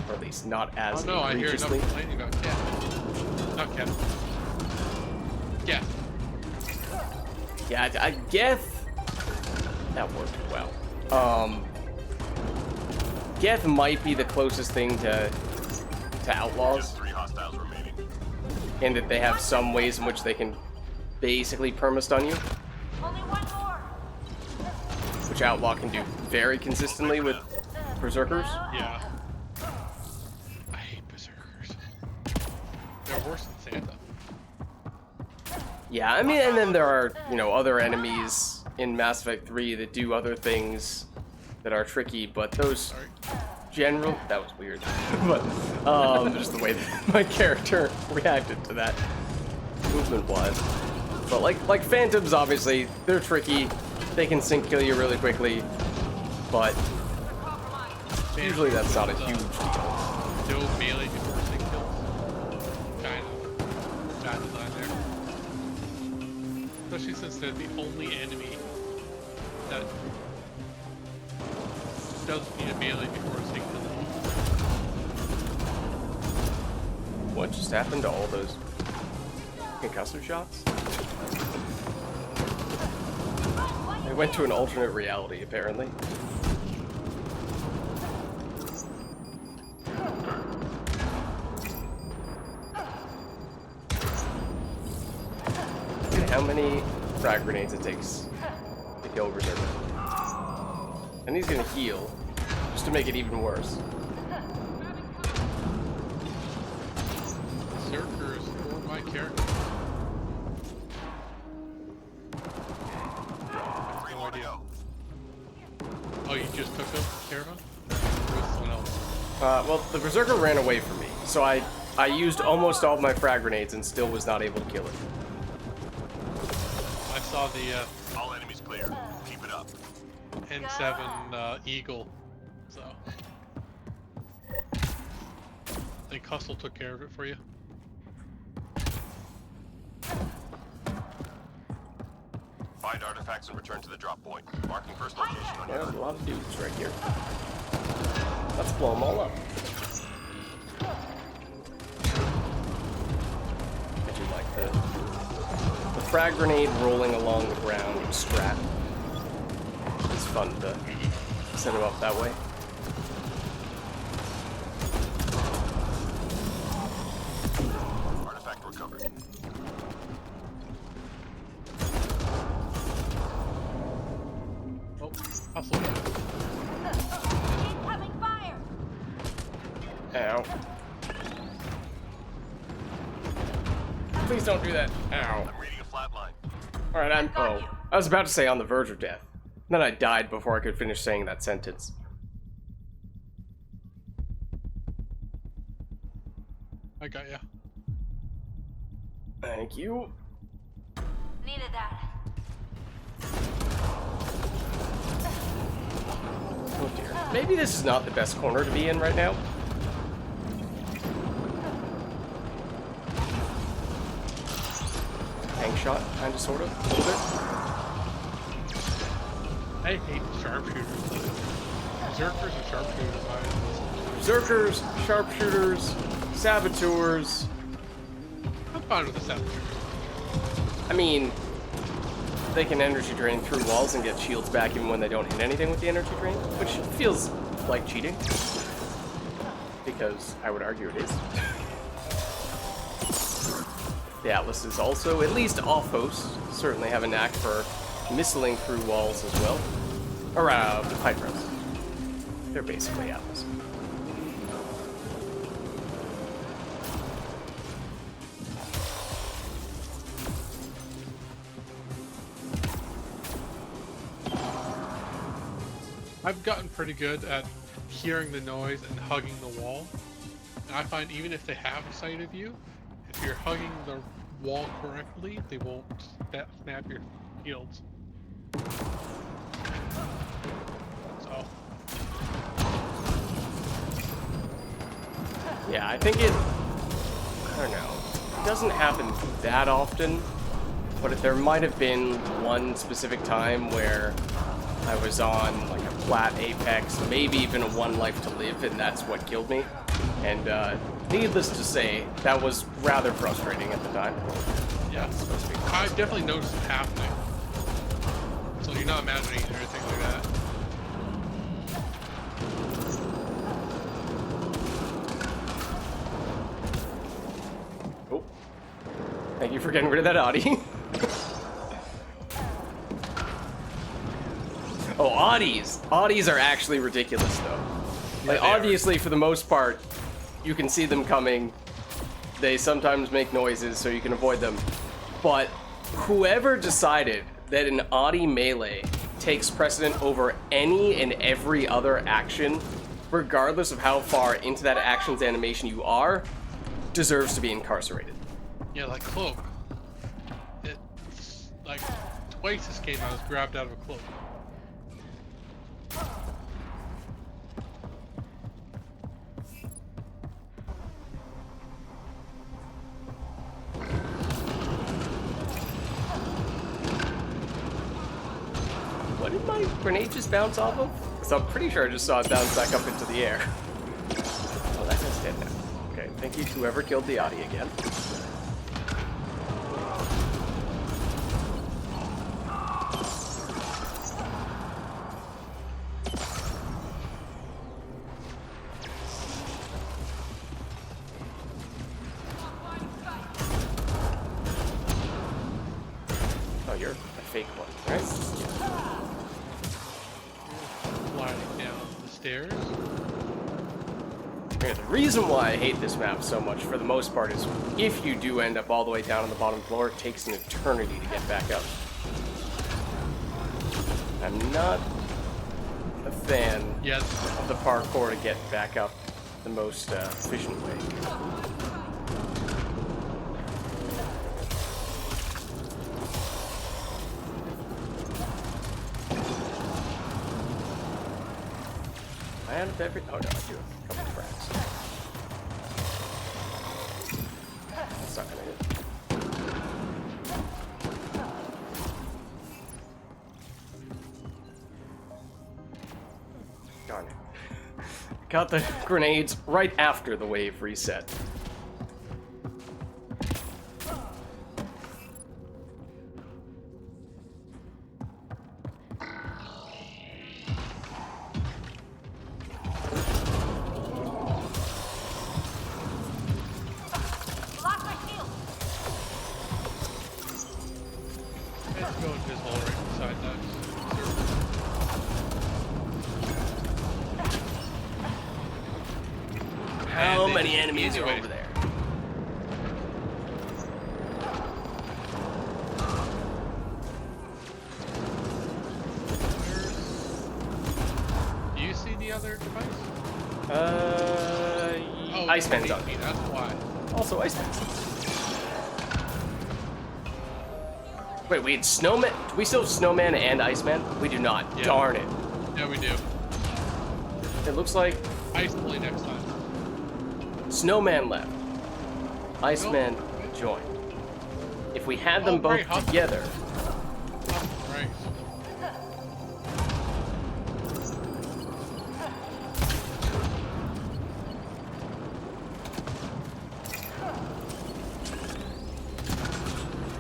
Or at least not as Oh no, I hear enough egregiously. complaining about Cat. Not Cat. Cat. Yeah, I Geth. That worked well. Geth might be the closest thing to Outlaws, Just 3 hostiles remaining. in that they have some ways in which they can basically perma-stun you, Only one more. which Outlaw can do very consistently with Berserkers. Yeah. I hate Berserkers. They're worse than Santa. Yeah, I mean, and then there are, you know, other enemies in Mass Effect 3 that do other things that are tricky, but those Sorry. general... That was weird. But, just the way that my character reacted to that movement-wise. But, like Phantoms, obviously, they're tricky. They can sync kill you really quickly, but usually that's not a huge deal. No melee before 6 kills. Kind of bad design there. Especially since they're the only enemy that doesn't need a melee before 6 kills. What just happened to all those concussive shots? They went to an alternate reality, apparently. Look at how many frag grenades it takes to kill Berserker. And he's gonna heal, just to make it even worse. Berserkers for my character. 3 more to go. Oh, you just took care of him? Or was someone else? Well, the Berserker ran away from me, so I used almost all of my frag grenades and still was not able to kill it. I saw the All enemies clear. Keep it up. N7 Eagle, so I think Hustle took care of it for you. Find artifacts and return to the drop point. Marking first location on Yeah, your there's a lot of dudes right here. Let's blow them all up. I do like the frag grenade rolling along the ground strat. It's fun to set them up that way. artifact recovered. Oh, Hustle. Incoming fire. Ow. Please don't do that. Ow. I'm reading a flat line. Alright, I was about to say on the verge of death. Then I died before I could finish saying that sentence. I got ya. Thank you. Needed that. Oh dear. Maybe this is not the best corner to be in right now. Tank shot, kinda, sorta, a little bit. I hate sharpshooters. Berserkers and sharpshooters. Berserkers, sharpshooters, saboteurs. I'm fine with the saboteur. I mean, they can energy drain through walls and get shields back even when they don't hit anything with the energy drain, which feels like cheating. Because I would argue it is. The Atlas is also, at least off-host, certainly have a knack for missiling through walls as well. Or, the Hydras. They're basically Atlas. I've gotten pretty good at hearing the noise and hugging the wall. And I find even if they have sight of you, if you're hugging the wall correctly, they won't snap your shields. So, Yeah, I think it... I don't know. It doesn't happen that often, but there might have been one specific time where I was on like a flat apex, maybe even a 1 life to live, and that's what killed me. And needless to say, that was rather frustrating at the time. Yeah, It's supposed to be. I definitely noticed it happening. So you're not imagining anything like that. Oh. Thank you for getting rid of that Audi. Oh, Audis! Audis are actually ridiculous, though. Like, they are. obviously, for the most part, you can see them coming. They sometimes make noises, so you can avoid them. But whoever decided that an Audi melee takes precedent over any and every other action, regardless of how far into that action's animation you are, deserves to be incarcerated. Yeah, like cloak. It's like twice this game I was grabbed out of a cloak. What did my grenade just bounce off of? Because I'm pretty sure I just saw it bounce back up into the air. Oh, that guy's dead now. Okay, thank you to whoever killed the Audi again. Oh, you're a fake one, right? Sliding down the stairs. Yeah, the reason why I hate this map so much, for the most part, is if you do end up all the way down on the bottom floor, it takes an eternity to get back up. I'm not a fan of the parkour to get back up the most efficient way. I out of every... Oh no, I do have a couple of cracks. That's not gonna hit. Darn it. Got the grenades right after the wave reset. Lock my shield. Let's go invisible right beside that. How many enemies are over there? Do you see the other device? Iceman's on me. That's why. Also Iceman's. Wait, we had Snowman? Do we still have Snowman and Iceman? We do not. Yeah. Darn it. Yeah, we do. It looks like Ice play next time. Snowman left. Iceman joined. If we had them Oh, both great, huh? together, Right.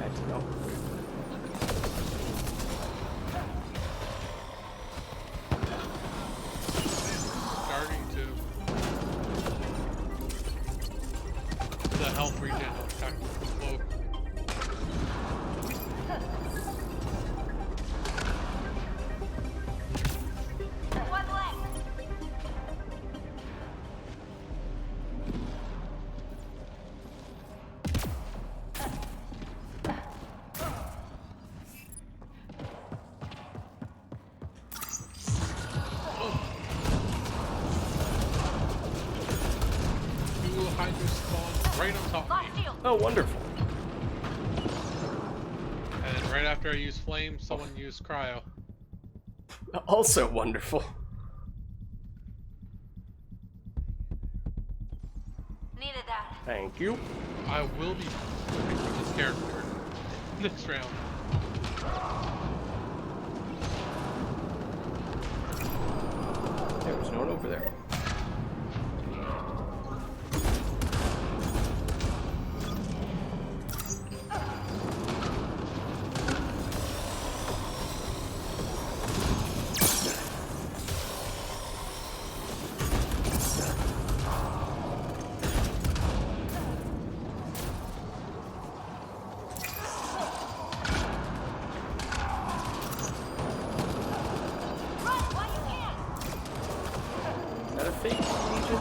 had to know. Starting to. The health regen on tactical cloak. One left. Two hydro spawn right on top of Lock me. shield. Oh, wonderful. And then right after I use flame, someone used cryo. Also wonderful. Needed that. Thank you. I will be switching this character next round. There was no one over there. Run while you can. Is that a fake legion?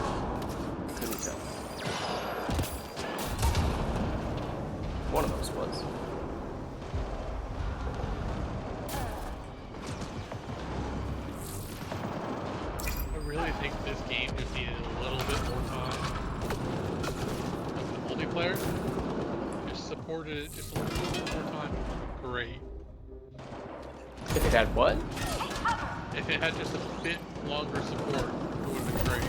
Couldn't tell. One of those was. I really think this game just needed a little bit more time. Like the multiplayer, just supported it just a little bit more time. Great. If it had what? If it had just a bit longer support, it would have been great.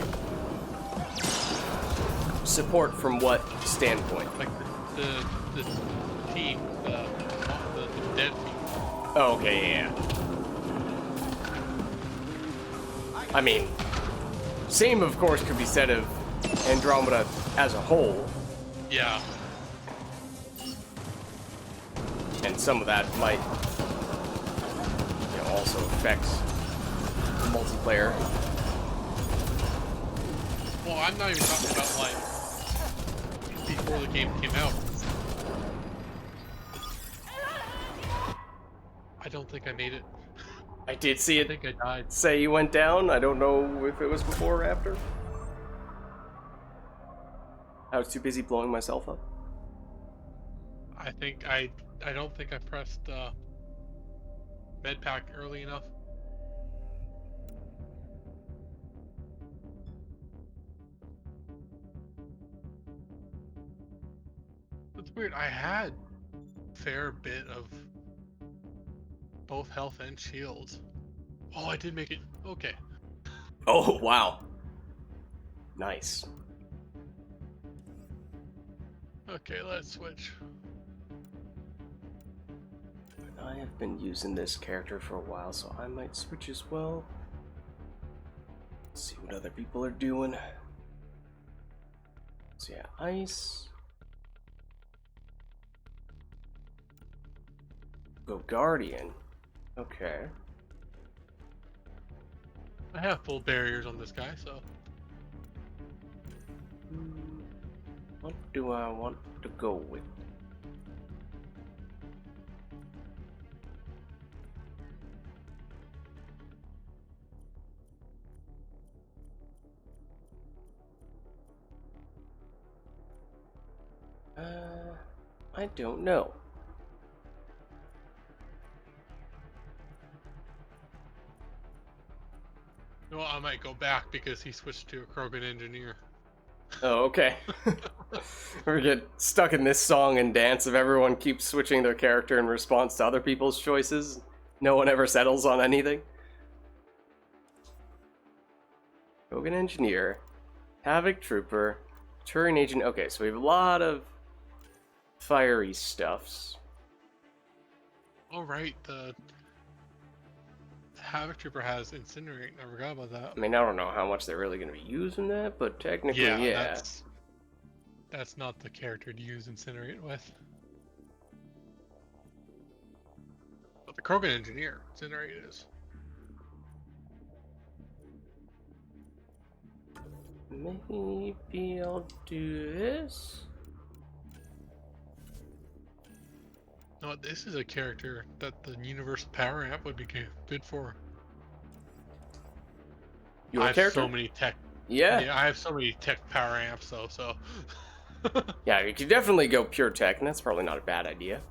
Support from what standpoint? Like the team, the dead team. Oh, okay, yeah. I mean, same of course could be said of Andromeda as a whole, Yeah. and some of that might, also affect the multiplayer. Well, I'm not even talking about like before the game came out. I don't think I made it. I did see I it think I died. say you went down. I don't know if it was before or after. I was too busy blowing myself up. I don't think I pressed med pack early enough. That's weird. I had a fair bit of both health and shields. Oh, I did make it. Okay. Oh, wow. Nice. Okay, let's switch. I have been using this character for a while, so I might switch as well. See what other people are doing. So yeah, ice. Go Guardian. Okay. I have full barriers on this guy, so. What do I want to go with? I don't know. Well, I might go back because he switched to a Krogan engineer. Oh, okay. We get stuck in this song and dance of everyone keeps switching their character in response to other people's choices. No one ever settles on anything. Krogan Engineer, Havoc Trooper, Turing Agent. Okay, so we have a lot of fiery stuffs. Oh, right, the Havoc Trooper has Incinerate. I forgot about that. I mean, I don't know how much they're really going to be using that, but technically, yeah. That's not the character to use Incinerate with. But the Krogan Engineer, Incinerate is. Maybe I'll do this. No, this is a character that the Universal Power Amp would be good for. Your I have character? so many tech. Yeah. Yeah, I have so many tech power amps though, so. Yeah, you could definitely go pure tech, and that's probably not a bad idea.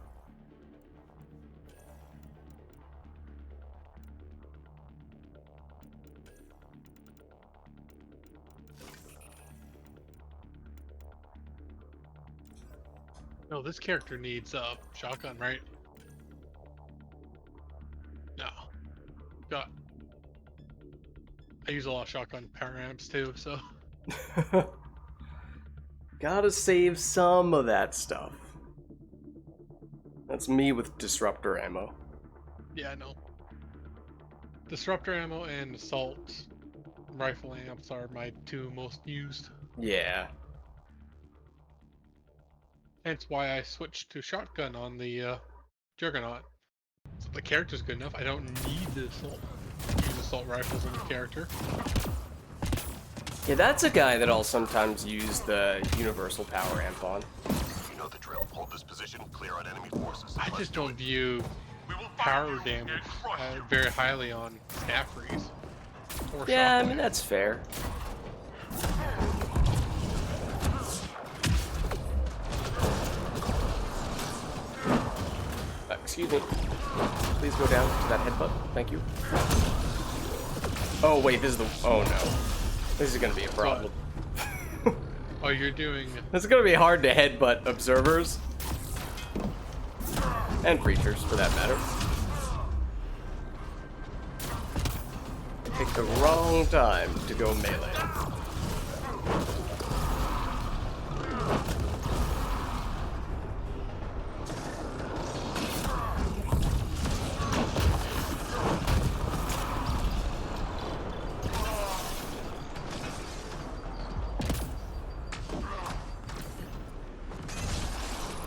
No, this character needs shotgun, right? No. Got. I use a lot of shotgun power amps too, so. Gotta save some of that stuff. That's me with disruptor ammo. Yeah, I know. Disruptor ammo and assault rifle amps are my two most used. Yeah. Hence why I switched to shotgun on the Juggernaut. So the character's good enough. I don't need the use assault rifles on the character. Yeah, that's a guy that I'll sometimes use the universal power amp on. You know the drill. Hold this position, clear on enemy forces. I just don't view power damage very highly on snap freeze. Or Yeah, I shotgun. mean, that's fair. Excuse me. Please go down to that headbutt. Thank you. Oh, wait, this is the... Oh, no. This is gonna be a problem. Oh, you're doing... It's gonna be hard to headbutt observers. And creatures, for that matter. Pick the wrong time to go melee.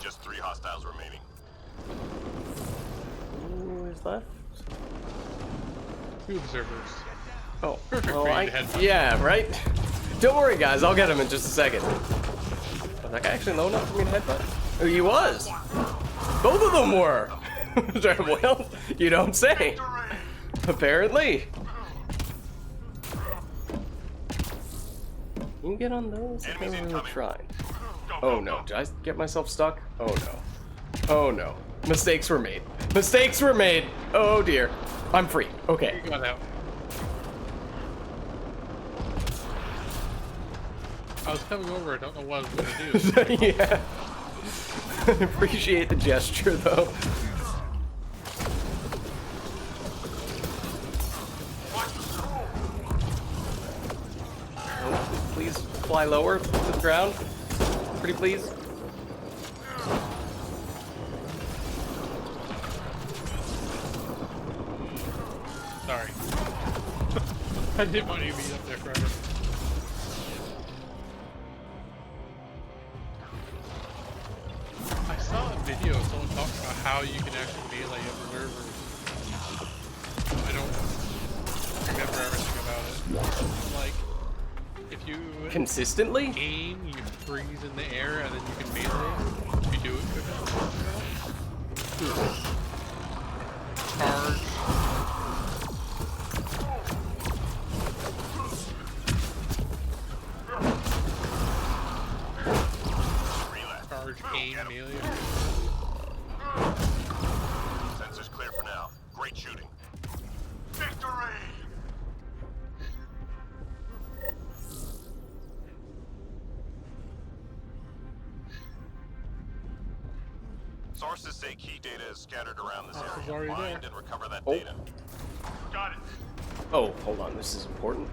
Just 3 hostiles remaining. Who is left? 2 observers. Oh, Perfect well, for you to headbutt. yeah, right? Don't worry, guys. I'll get him in just a second. Was that guy actually low enough for me to headbutt? Oh, he was. Both of them were. Well, you don't say. Apparently. You can get on those. I Enemies never really incoming. tried. Oh no, did I get myself stuck? Oh no. Oh no. Mistakes were made. Mistakes were made. Oh dear. I'm free. Okay. You got out. I was coming over, I don't know what I was gonna do. Yeah. I appreciate the gesture though. Oh, please fly lower to the ground. Pretty please. Sorry. I didn't want you to be up there forever. I saw a video of someone talking about how you can actually melee observers. I don't remember everything about it. Like, if you Consistently? aim, you freeze in the air, and then you can melee. If you do it good enough. Charge. Charge, aim, melee. Sensors clear for now. Great shooting. Victory! Sources say key data is scattered around this It's area. already Find there. and recover that Oh. data. Got it. Oh, hold on. This is important.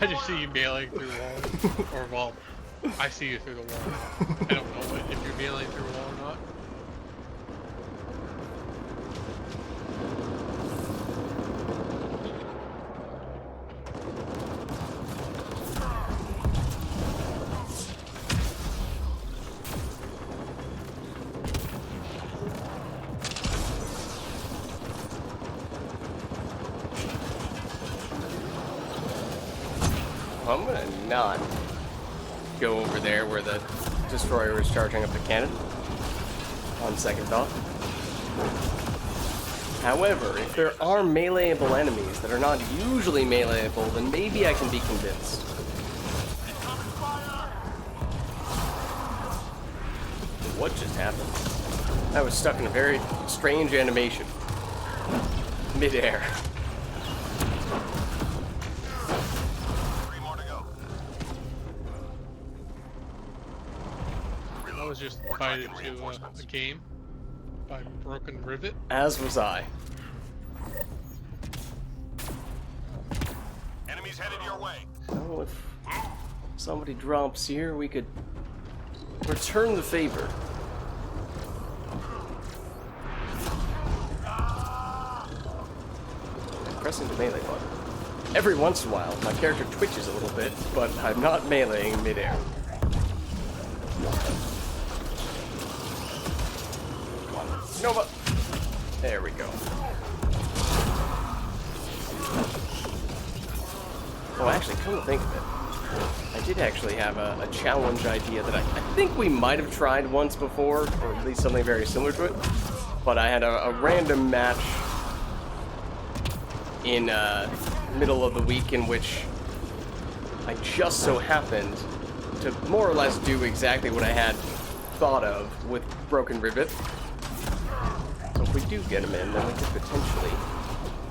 I just see you meleeing through walls. Or, well, I see you through the wall. I don't know if you're meleeing through a wall or not. I'm gonna not go over there where the destroyer is charging up the cannon. On second thought. However, if there are meleeable enemies that are not usually meleeable, then maybe I can be convinced. What just happened? I was stuck in a very strange animation. Mid-air. 3 more to go. I was just invited to a game by Broken Rivet. As was I. Enemies headed your way. Well, if somebody drops here, we could return the favor. Pressing the melee button. Every once in a while, my character twitches a little bit, but I'm not meleeing in midair. Come on, Nova! There we go. Oh, actually, come to think of it, I did actually have a challenge idea that I think we might have tried once before, or at least something very similar to it. But I had a random match in middle of the week in which I just so happened to more or less do exactly what I had thought of with Broken Rivet. So if we do get him in, then we could potentially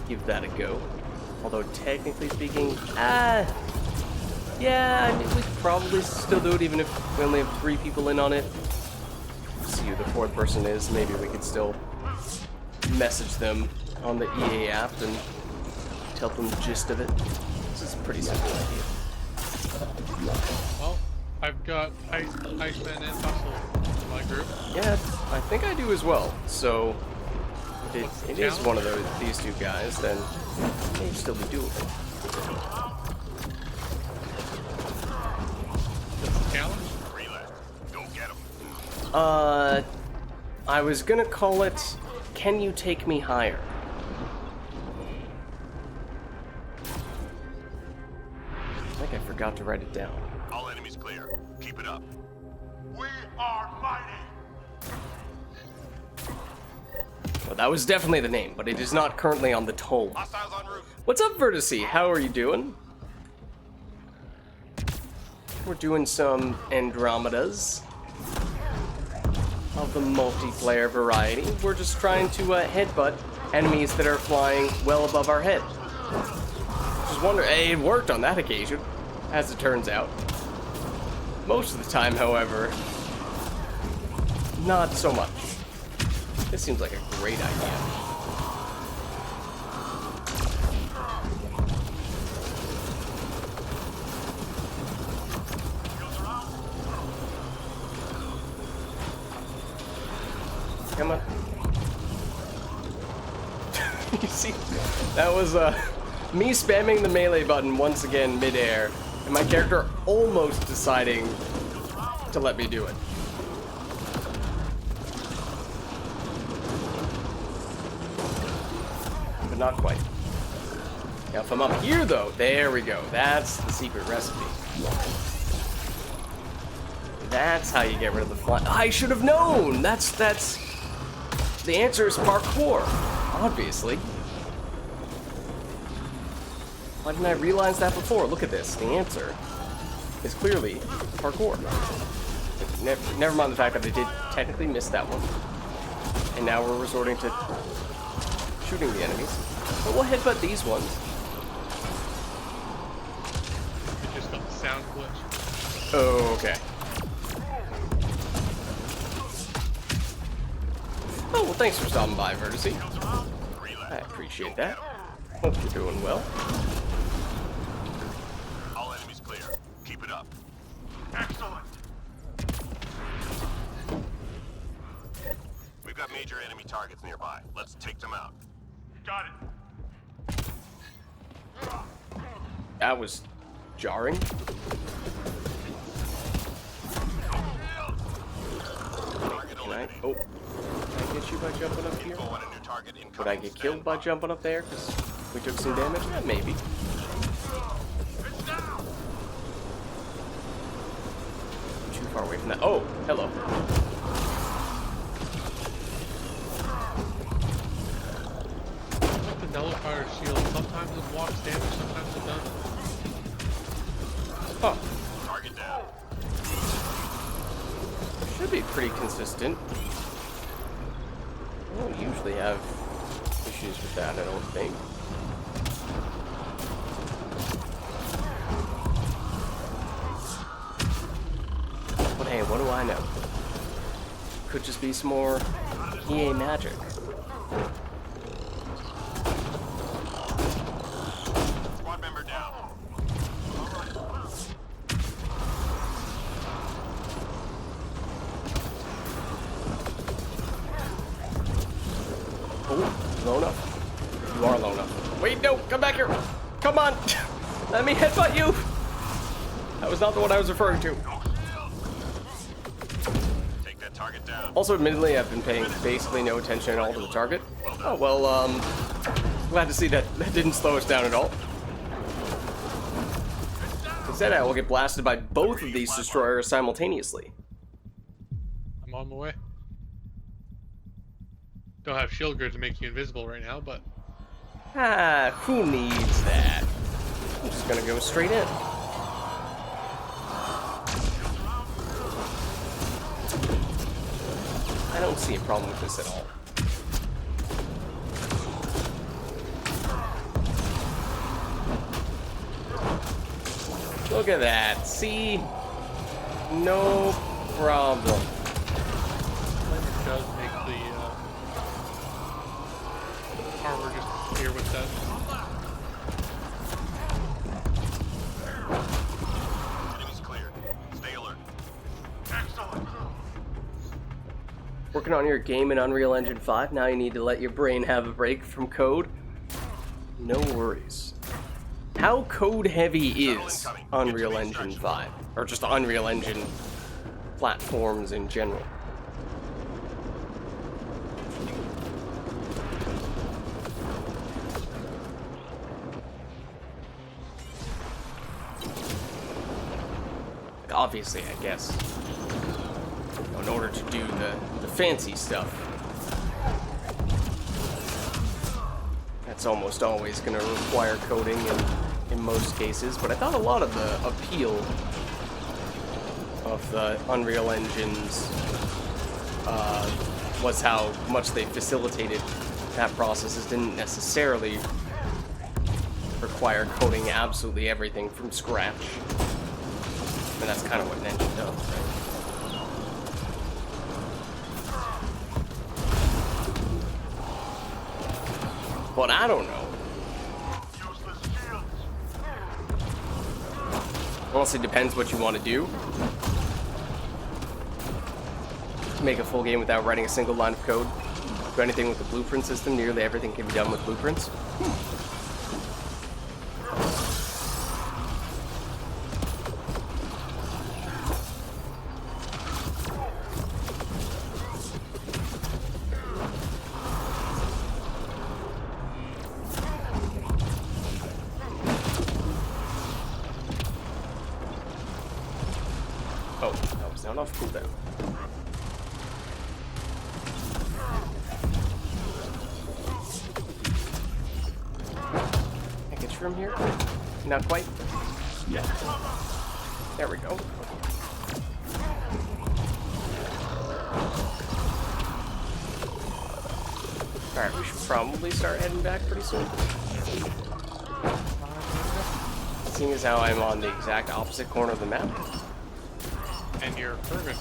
give that a go. Although technically speaking, yeah, I mean, we could probably still do it even if we only have 3 people in on it. See who the 4th person is. Maybe we could still message them on the EA app and tell them the gist of it. This is a pretty simple idea. Well, I've got Iceman and Tussle in my group. Yeah, I think I do as well. So if it is challenge? one of these 2 guys, then it may still be doable. Challenge? Relay. Go get him. I was gonna call it, Can You Take Me Higher? I think I forgot to write it down. All enemies clear. Keep it up. We are mighty. Well, that was definitely the name, but it is not currently on the tome. Hostiles en route. What's up, Vertice? How are you doing? We're doing some Andromedas of the multiplayer variety. We're just trying to headbutt enemies that are flying well above our head. Just wonder, hey, it worked on that occasion, as it turns out. Most of the time, however, not so much. This seems like a great idea. Come on. You see, that was me spamming the melee button once again midair, and my character almost deciding to let me do it. But not quite. Now if I'm up here though, there we go. That's the secret recipe. That's how you get rid of the fly. I should have known! That's... The answer is parkour, obviously. Why didn't I realize that before? Look at this. The answer is clearly parkour. Never mind the fact that I did technically miss that one. And now we're resorting to shooting the enemies. But we'll headbutt these ones. It just got the sound glitch. Oh, okay. Oh, well, thanks for stopping by, Vertice. I appreciate that. Hope you're doing well. All enemies clear. Keep it up. Excellent. We've got major enemy targets nearby. Let's take them out. Got it. That was jarring. Target Can I? eliminated. Oh. Can I get you by jumping up here? Info on a new target incoming. Would I get killed by Stand jumping up there? Because we took some damage? Yeah, maybe. Too far away from that. Oh, hello. Like the nullifier shield, sometimes it blocks damage, sometimes it doesn't. Huh. Target down. Should be pretty consistent. I don't usually have issues with that, I don't think. But hey, what do I know? Could just be some more EA magic. Squad member down. Low enough? You are low enough. Wait, no, come back here. Come on. Let me headbutt you. That was not the one I was referring to. Take that target down. Also, admittedly, I've been paying basically no attention at all to the target. Oh, well, glad to see that that didn't slow us down at all. Instead, I will get blasted by both of these destroyers simultaneously. I'm on my way. Don't have shield grid to make you invisible right now, but Ah, who needs that? I'm just gonna go straight in. I don't see a problem with this at all. Look at that. See? No problem. it does make the armor just clear with that. Enemy's cleared. Stay alert. Excellent. Working on your game in Unreal Engine 5, now you need to let your brain have a break from code? No worries. How code heavy is Unreal Engine 5? Or just Unreal Engine platforms in general? Obviously, I guess, in order to do the fancy stuff, that's almost always going to require coding in most cases, but I thought a lot of the appeal of the Unreal Engines was how much they facilitated that processes didn't necessarily require coding absolutely everything from scratch. And that's kind of what an engine does, right? But I don't know. Honestly, depends what you want to do. Make a full game without writing a single line of code. Do anything with the blueprint system. Nearly everything can be done with blueprints. Oh, that was not off cooldown. Can I get you from here? Not quite? Yeah. There we go. Alright, we should probably start heading back pretty soon. Seeing as how I'm on the exact opposite corner of the map. And you're perfect.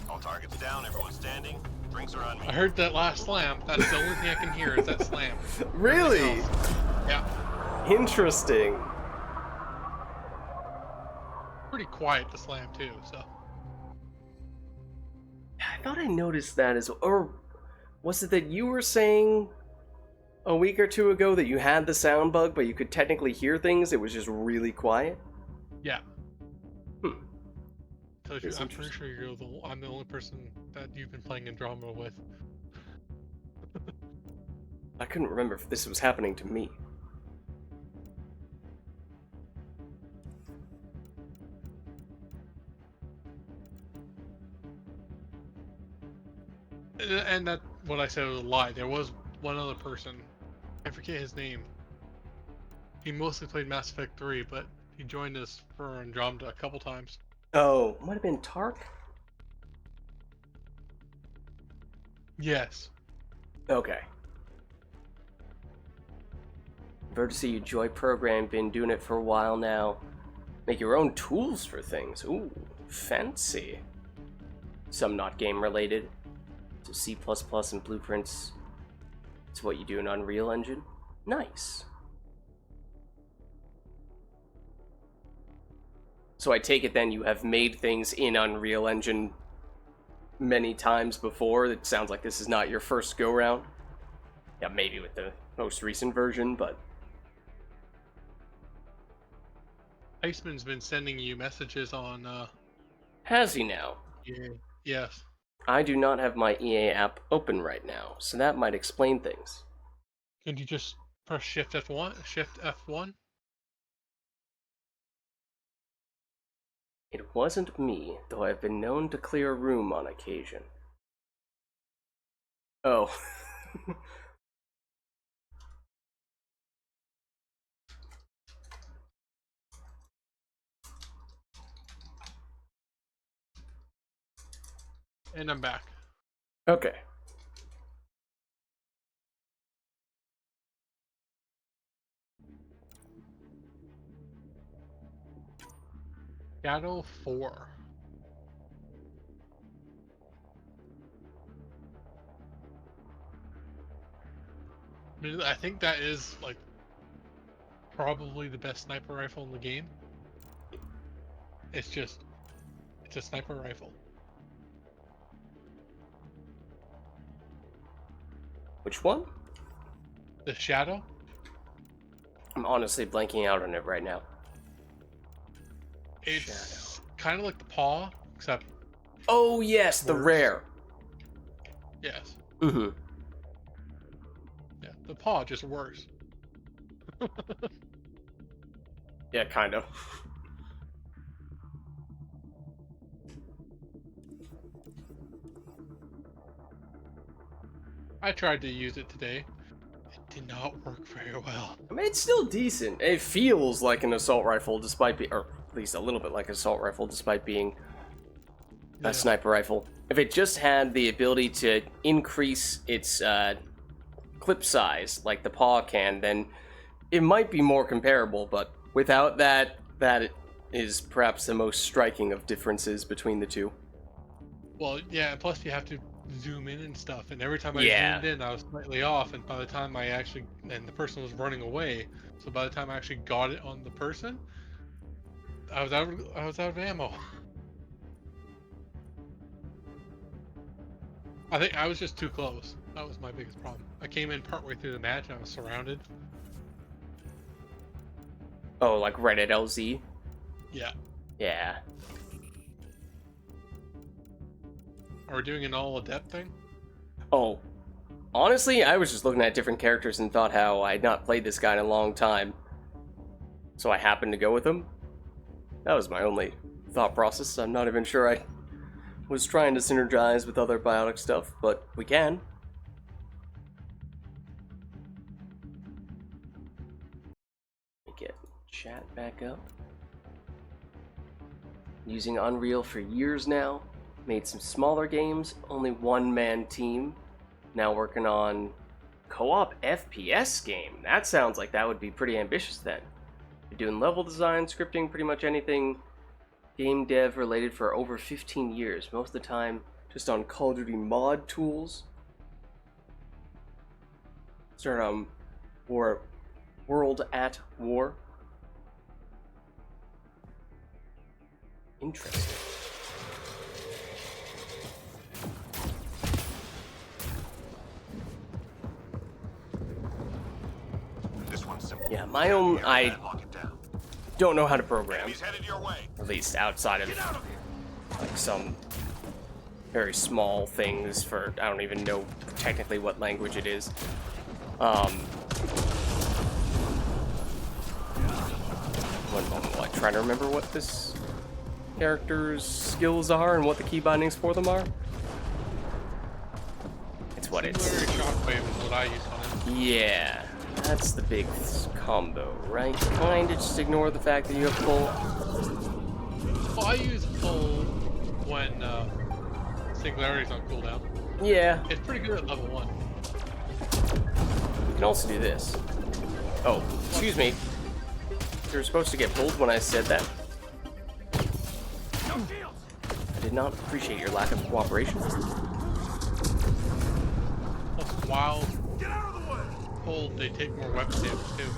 All targets down, everyone standing. Drinks are on me. I heard that last slam. That's the only thing I can hear is that slam. Really? Yeah. Interesting. Pretty quiet the slam too, so. I thought I noticed that as well. Or was it that you were saying a week or two ago that you had the sound bug, but you could technically hear things? It was just really quiet? Yeah. Hmm. Tells you, I'm pretty sure I'm the only person that you've been playing Andromeda with. I couldn't remember if this was happening to me. And that what I said was a lie. There was one other person. I forget his name. He mostly played Mass Effect 3, but he joined us for Andromeda a couple times. Oh, might have been Tark? Yes. Okay. I've to see you joy program, been doing it for a while now. Make your own tools for things. Ooh, fancy. Some not game related. So C++ and blueprints. It's what you do in Unreal Engine. Nice. So I take it then you have made things in Unreal Engine many times before. It sounds like this is not your first go-round. Yeah, maybe with the most recent version, but... Iceman's been sending you messages on, Has he now? yeah. Yes. I do not have my EA app open right now, so that might explain things. Can you just press Shift F1? Shift F1? It wasn't me, though I've been known to clear a room on occasion. Oh. And I'm back. Okay. Shadow 4. I mean, I think that is, like, probably the best sniper rifle in the game. It's a sniper rifle. Which one? The Shadow? I'm honestly blanking out on it right now. It's kind of like the Paw, except Oh, yes, the Worse. rare. yes. Mm-hmm. Yeah, the Paw just worse. Yeah, kind of. I tried to use it today. It did not work very well. I mean, it's still decent. It feels like an assault rifle despite being, or at least a little bit like an assault rifle despite being Yeah. a sniper rifle. If it just had the ability to increase its clip size like the paw can, then it might be more comparable, but without that, that is perhaps the most striking of differences between the two. Well, yeah, plus you have to zoom in and stuff, and every time I Yeah. zoomed in, I was slightly off, and by the time and the person was running away, so by the time I actually got it on the person, I was out of ammo. I think I was just too close. That was my biggest problem. I came in partway through the match, and I was surrounded. Oh, like right at LZ? Yeah. Yeah. Are we doing an all adept thing? Oh, honestly, I was just looking at different characters and thought how I had not played this guy in a long time. So I happened to go with him. That was my only thought process. I'm not even sure I was trying to synergize with other biotic stuff, but we can. Let me get chat back up. Using Unreal for years now. Made some smaller games, only one-man team. Now working on co-op FPS game. That sounds like that would be pretty ambitious then. You're doing level design, scripting, pretty much anything game dev related for over 15 years. Most of the time just on Call of Duty mod tools. Started on World at War. Interesting. This one's simple. Yeah, my own, I Lock it down. don't know how to program, Enemies headed your way. at least outside of Get out of here. like some very small things for, I don't even know technically what language it is. One moment while I try to remember what this character's skills are and what the key bindings for them are. It's what it's... Singularity Shockwave is what I use on it. Yeah, that's the big combo, right? Kinda just ignore the fact that you have pull. Well, I use pull when Singularity's on cooldown. Yeah, It's pretty good at level 1. you can also do this. Oh, excuse me. You were supposed to get pulled when I said that. No shields. I did not appreciate your lack of cooperation. Plus, while Get out of the way. pulled, they take more weapon damage too.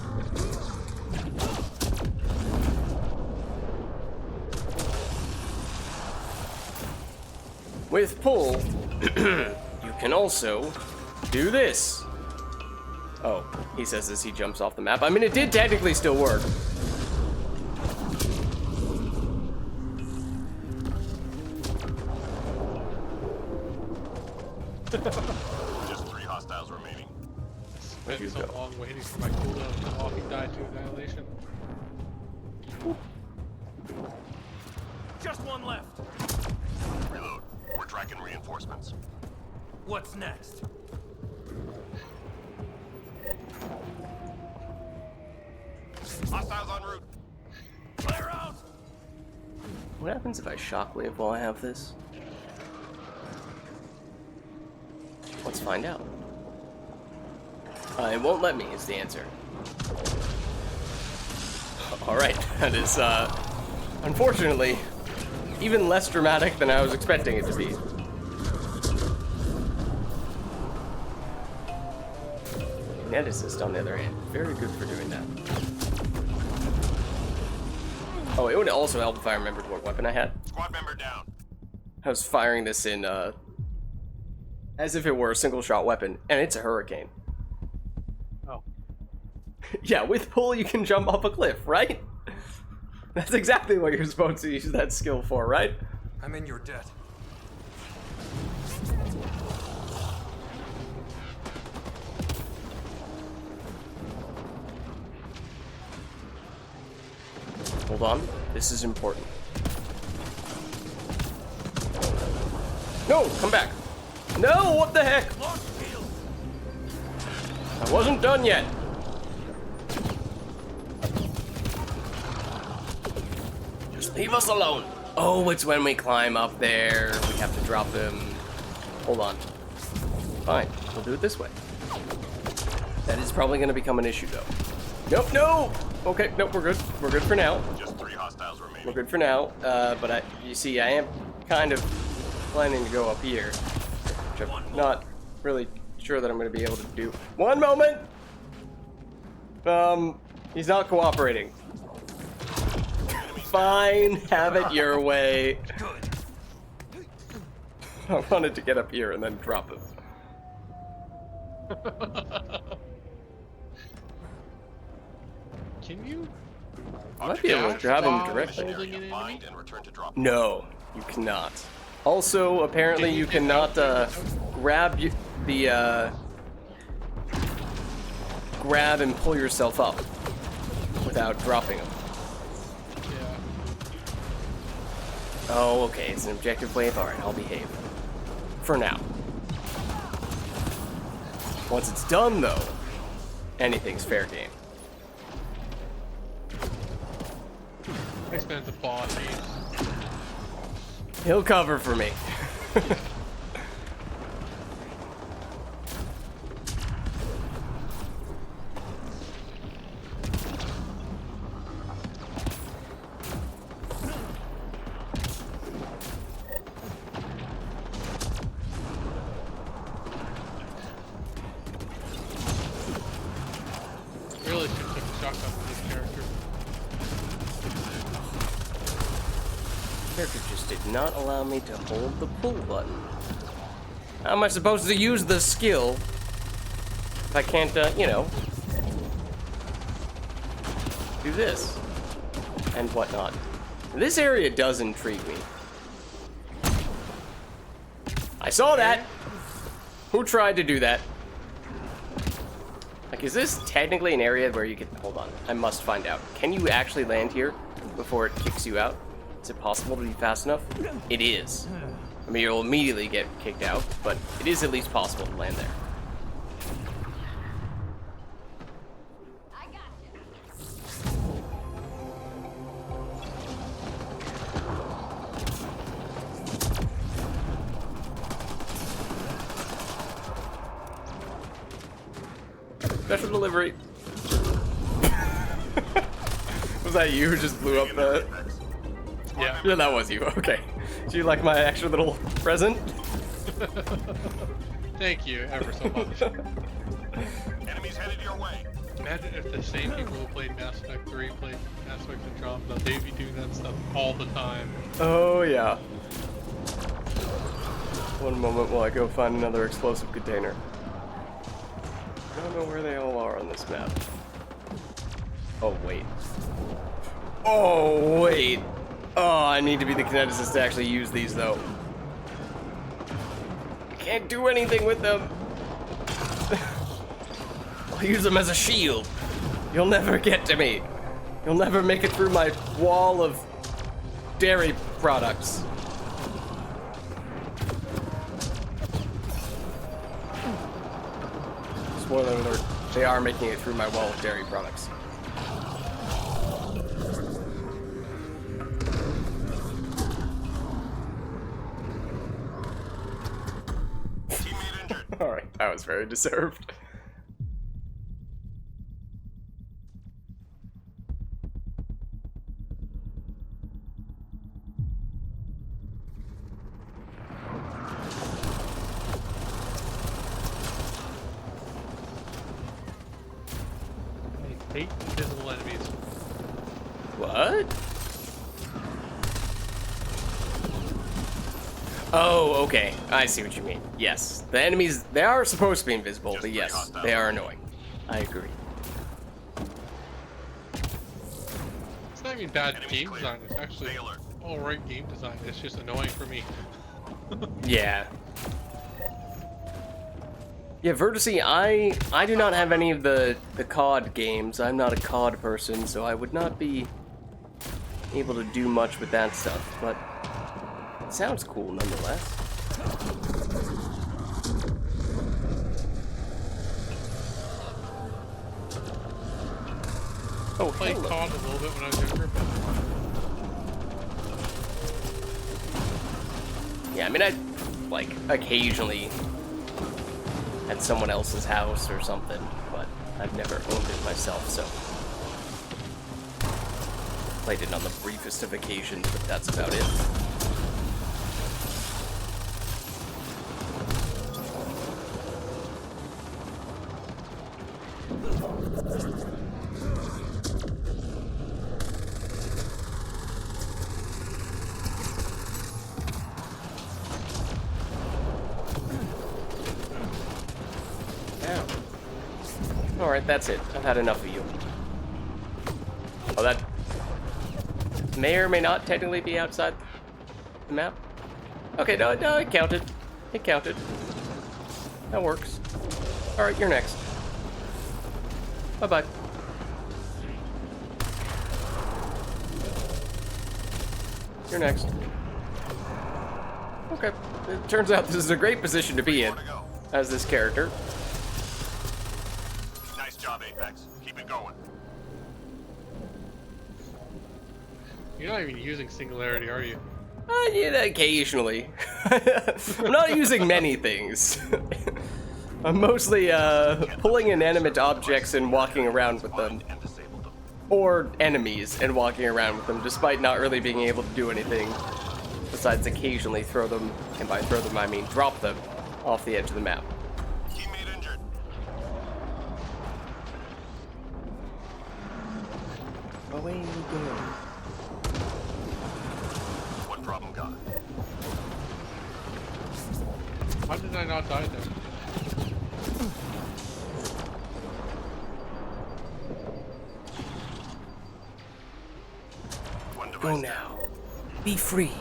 with pull, you can also do this. Oh, he says as he jumps off the map. I mean, it did technically still work. Just 3 hostiles remaining. Where'd you Spent so go? long waiting for my cooldown to off, he died to annihilation. Just one left. Reload. We're tracking reinforcements. What's next? Hostiles en route. Flare out! What happens if I shockwave while I have this? Let's find out. It won't let me, is the answer. Alright, that is, unfortunately, even less dramatic than I was expecting it to be. Net assist, on the other hand, very good for doing that. Oh, it would also help if I remembered what weapon I had. Squad member down. I was firing this in, as if it were a single-shot weapon, and it's a hurricane. Oh. Yeah, with pull you can jump off a cliff, right? That's exactly what you're supposed to use that skill for, right? I'm in your debt. Hold on, this is important. No, come back. No, what the heck? Lost field. I wasn't done yet. Just leave us alone. Oh, it's when we climb up there. We have to drop them. Hold on. Fine, we'll do it this way. That is probably going to become an issue, though. Nope, no! Okay, nope, we're good. We're good for now. Just 3 hostiles remaining. We're good for now. But you see, I am kind of planning to go up here, which I'm not really sure that I'm going to be able to do. One moment! He's not cooperating. Fine, have it your way. Good. I wanted to get up here and then drop him. Can you? I might be able to grab him directly. Holding an enemy? Find and return to drop. No, you cannot. Also, apparently you cannot grab grab and pull yourself up without dropping him. Yeah. Oh, okay, it's an objective wave. Alright, I'll behave. For now. Once it's done, though, anything's fair game. Expand the boss. He'll cover for me. Really should take a shotgun for this character. Character just did not allow me to hold the pull button. How am I supposed to use the skill if I can't, you know, do this and whatnot? This area does intrigue me. I saw that! Who tried to do that? Like, is this technically an area where you can... Hold on, I must find out. Can you actually land here before it kicks you out? Is it possible to be fast enough? It is. I mean, you'll immediately get kicked out, but it is at least possible to land there. I got you. Special delivery. Was that you who just blew up the... Yeah. Yeah, that was you. Okay. Do you like my extra little present? Thank you ever so much. Enemies headed your way. Imagine if the same people who played Mass Effect 3 played Mass Effect Andromeda, they'd be doing that stuff all the time. Oh, yeah. One moment while I go find another explosive container. I don't know where they all are on this map. Oh, wait. Oh, wait. Oh, I need to be the kineticist to actually use these, though. I can't do anything with them. I'll use them as a shield. You'll never get to me. You'll never make it through my wall of dairy products. Spoiler alert, they are making it through my wall of dairy products. Teammate injured. Alright, that was very deserved. I hate invisible enemies. What? Oh, okay. I see what you mean. Yes. The enemies, they are supposed to be invisible, Just but pretty yes, hostile. they are annoying. I agree. It's not even bad Enemies game clear. design. It's actually Stay alert. alright game design. It's just annoying for me. Yeah. Yeah, Vertice, I do not have any of the COD games. I'm not a COD person, so I would not be able to do much with that stuff, but it sounds cool nonetheless. Oh, Played hello. COD a little bit when I was younger, but Yeah, I mean, I like occasionally at someone else's house or something, but I've never owned it myself, so played it on the briefest of occasions, but that's about it. Alright, that's it. I've had enough of you. Oh, that may or may not technically be outside the map. Okay, no, it counted. It counted. That works. Alright, you're next. Bye-bye. You're next. Okay. It turns out this is a great position to be in More to go. as this character. Nice job, Apex. Keep it going. you're not even using Singularity, are you? Yeah, occasionally. I'm not using many things. I'm mostly pulling inanimate objects and walking around with them. And disable them. Or enemies and walking around with them, despite not really being able to do anything besides occasionally throw them, and by throw them I mean drop them, off the edge of the map. Teammate injured. Away we go. What problem got? How did I not die there? One device Go down. now. Be free.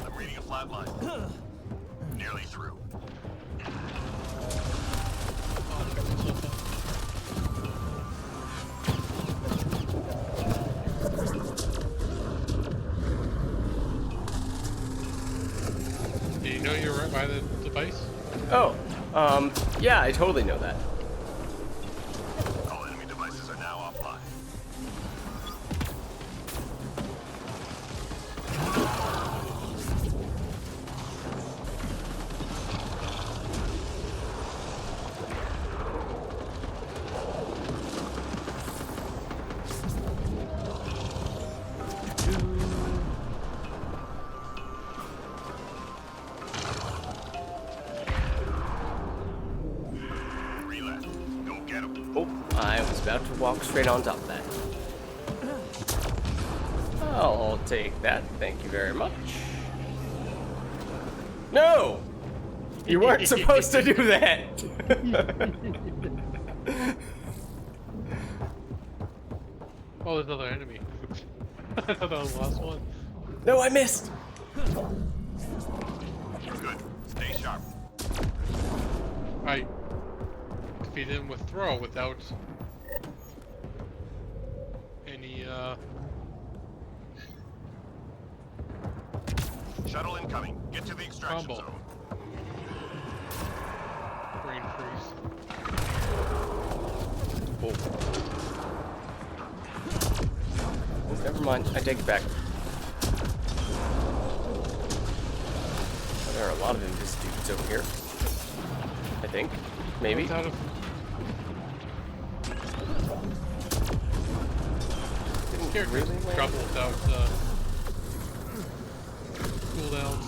I'm reading a flat line. Nearly through. Do you know you're right by the device? Oh, yeah, I totally know that. All enemy devices are now offline. Relay. walk straight on top of that. I'll take that. Thank you very much. No! You weren't supposed to do that! Oh, there's another enemy. I thought that was the last one. No, I missed! You're good. Stay sharp. I defeated him with throw without any, Shuttle incoming. Get to the extraction Combo. zone. brain freeze. Oh. Oh, never mind. I take it back. There are a lot of Invis dudes over here. I think. Maybe. One's out of characters Really land? trouble without cooldowns.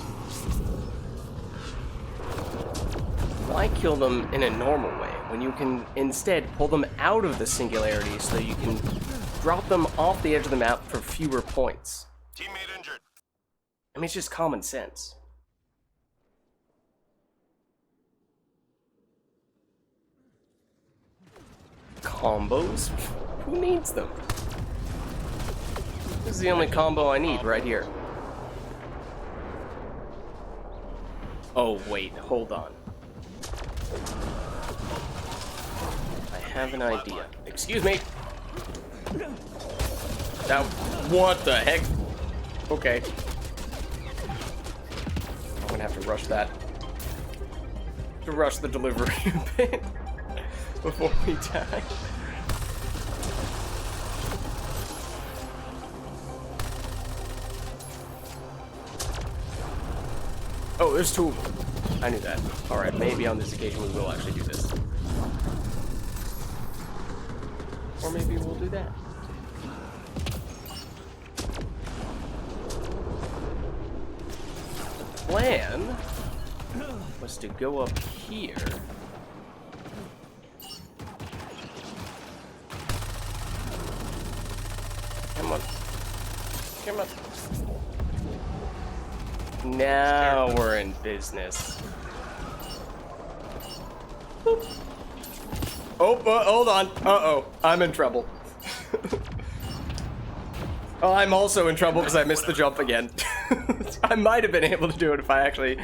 Why kill them in a normal way when you can instead pull them out of the singularity so you can drop them off the edge of the map for fewer points? Teammate injured. I mean, it's just common sense. Combos? Who needs them? This is the only combo I need right here. Oh, wait, hold on. I have an idea. Excuse me! Now, what the heck? Okay. I'm gonna have to rush that. To rush the delivery a bit before we die. Oh, there's two of them. I knew that. Alright, maybe on this occasion we will actually do this. Or maybe we'll do that. The plan was to go up here. Come on. Come on. Now we're in business. Boop. Oh, hold on. Uh-oh. I'm in trouble. Oh, I'm also in trouble because I missed the jump again. I might have been able to do it if I actually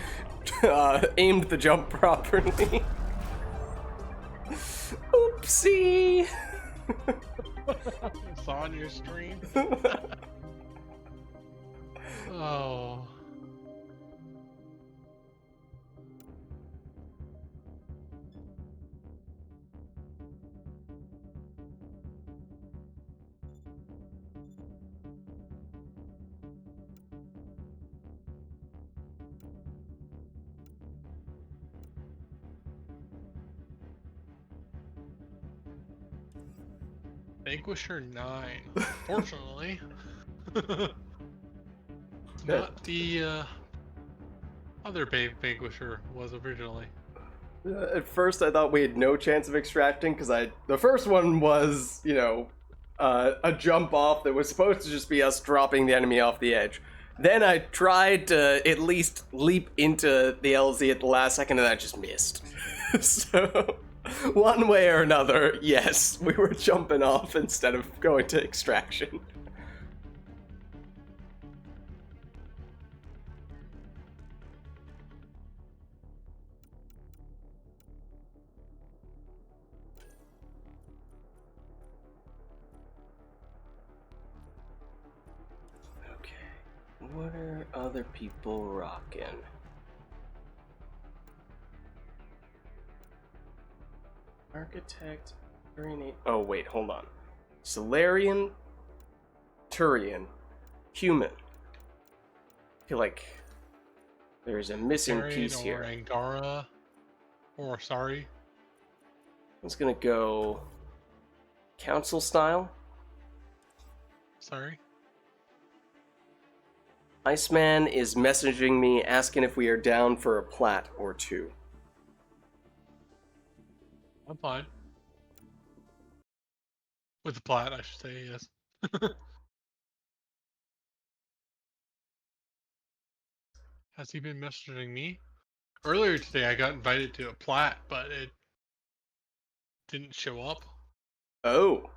aimed the jump properly. Oopsie. It's on your stream. Oh. Vanquisher 9. Fortunately. Not the other Vanquisher was originally. At first I thought we had no chance of extracting because the first one was, you know, a jump off that was supposed to just be us dropping the enemy off the edge. Then I tried to at least leap into the LZ at the last second and I just missed. So, one way or another, yes, we were jumping off instead of going to extraction. What are other people rocking? Architect, Turian. Oh wait, hold on. Solarian, Turian, human. I feel like there's a missing Arian piece or here. Angara. Or sorry. I was gonna go council style. Sorry. Iceman is messaging me asking if we are down for a plat or two. I'm fine. With the plat, I should say, yes. Has he been messaging me? Earlier today, I got invited to a plat, but it didn't show up. Oh.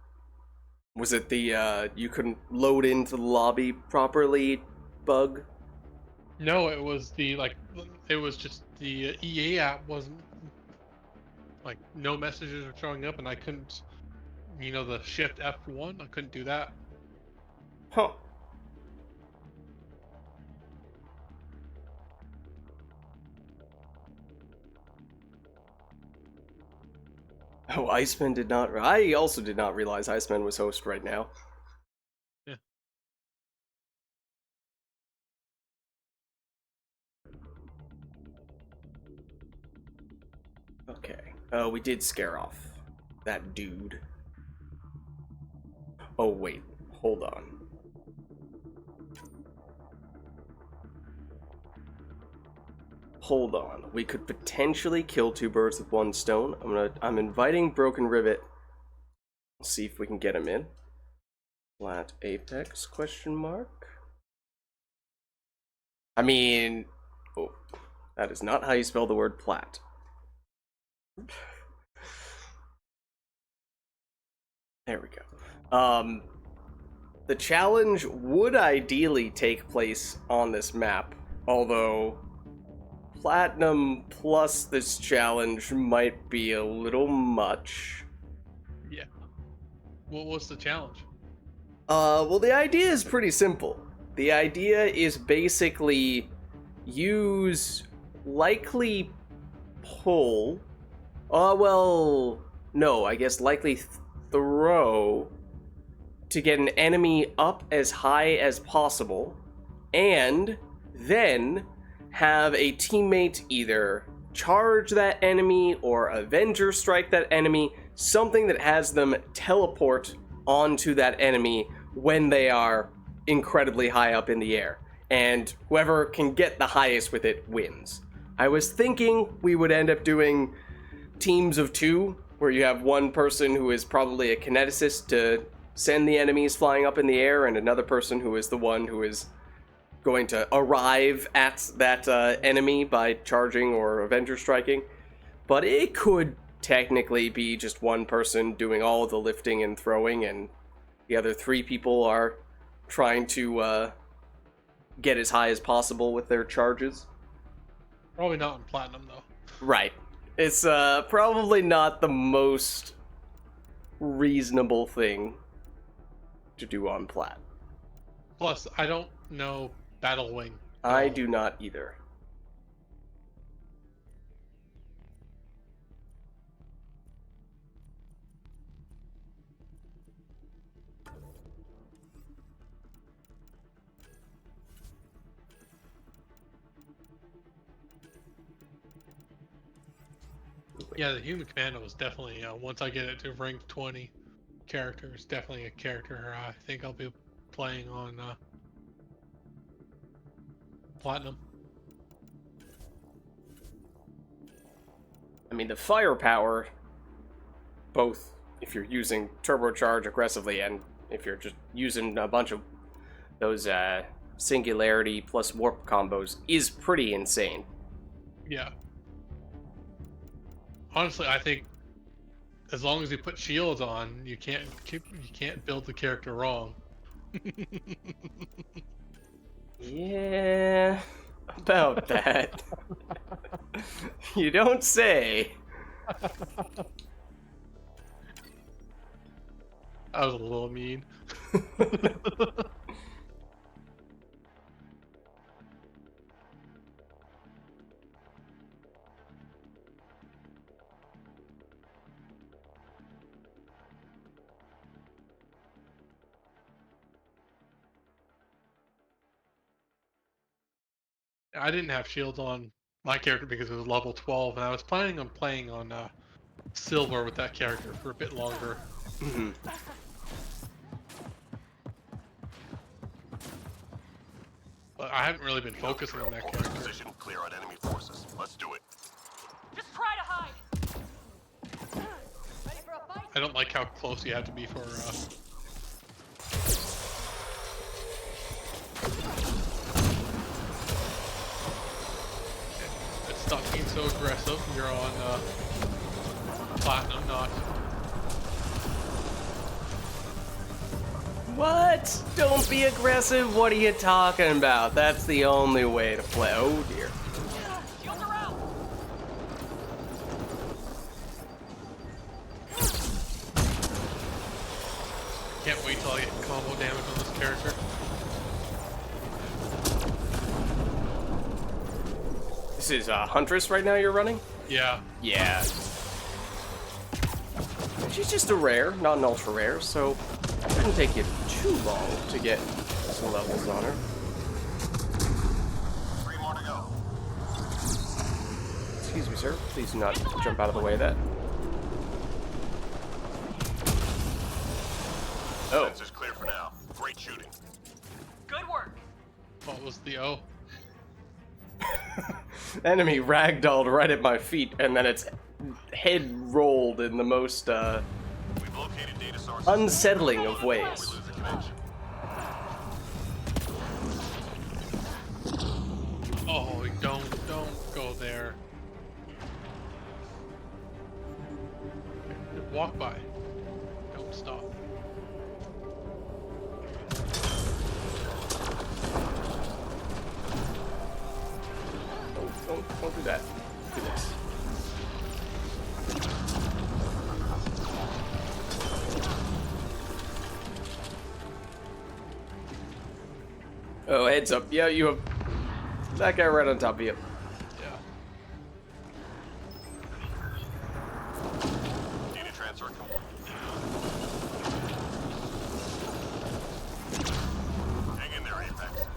Was it the, you couldn't load into the lobby properly bug? No, it was it was just the EA app wasn't, like, no messages were showing up, and I couldn't, the shift F1, I couldn't do that. Huh. Oh, Iceman did not. I also did not realize Iceman was host right now. Yeah. Okay. Oh, we did scare off that dude. Oh, wait. Hold on. Hold on. We could potentially kill two birds with one stone. I'm inviting Broken Rivet. Let's see if we can get him in. Flat Apex question mark. I mean, oh, that is not how you spell the word plat. There we go. The challenge would ideally take place on this map, although platinum plus this challenge might be a little much. Yeah. What was the challenge? Well, the idea is pretty simple. The idea is basically use likely pull. Well, no, I guess likely throw to get an enemy up as high as possible, and then have a teammate either charge that enemy or Avenger strike that enemy, something that has them teleport onto that enemy when they are incredibly high up in the air. And whoever can get the highest with it wins. I was thinking we would end up doing teams of two, where you have one person who is probably a kineticist to send the enemies flying up in the air, and another person who is the one who is going to arrive at that enemy by charging or Avenger striking. But it could technically be just one person doing all the lifting and throwing, and the other three people are trying to get as high as possible with their charges. Probably not in platinum, though. Right. It's probably not the most reasonable thing to do on plat. Plus, I don't know Battle Wing. I do not either. Yeah, the Human Commando was definitely, once I get it to rank 20 character, it's definitely a character I think I'll be playing on Platinum. I mean, the firepower, both if you're using turbocharge aggressively and if you're just using a bunch of those singularity plus warp combos, is pretty insane. Yeah. Honestly, I think as long as you put shields on, you can't build the character wrong. Yeah, about that. You don't say. That was a little mean. I didn't have shields on my character because it was level 12, and I was planning on playing on silver with that character for a bit longer. But I haven't really been focusing on that Hold character. position, clear out enemy forces. Let's do it. Just try to hide. Ready for a fight? I don't like how close you have to be for. Stop being so aggressive. You're on platinum, not. What? Don't be aggressive. What are you talking about? That's the only way to play. Oh dear. Shields are out. Can't wait till I get combo damage on this character. This is Huntress right now you're running? Yeah. Yeah. She's just a rare, not an ultra rare, so it shouldn't take you too long to get some levels on her. 3 more to go. Excuse me, sir. Please do not jump out of the way of that. Oh. Sensors clear for now. Great shooting. Good work. What was the O? Enemy ragdolled right at my feet, and then its head rolled in the most We've located data sources. unsettling of We ways. lose the connection. Oh, don't go there. Walk by. Don't stop. Don't do that. Do this. Oh, heads up. Yeah, you have that guy right on top of you. Yeah. Data transfer complete. Hang in there, Apex.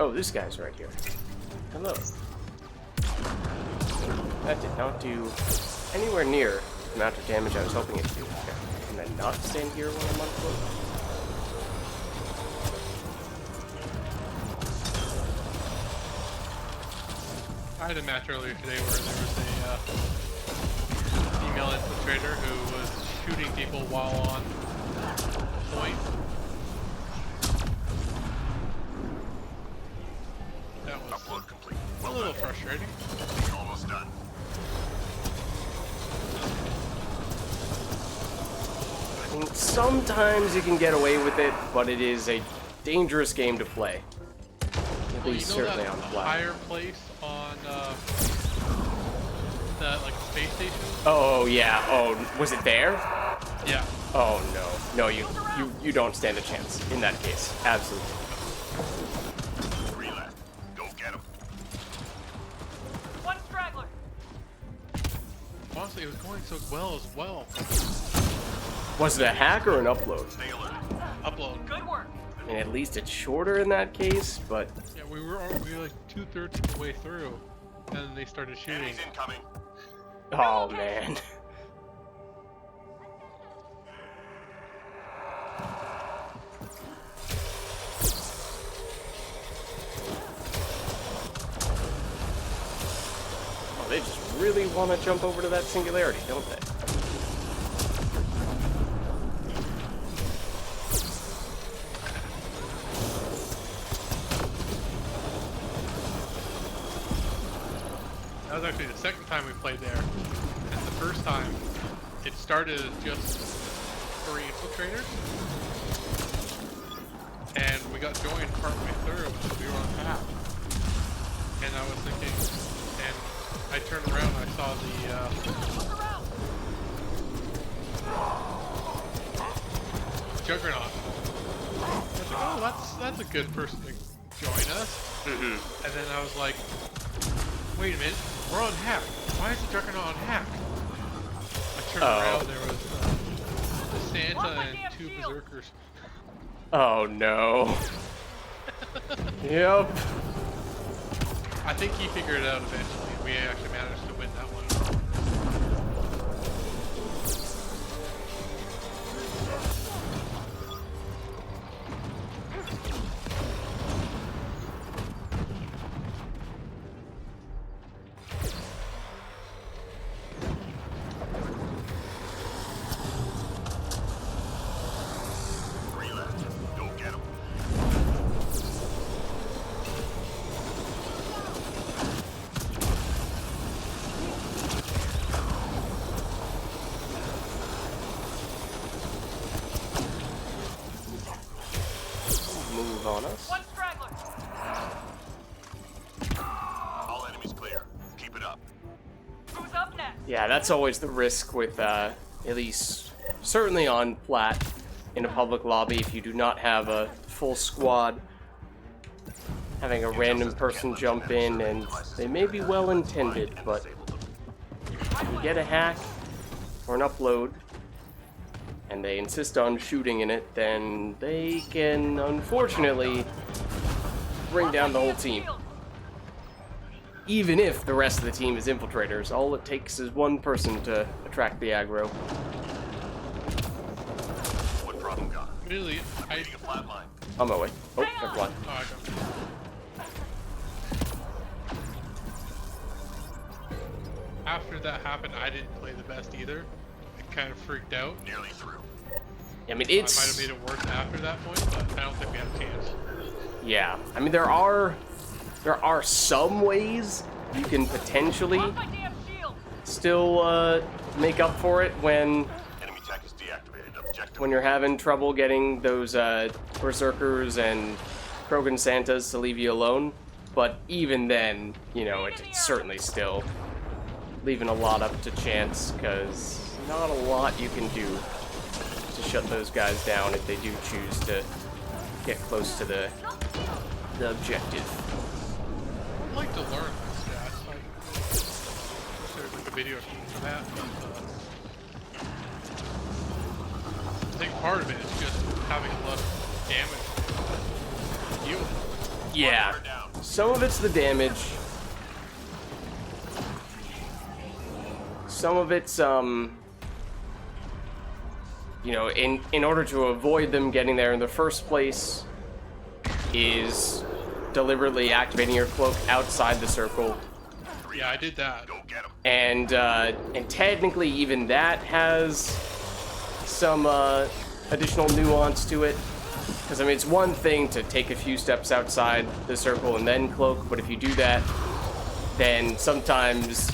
Oh, this guy's right here. Hello. That did not do anywhere near the amount of damage I was hoping it to do. Okay. Can I not stand here when I'm on foot? I had a match earlier today where there was a female infiltrator who was shooting people while on point. That was Upload complete. a Well little done. frustrating. Almost done. I mean, sometimes you can get away with it, but it is a dangerous game to play. At Well, least you know certainly that on flat. higher place on that like space station? Oh yeah. Oh, was it there? Yeah. Oh no. No, you don't stand a chance in that case. Absolutely. 3 left. Go get him. One straggler. Honestly, it was going so well as well. Was it a hack or an upload? Stay alert. Upload. Good work. I mean, at least it's shorter in that case, but Yeah, we were like 2/3 of the way through, and then they started shooting. Enemies incoming. oh man. Oh, they just really want to jump over to that singularity, don't they? That was actually the second time we played there. And the first time, it started as just 3 infiltrators. And we got joined partway through because we were on path. And I was thinking, and I turned around and I saw the Juggernaut. I was like, oh, that's a good person to join us. Mm-hmm. And then I was like, wait a minute, we're on hack. Why is the Juggernaut on hack? I turned around, there was Santa and 2 berserkers. Oh no. Yep. I think he figured it out eventually. We actually managed to win that one. move on us. One straggler. All enemies clear. Keep it up. Who's up next? Yeah, that's always the risk with, at least, certainly on plat in a public lobby, if you do not have a full squad, having a random person jump in, and they may be well intended, but if you get a hack or an upload, and they insist on shooting in it, then they can, unfortunately, bring down the whole team. Even if the rest of the team is infiltrators, all it takes is one person to attract the aggro. What problem got? Really, I Taking a flat line. On my way. Oh, never mind. Oh, I got it. After that happened, I didn't play the best either. I kind of freaked out. Nearly through. I mean, I might have it's... made it worse after that point, but I don't think we had a chance. Yeah. I mean, there are some ways you can potentially Off my damn shield. still make up for it when Enemy tech is deactivated. Objective. you're having trouble getting those berserkers and Krogan Santas to leave you alone. But even then, you know, it's certainly still leaving a lot up to chance, because not a lot you can do to shut those guys down if they do choose to get close to the objective. I'd like to learn my stats. Like, wish there was like a video for that. But, I think part of it is just having less damage. You. Yeah, some of it's the damage. Some of it's, you know, in order to avoid them getting there in the first place, is deliberately activating your cloak outside the circle. Yeah, I did that. Go get him. And technically even that has some additional nuance to it. Because, I mean, it's one thing to take a few steps outside the circle and then cloak, but if you do that, then sometimes...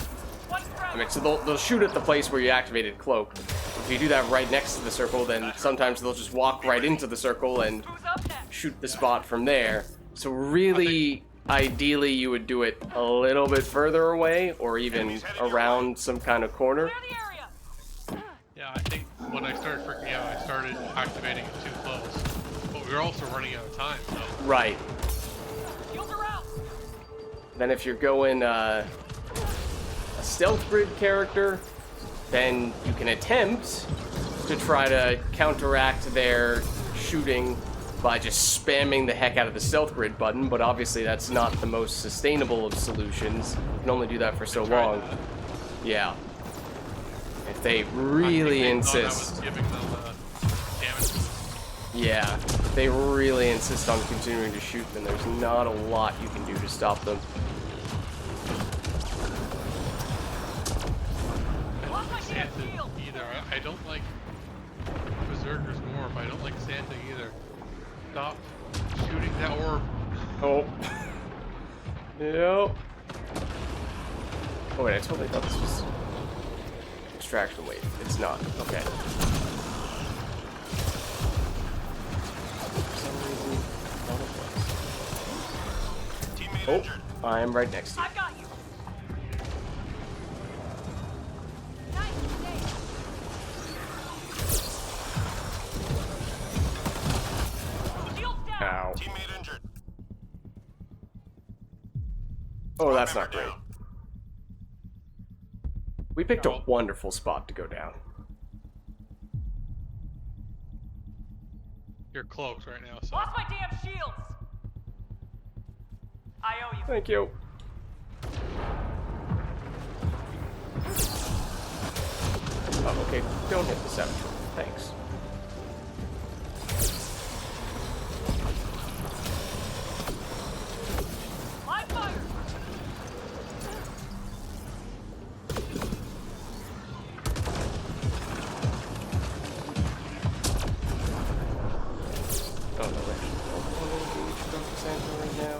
I mean, so they'll shoot at the place where you activated cloak. If you do that right next to the circle, then sometimes they'll just walk right into the circle and Who's up next? shoot the spot from there. So really, ideally, you would do it a little bit further away, or even around some kind of corner. Clear the area. Yeah, I think when I started freaking out, I started activating it too close. But we were also running out of time, so. Right. Shields are out. Then if you're going a stealth grid character, then you can attempt to try to counteract their shooting by just spamming the heck out of the stealth grid button, but obviously that's not the most sustainable of solutions. You can only do that for so long. Yeah. If they really I insist. was giving them damage. Yeah, if they really insist on continuing to shoot, then there's not a lot you can do to stop them. Lost my damn Santa shield. either. I don't like Berserkers more, but I don't like Santa either. Stop shooting that orb. Oh. Yep. Oh wait, I totally thought this was extraction wave. It's not. Okay. For some reason, I thought it was. Teammate Oh, injured. I am right next to you. I've got you. Nice, Dave. Shields down. Ow. Teammate injured. Oh, that's Member not great. down. We picked a wonderful spot to go down. You're close right now, so. Lost my damn shields. I owe you. Thank you. Oh, okay. Don't hit the 7. Thanks. Live fire. Oh, no, wait. Oh, we should go to Santa right now.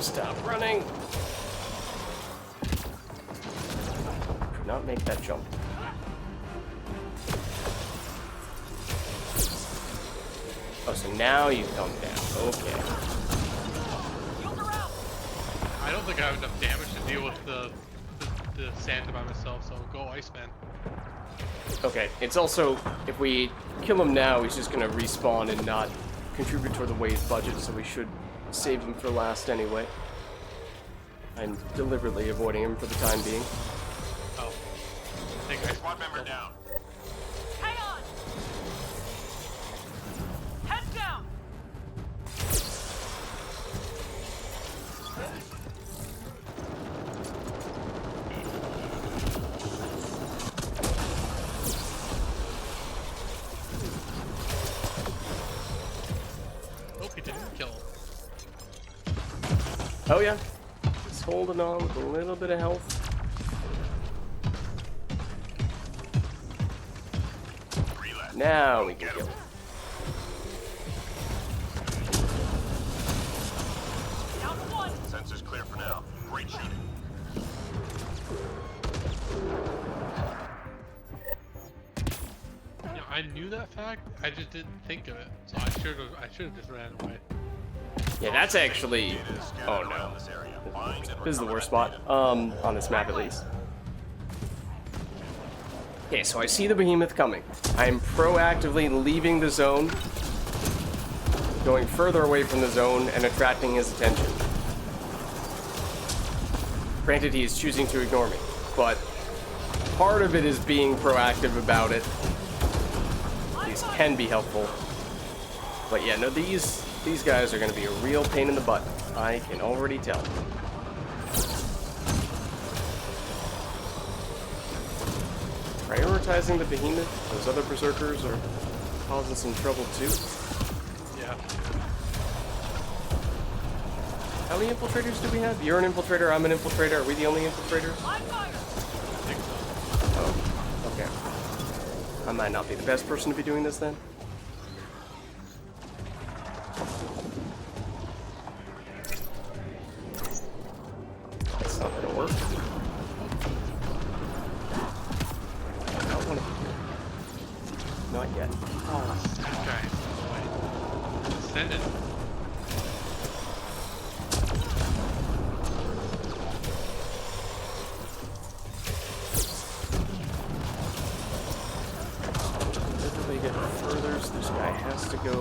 Stop running. Could not make that jump. Oh, so now you come down. Okay. Shields are out. I don't think I have enough damage to deal with the Santa by myself, so go Iceman. Okay, it's also, if we kill him now, he's just gonna respawn and not contribute toward the wave budget, so we should save him for last anyway. I'm deliberately avoiding him for the time being. Oh. I think I Squad member down. Hang on. Heads down. Hope he didn't kill him. Oh yeah, just holding on with a little bit of health. Now we can kill him. Down to one. Sensors clear for now. Great shooting. Yeah, I knew that fact. I just didn't think of it, so I should have just ran away. Yeah, that's actually. Oh no, This area. Find and this is the recover worst that spot. data. On this map at least. Okay, so I see the behemoth coming. I am proactively leaving the zone, going further away from the zone, and attracting his attention. Granted, he is choosing to ignore me, but part of it is being proactive about it. These can be helpful. But yeah, no, these guys are going to be a real pain in the butt. I can already tell. Prioritizing the behemoth, those other berserkers are causing some trouble too. Yeah. How many infiltrators do we have? You're an infiltrator, I'm an infiltrator. Are we the only infiltrators? Live fire. I think so. Oh, okay. I might not be the best person to be doing this then. That's not gonna work. I don't want to. Not yet. Okay. Wait. Send it. Literally get further, so this guy has to go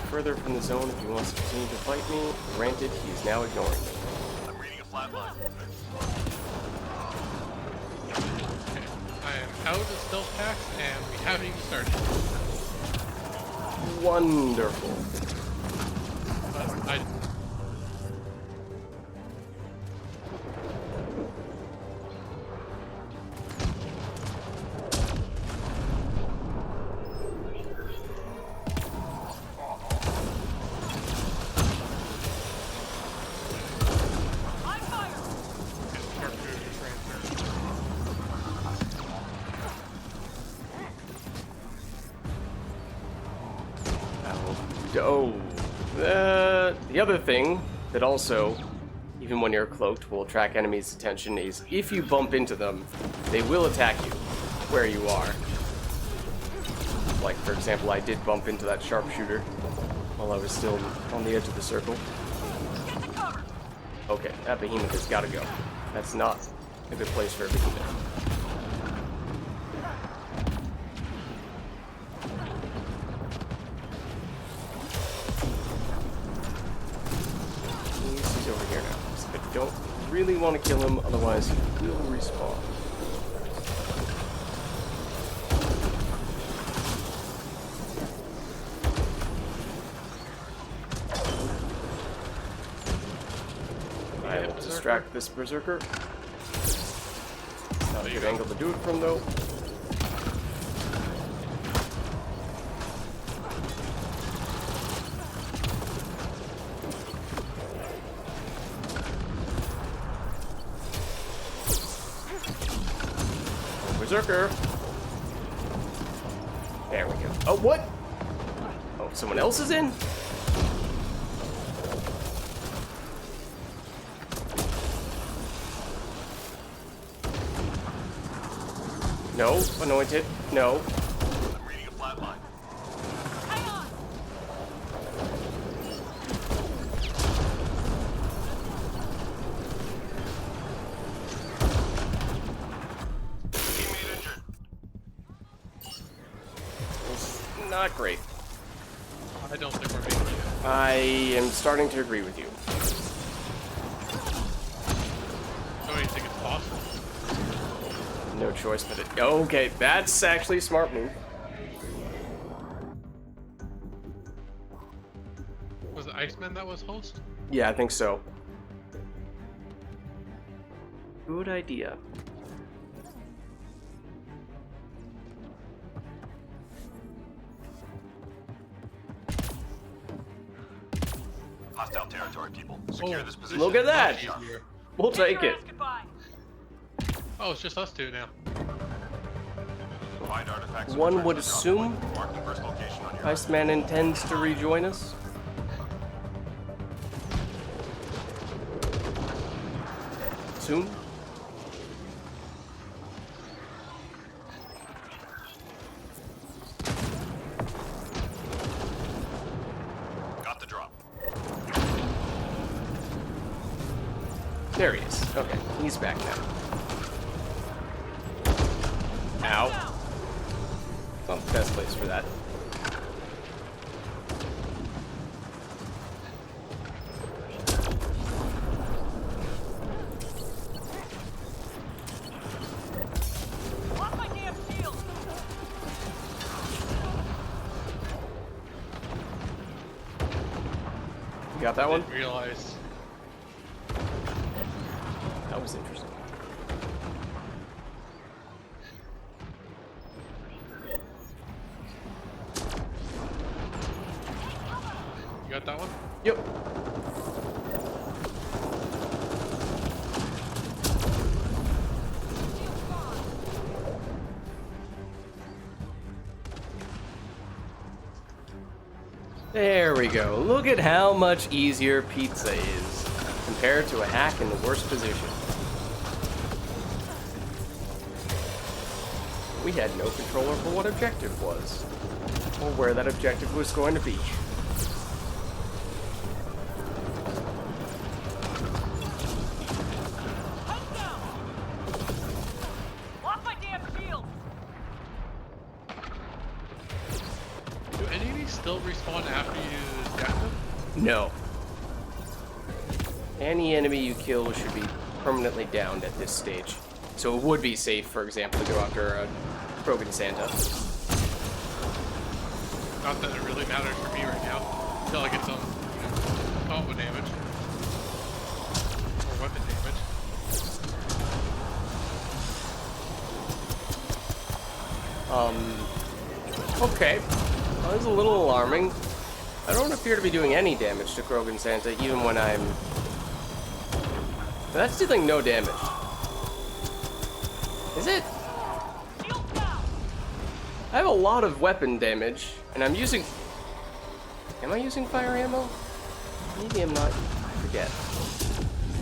further from the zone if he wants to continue to fight me. Granted, he's now ignoring me. I'm reading a flat line. Okay. I am out of stealth packs, and we haven't even started. Wonderful. But I. Live fire. Sharpshooter just ran through. Oh, the other thing that also, even when you're cloaked, will attract enemies' attention is if you bump into them, they will attack you where you are. Like, for example, I did bump into that sharpshooter while I was still on the edge of the circle. Get to cover. Okay, that behemoth has got to go. That's not a good place for a behemoth. He's over here now. So I don't really want to kill him, otherwise he will respawn. I will distract this berserker. Not a good angle to do it from though. Berserker. There we go. Oh, what? Oh, someone else is in? No, anointed. No. I'm reading a flat line. Hang on. Teammate injured. It's not great. I don't think we're being good. I am starting to agree with you. Don't you think it's possible? No choice but it. Okay, that's actually a smart move. Was it Iceman that was host? Yeah, I think so. Good idea. Hostile territory, people. Secure Oh, this position. Look at that. Much easier. We'll Kiss take your it. ass goodbye. Oh, it's just us two now. Find artifacts. One would Mark the assume first location on your Iceman intends to rejoin us. Soon? Got the drop. There he is. Okay, he's back now. Ow. Not the best place for that. Lock my damn shield. You got that one? Didn't realize. That was interesting. You got that one? Yep. There we go. Look at how much easier pizza is compared to a hack in the worst position. We had no control over what objective was, or where that objective was going to be. Head down. Lock my damn shield. Do any of these still respawn after you death them? No. Any enemy you kill should be permanently downed at this stage. So it would be safe, for example, to go after a Krogan Santa. Not that it really matters for me right now. Until I get some combo damage. Or weapon damage. Okay. Well, that's a little alarming. I don't appear to be doing any damage to Krogan Santa, even when I'm... That's dealing no damage. Is it? Shield down. I have a lot of weapon damage, and I'm using... Am I using fire ammo? Maybe I'm not. I forget.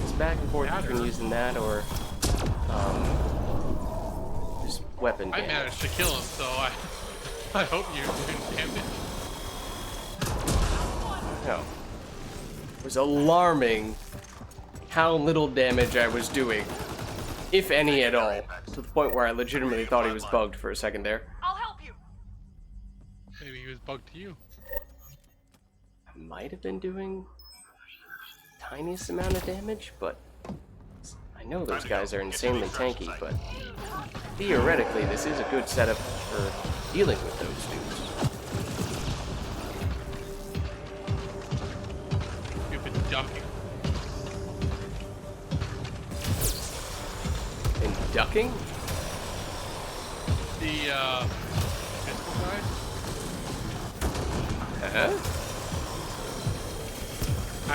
It's back and forth between using that or... just weapon I damage. managed to kill him, so I hope you didn't damage. No. It was alarming how little damage I was doing, if any at all, to the point where I legitimately thought he was bugged for a second there. I'll help you. Maybe he was bugged to you. I might have been doing tiniest amount of damage, but I know those guys are insanely tanky, but theoretically this is a good setup for dealing with those dudes. You've been ducking. And ducking? The, pistol guy? Huh? I,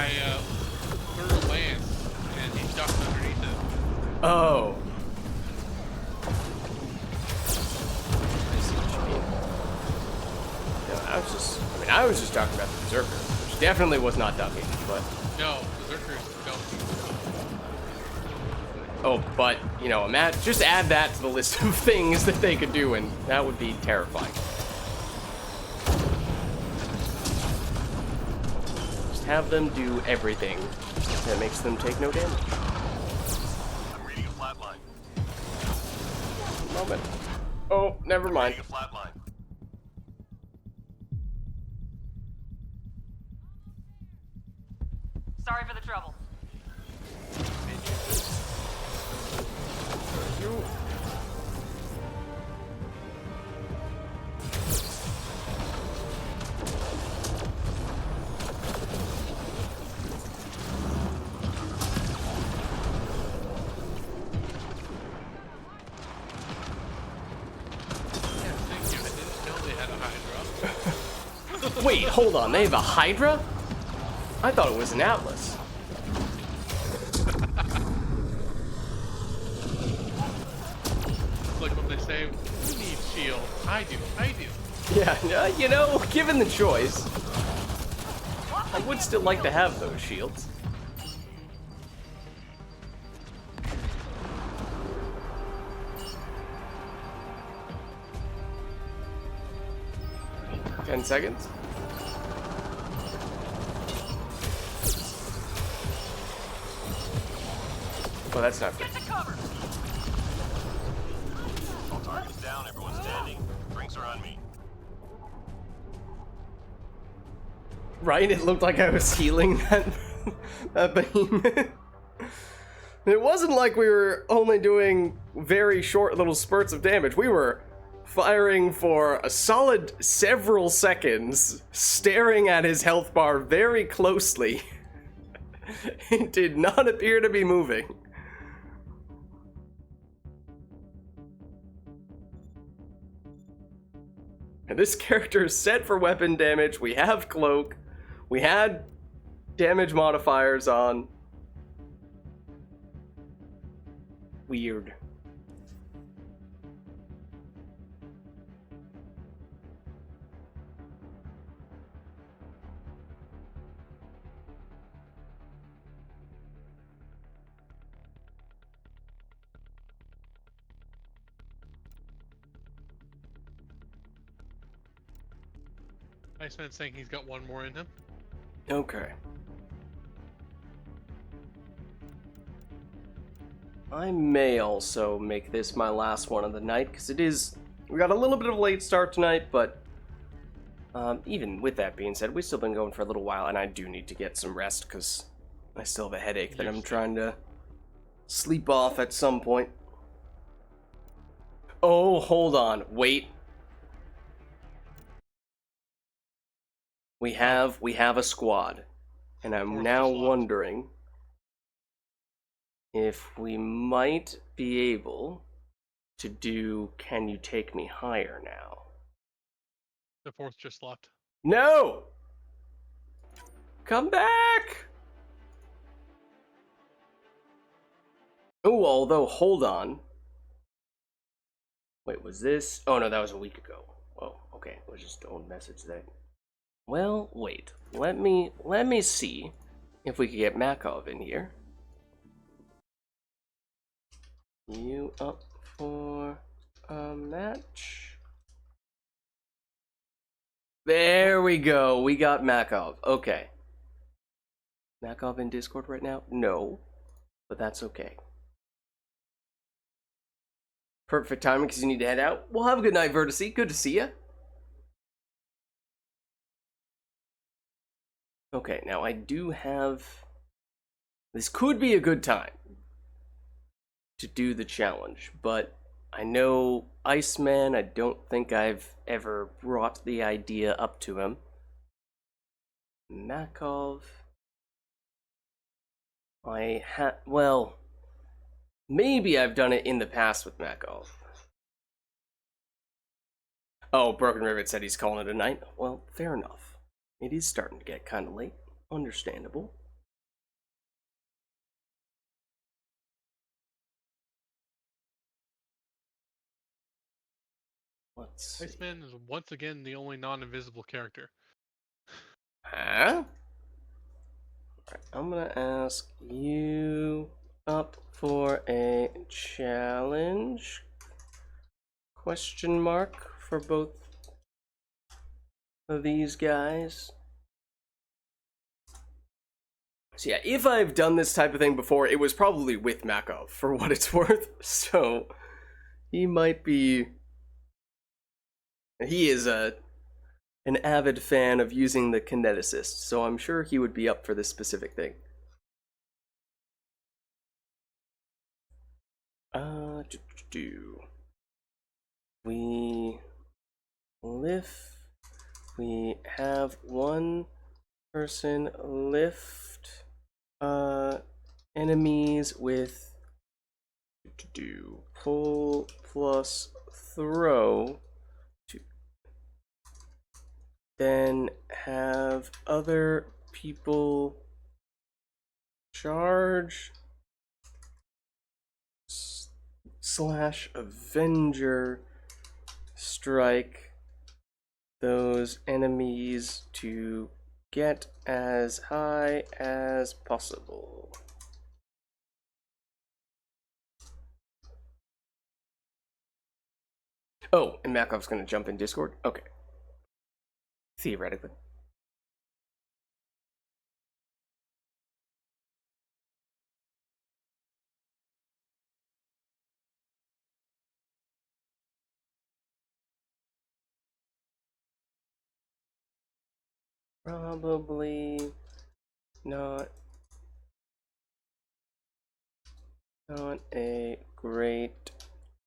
threw a lance, and he ducked underneath it. Oh. I see what you mean. No, I was just talking about the Berserker, which definitely was not ducking, but No, Berserkers don't. Oh, but, you know, just add that to the list of things that they could do, and that would be terrifying. Just have them do everything that makes them take no damage. I'm reading a flat line. Moment. Oh, never mind. Reading a flat line. Sorry for the trouble. You. Thank you. I didn't know they had a Hydra. Wait, hold on. They have a Hydra? I thought it was an Atlas. It's like when they say, "We need shield." I do. Yeah, you know, given the choice, I would still like to have those shields. Ten seconds. Well, that's not good. Get to cover. All targets down, everyone standing. Drinks are on me. Right? It looked like I was healing that beam. It wasn't like we were only doing very short little spurts of damage. We were firing for a solid several seconds, staring at his health bar very closely. It did not appear to be moving. And this character is set for weapon damage. We have cloak. We had damage modifiers on. Weird. Iceman's saying he's got one more in him. Okay. I may also make this my last one of the night, because it is... We got a little bit of a late start tonight, but... even with that being said, we've still been going for a little while, and I do need to get some rest, because I still have a headache that I'm trying to sleep off at some point. Oh, hold on. Wait. We have a squad, and I'm Fourth now slot. wondering if we might be able to do Can You Take Me Higher now? The fourth just left. No! Come back! Oh, although, hold on. Wait, was this? Oh no, that was a week ago. Oh, okay. It was just an old message that. Well, wait. Let me see if we can get Makov in here. You up for a match? There we go. We got Makov. Okay. Makov in Discord right now? No. But that's okay. Perfect timing because you need to head out. Well, have a good night, Vertice. Good to see you. Okay, now I do have... This could be a good time to do the challenge, but I know Iceman, I don't think I've ever brought the idea up to him. Makov... well, maybe I've done it in the past with Makov. Oh, Broken Rivet said he's calling it a night. Well, fair enough. It is starting to get kind of late. Understandable. Let's see. Iceman is once again the only non-invisible character. Huh? Alright, I'm gonna ask you up for a challenge? Question mark for both of these guys. So yeah, if I've done this type of thing before, it was probably with Makov, for what it's worth. So he might be... He is an avid fan of using the kineticist, so I'm sure he would be up for this specific thing. We lift. We have one person lift enemies with pull plus throw. Then have other people charge / Avenger strike those enemies to get as high as possible. Oh, and Makov's gonna jump in Discord? Okay. Theoretically. Probably not a great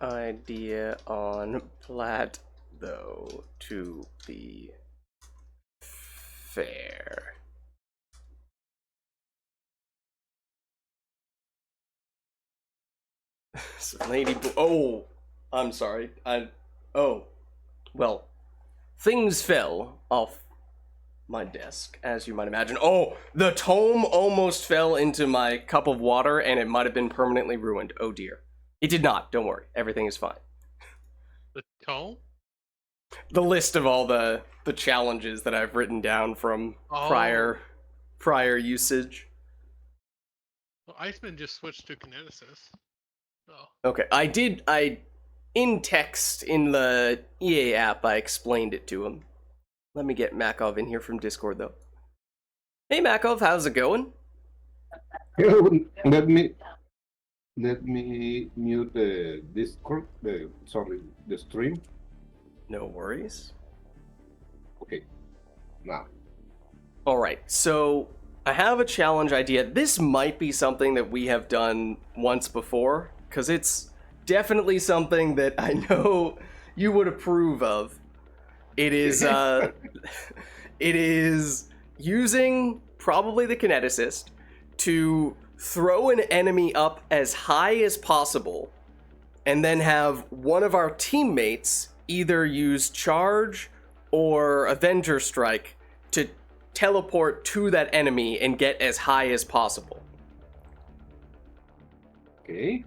idea on Plat, though, to be fair. So oh, I'm sorry. Well, things fell off my desk, as you might imagine. Oh, the tome almost fell into my cup of water, and it might have been permanently ruined. Oh dear. It did not. Don't worry. Everything is fine. The tome? The list of all the challenges that I've written down from prior usage. Well, Iceman just switched to kineticist. Oh. Okay, in text in the EA app, I explained it to him. Let me get Makov in here from Discord, though. Hey, Makov, how's it going? Let me mute the Discord. The stream. No worries. Okay, now. All right, so I have a challenge idea. This might be something that we have done once before, because it's definitely something that I know you would approve of. It is it is using probably the kineticist to throw an enemy up as high as possible, and then have one of our teammates either use charge or Avenger strike to teleport to that enemy and get as high as possible. Okay.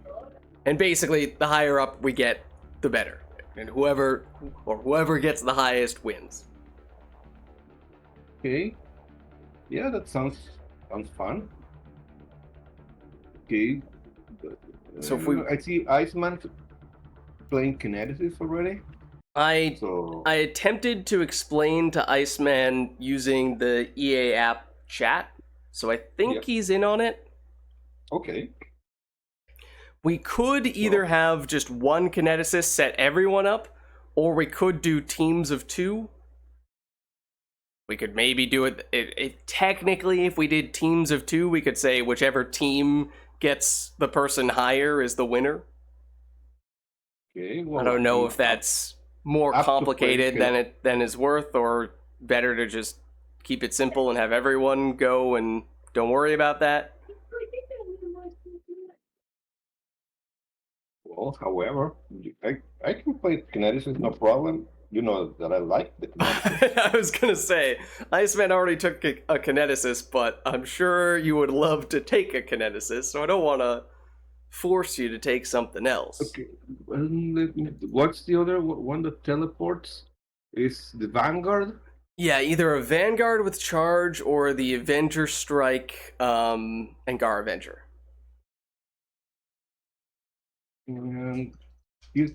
And basically, the higher up we get, the better. And whoever gets the highest wins. Okay. Yeah, that sounds fun. Okay. So if we, I see Iceman playing kineticist already. I So attempted to explain to Iceman using the EA app chat, so I think Yep. he's in on it. okay. We could either have just one kineticist set everyone up, or we could do teams of 2. We could maybe do it technically, if we did teams of 2, we could say whichever team gets the person higher is the winner. Okay. I Well, don't know if that's more up to complicated play than is worth, or better to just keep it simple and have everyone go and don't worry about that. Well, however, I can play kineticist, no problem. You know that I like the kineticist. I was gonna say, Iceman already took a kineticist, but I'm sure you would love to take a kineticist, so I don't want to force you to take something else. Okay. Well, what's the other one that teleports? Is the Vanguard? Yeah, either a Vanguard with charge or the Avenger strike, Angar Avenger. And is,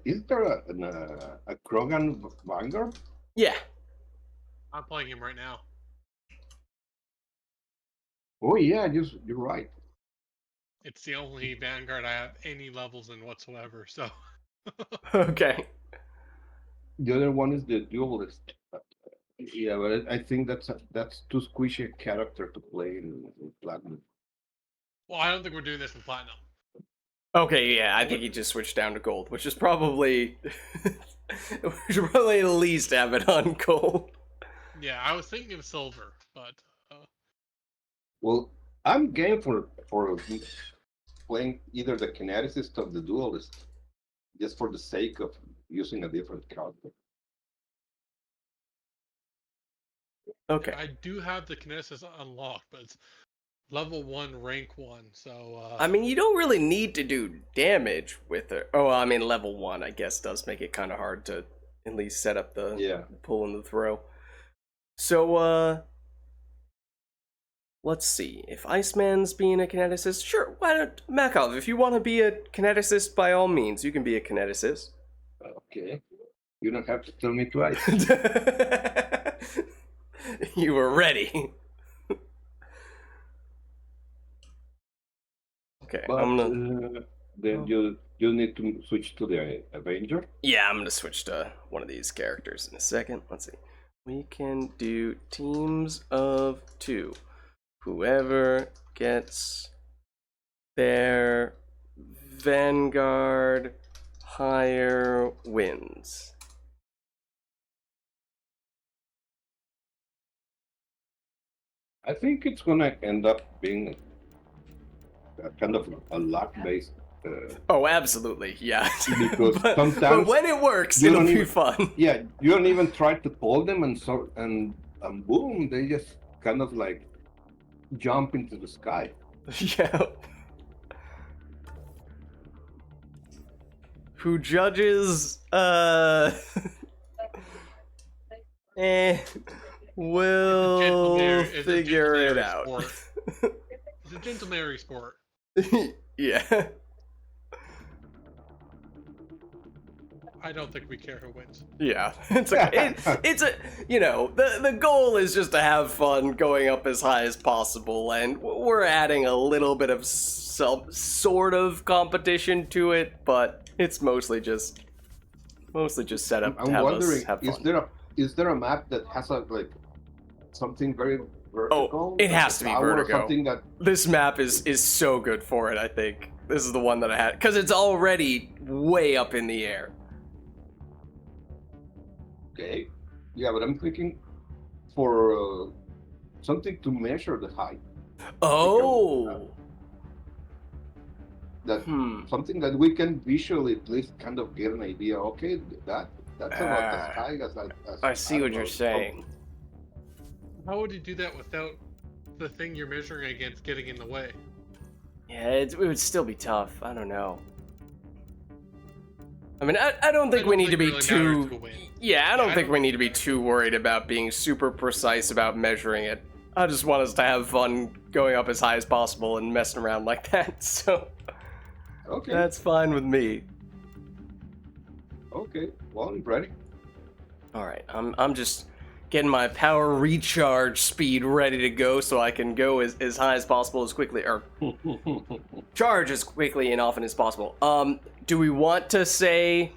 is there a Krogan Vanguard? Yeah. I'm playing him right now. Oh yeah, you're right. It's the only Vanguard I have any levels in whatsoever. So Okay. The other one is the duelist. Yeah, but I think that's too squishy a character to play in platinum. well, I don't think we're doing this in platinum. Okay, yeah, I think he just switched down to gold, which is probably we should probably at least have it on gold. Yeah, I was thinking of silver, but Well, I'm game for playing either the kineticist or the duelist, just for the sake of using a different character. Okay. I do have the kinesis unlocked, but it's level 1, rank 1. So I mean, you don't really need to do damage with it. Oh, I mean, level 1, I guess, does make it kind of hard to at least set up the pull and the throw. So, let's see. If Iceman's being a kineticist, sure, why don't... Makov, if you want to be a kineticist, by all means, you can be a kineticist. Okay, you don't have to tell me twice. You were ready. Okay, But I'm gonna... then you need to switch to the Avenger. Yeah, I'm gonna switch to one of these characters in a second. Let's see. We can do teams of 2. Whoever gets their Vanguard higher wins. I think it's gonna end up being a kind of a luck-based. Oh, absolutely, yeah. Because but sometimes when it works, you it'll don't be even- fun. Yeah, you don't even try to pull them, and boom, they just kind of like jump into the sky. Yeah. Who judges, we'll figure it out. It's a gentlemanly sport. Yeah. I don't think we care who wins. Yeah. It's a you know, the goal is just to have fun going up as high as possible, and we're adding a little bit of some sort of competition to it, but it's mostly just set up to I'm have wondering, us have fun. is there a map that has like something very vertical? It has to be tower or vertigo. Something that This map is so good for it, I think. This is the one that I had, because it's already way up in the air. okay, yeah, but I'm thinking for something to measure the height. Oh. That something that we can visually at least kind of get an idea. Okay, that's about as high as I see don't what you're know, saying. How would you do that without the thing you're measuring against getting in the way? Yeah, it would still be tough. I don't know. I mean, I don't think we need to be really too... matters who wins. Yeah, I don't I think don't we need to be too worried about being super precise about measuring it. I just want us to have fun going up as high as possible and messing around like that, so... Okay. That's fine with me. Okay, well, I'm ready. Alright, I'm just getting my power recharge speed ready to go so I can go as high as possible as quickly, or charge as quickly and often as possible. Do we want to say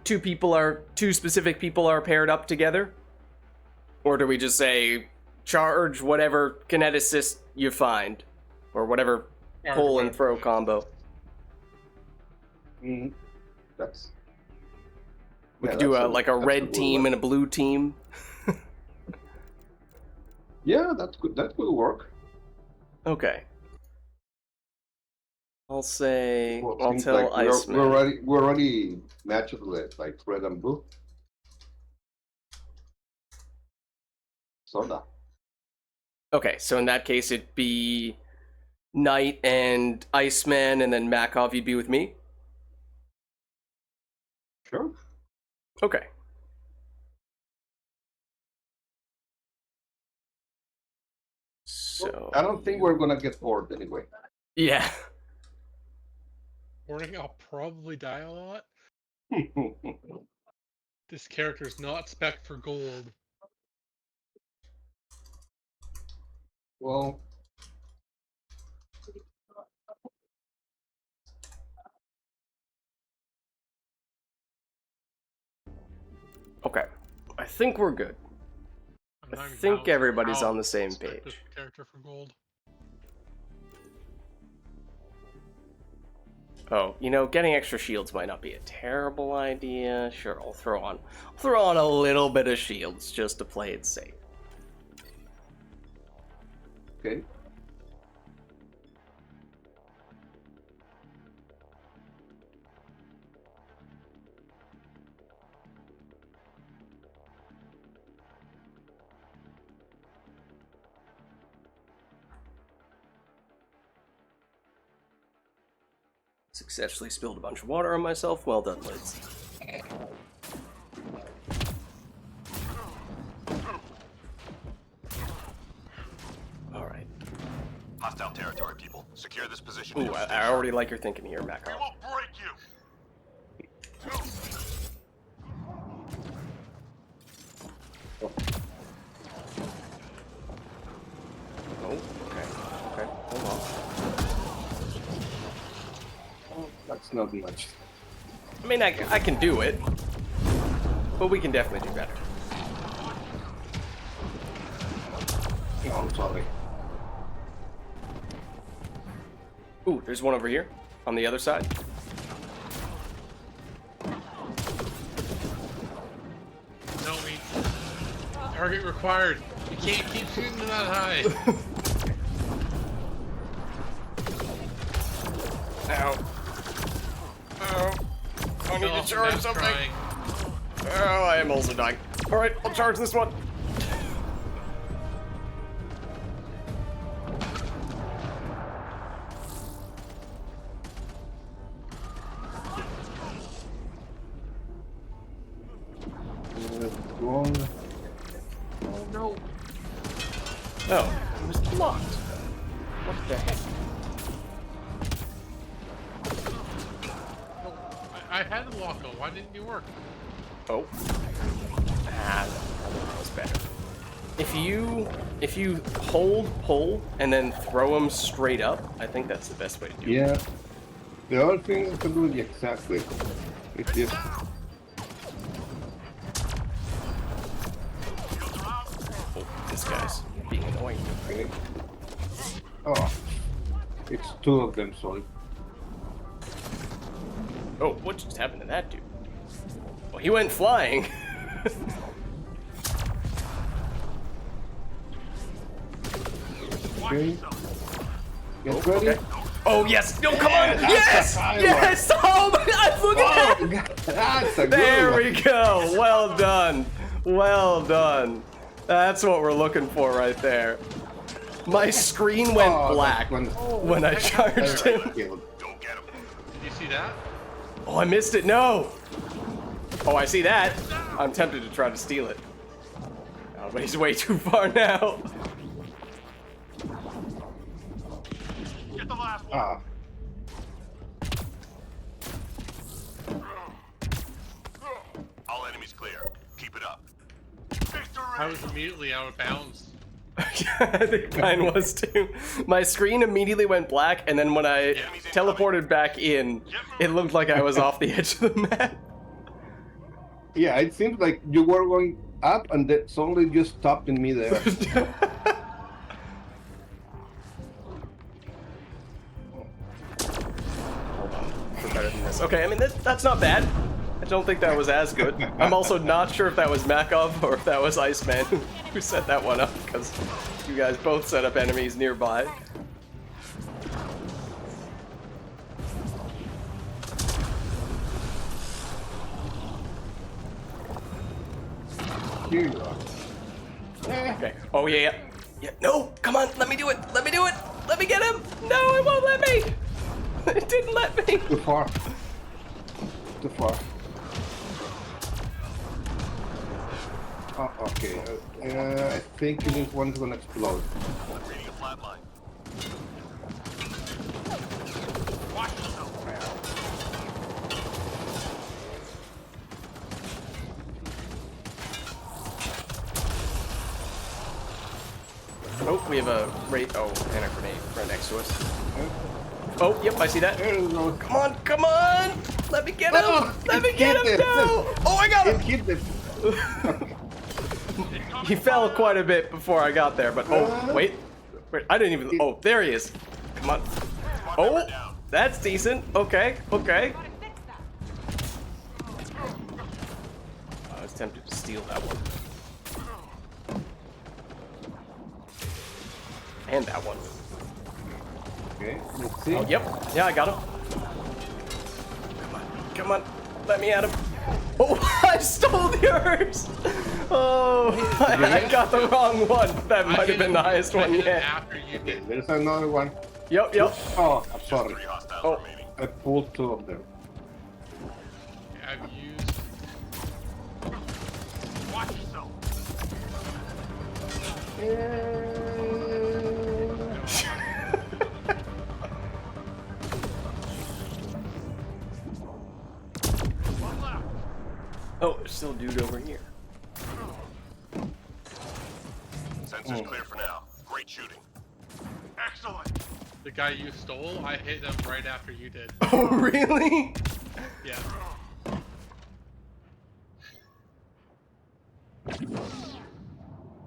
two specific people are paired up together? Or do we just say charge whatever kineticist you find? Or whatever pull and throw combo? That's. We yeah, could do that's like a that's red good team one. and a blue team. Yeah, that's good. That will work. Okay. I'll say, Well, I'll seems tell like Iceman. we're already matched with like red and blue. Soda. Okay, so in that case, it'd be Knight and Iceman, and then Makov, you'd be with me? Sure. Okay. So... I don't think we're gonna get bored anyway. Yeah. Warning, I'll probably die a lot. This character is not spec for gold. Well, Okay. I think we're good. I'm I not even think balancing everybody's how on the same spec page. this character for gold. Oh, you know, getting extra shields might not be a terrible idea. Sure, I'll throw on a little bit of shields just to play it safe. okay. Successfully spilled a bunch of water on myself. Well done, Vids. Alright. Hostile territory, people. Secure this position. Ooh, I already like your thinking here, Mac. We will break you. Oh, okay. Okay, hold on. Oh, that's not much. I mean, I can do it. But we can definitely do better. Oh, I'm sorry. Ooh, there's one over here. On the other side. No, target required. You can't keep shooting them that high. Ow. Ow. I need Oh, to charge that's something. trying. Oh, I am also dying. Alright, I'll charge this one. Wrong. Oh, no. Oh, it was blocked. What the heck? I had a lock on. Why didn't you work? Oh. Ah, that was better. If you hold pull and then throw them straight up, I think that's the best way to do it. Yeah. The other thing is to do it exactly. It's just Oh, this guy's being annoying. okay. Oh, it's two of them. Sorry. Oh, what just happened to that dude? Well, he went flying. Okay. Get Oh, ready. okay. Oh yes! No, come on! that's Yes! a high Yes! Oh my God! Look at Oh, that! that's a good There one. we go. Well done. Well done. That's what we're looking for right there. My screen went Oh, black that's when I charged him. Killed. Go get him. Did you see that? Oh, I missed it. No. Oh, I see that. I'm tempted to try to steal it. Oh, but he's way too far now. Get the last one. Ah, All enemies clear. Keep it up. Victory! I was immediately out of bounds. I think mine was too. My screen immediately went black, and then when I teleported back in, it looked like I was off the edge of the map. yeah. It seems like you were going up, and then suddenly you stopped in midair. We're better than this. Okay, I mean, that's not bad. I don't think that was as good. I'm also not sure if that was Makov or if that was Iceman who set that one up, because you guys both set up enemies nearby. Here you are. Okay. Oh, yeah, yeah. Yeah, no! Come on, let me do it! Let me do it! Let me get him! No, it won't let me! It didn't let me! Too far. Too far. Oh, okay. I think this one's gonna explode. Reading a flat line. Watch yourself. have a rate. Oh, and a grenade right next to us. Oh, yep, I see that. There you go. Come on, come on! Let me get him! No, Let me it get hit him it. now! Oh, I got It him! hit it. He fell quite a bit before I got there, but oh, wait. I didn't even. Oh, there he is. Come on. Oh, that's decent. Okay, okay. I was tempted to steal that one. And that one. Okay, let's see. Oh, yep. Yeah, I got him. Come on. Come on. Let me at him. Oh, I stole yours. Oh, I got the wrong one. That might have been the highest one yet. After you Okay, did. there's another one. Yep, yep. Oh, I'm sorry. 3 hostiles Oh. remaining. I pulled 2 of them. I've used. Watch yourself. One left. Oh, there's still a dude over here. Sensors clear for now. Great shooting. Excellent. The guy you stole, I hit him right after you did. Oh, really? Yeah.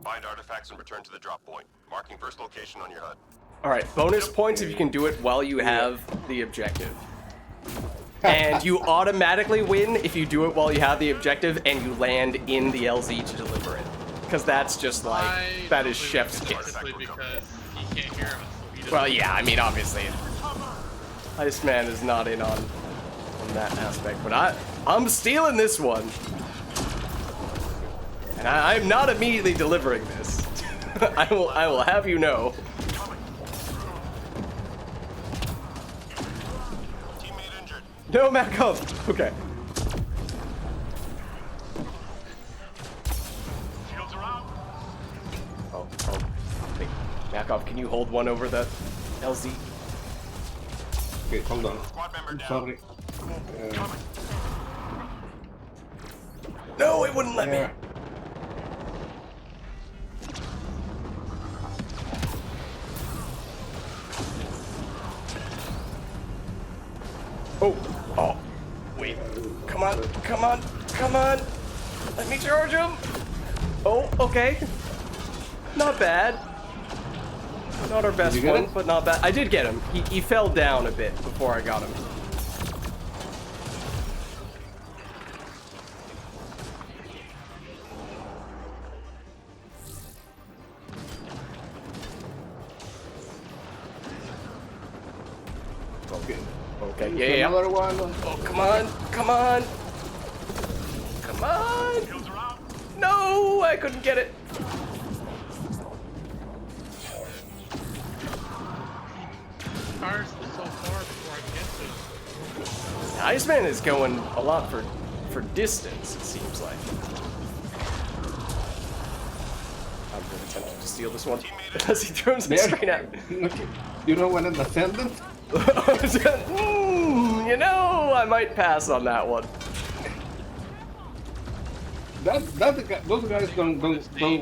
Find artifacts and return to the drop point. Marking first location on your HUD. All right, bonus points if you can do it while you have the objective. And you automatically win if you do it while you have the objective and you land in the LZ to deliver it. Because that's just like, that is chef's kiss. Simply because he can't hear us. So he doesn't Well, yeah, I mean, obviously, Iceman is not in on that aspect, but I'm stealing this one. And I'm not immediately delivering this. I will have you know. Teammate injured. No, Matt, come. Okay. Shields are out. Oh. Hey, Makov, can you hold one over the LZ? Okay, hold on. Squad member I'm down. sorry. No, it wouldn't let me. Yeah. Oh, wait. Come on, come on, come on. Let me charge him. Oh, okay. Not bad. Not our best you get one, it? but not bad. I did get him. He fell down a bit before I got him. Okay. Okay, yeah. Another one. Oh, come on, come on. Come on. Shields are out. No, I couldn't get it. Cars so far before I get to him. Iceman is going a lot for distance, it seems like. I'm really tempted to steal this one. As he throws it straight at me. You know what an ascendant? You know, I might pass on that one. Those guys don't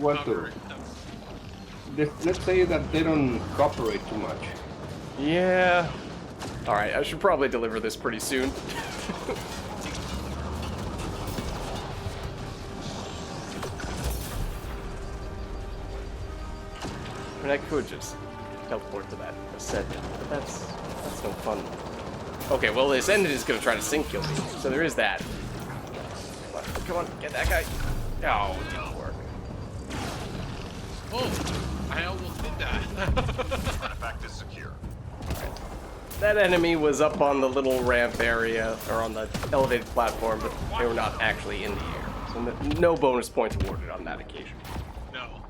want to. Let's say that they don't cooperate too much. Yeah. Alright, I should probably deliver this pretty soon. I mean, I could just teleport to that ascendant, but that's no fun. Okay, well, the ascendant is gonna try to sync kill me, so there is that. Come on, get that guy. Oh, it didn't work. Oh, I almost did that. Artifact is secure. That enemy was up on the little ramp area, or on the elevated platform, but they were not actually in the air. So no bonus points awarded on that occasion. No.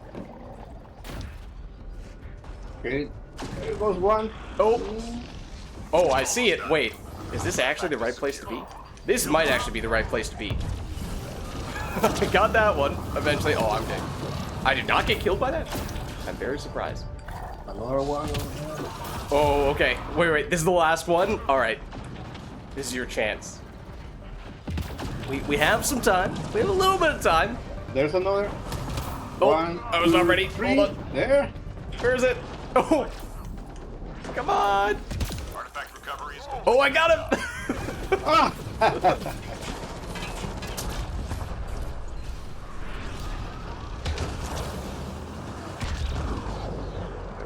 Okay, there goes one. Oh, I see it. Wait, is this actually the right place to be? This might actually be the right place to be. I got that one eventually. Oh, I'm dead. I did not get killed by that. I'm very surprised. Another one over there. Oh, okay. Wait. This is the last one? All right. This is your chance. We have some time. We have a little bit of time. There's another. Oh, One, I was not two, ready. three. Hold on. There. Where is it? Oh! Come on! Artifact recovery is Oh, I got him! Ah!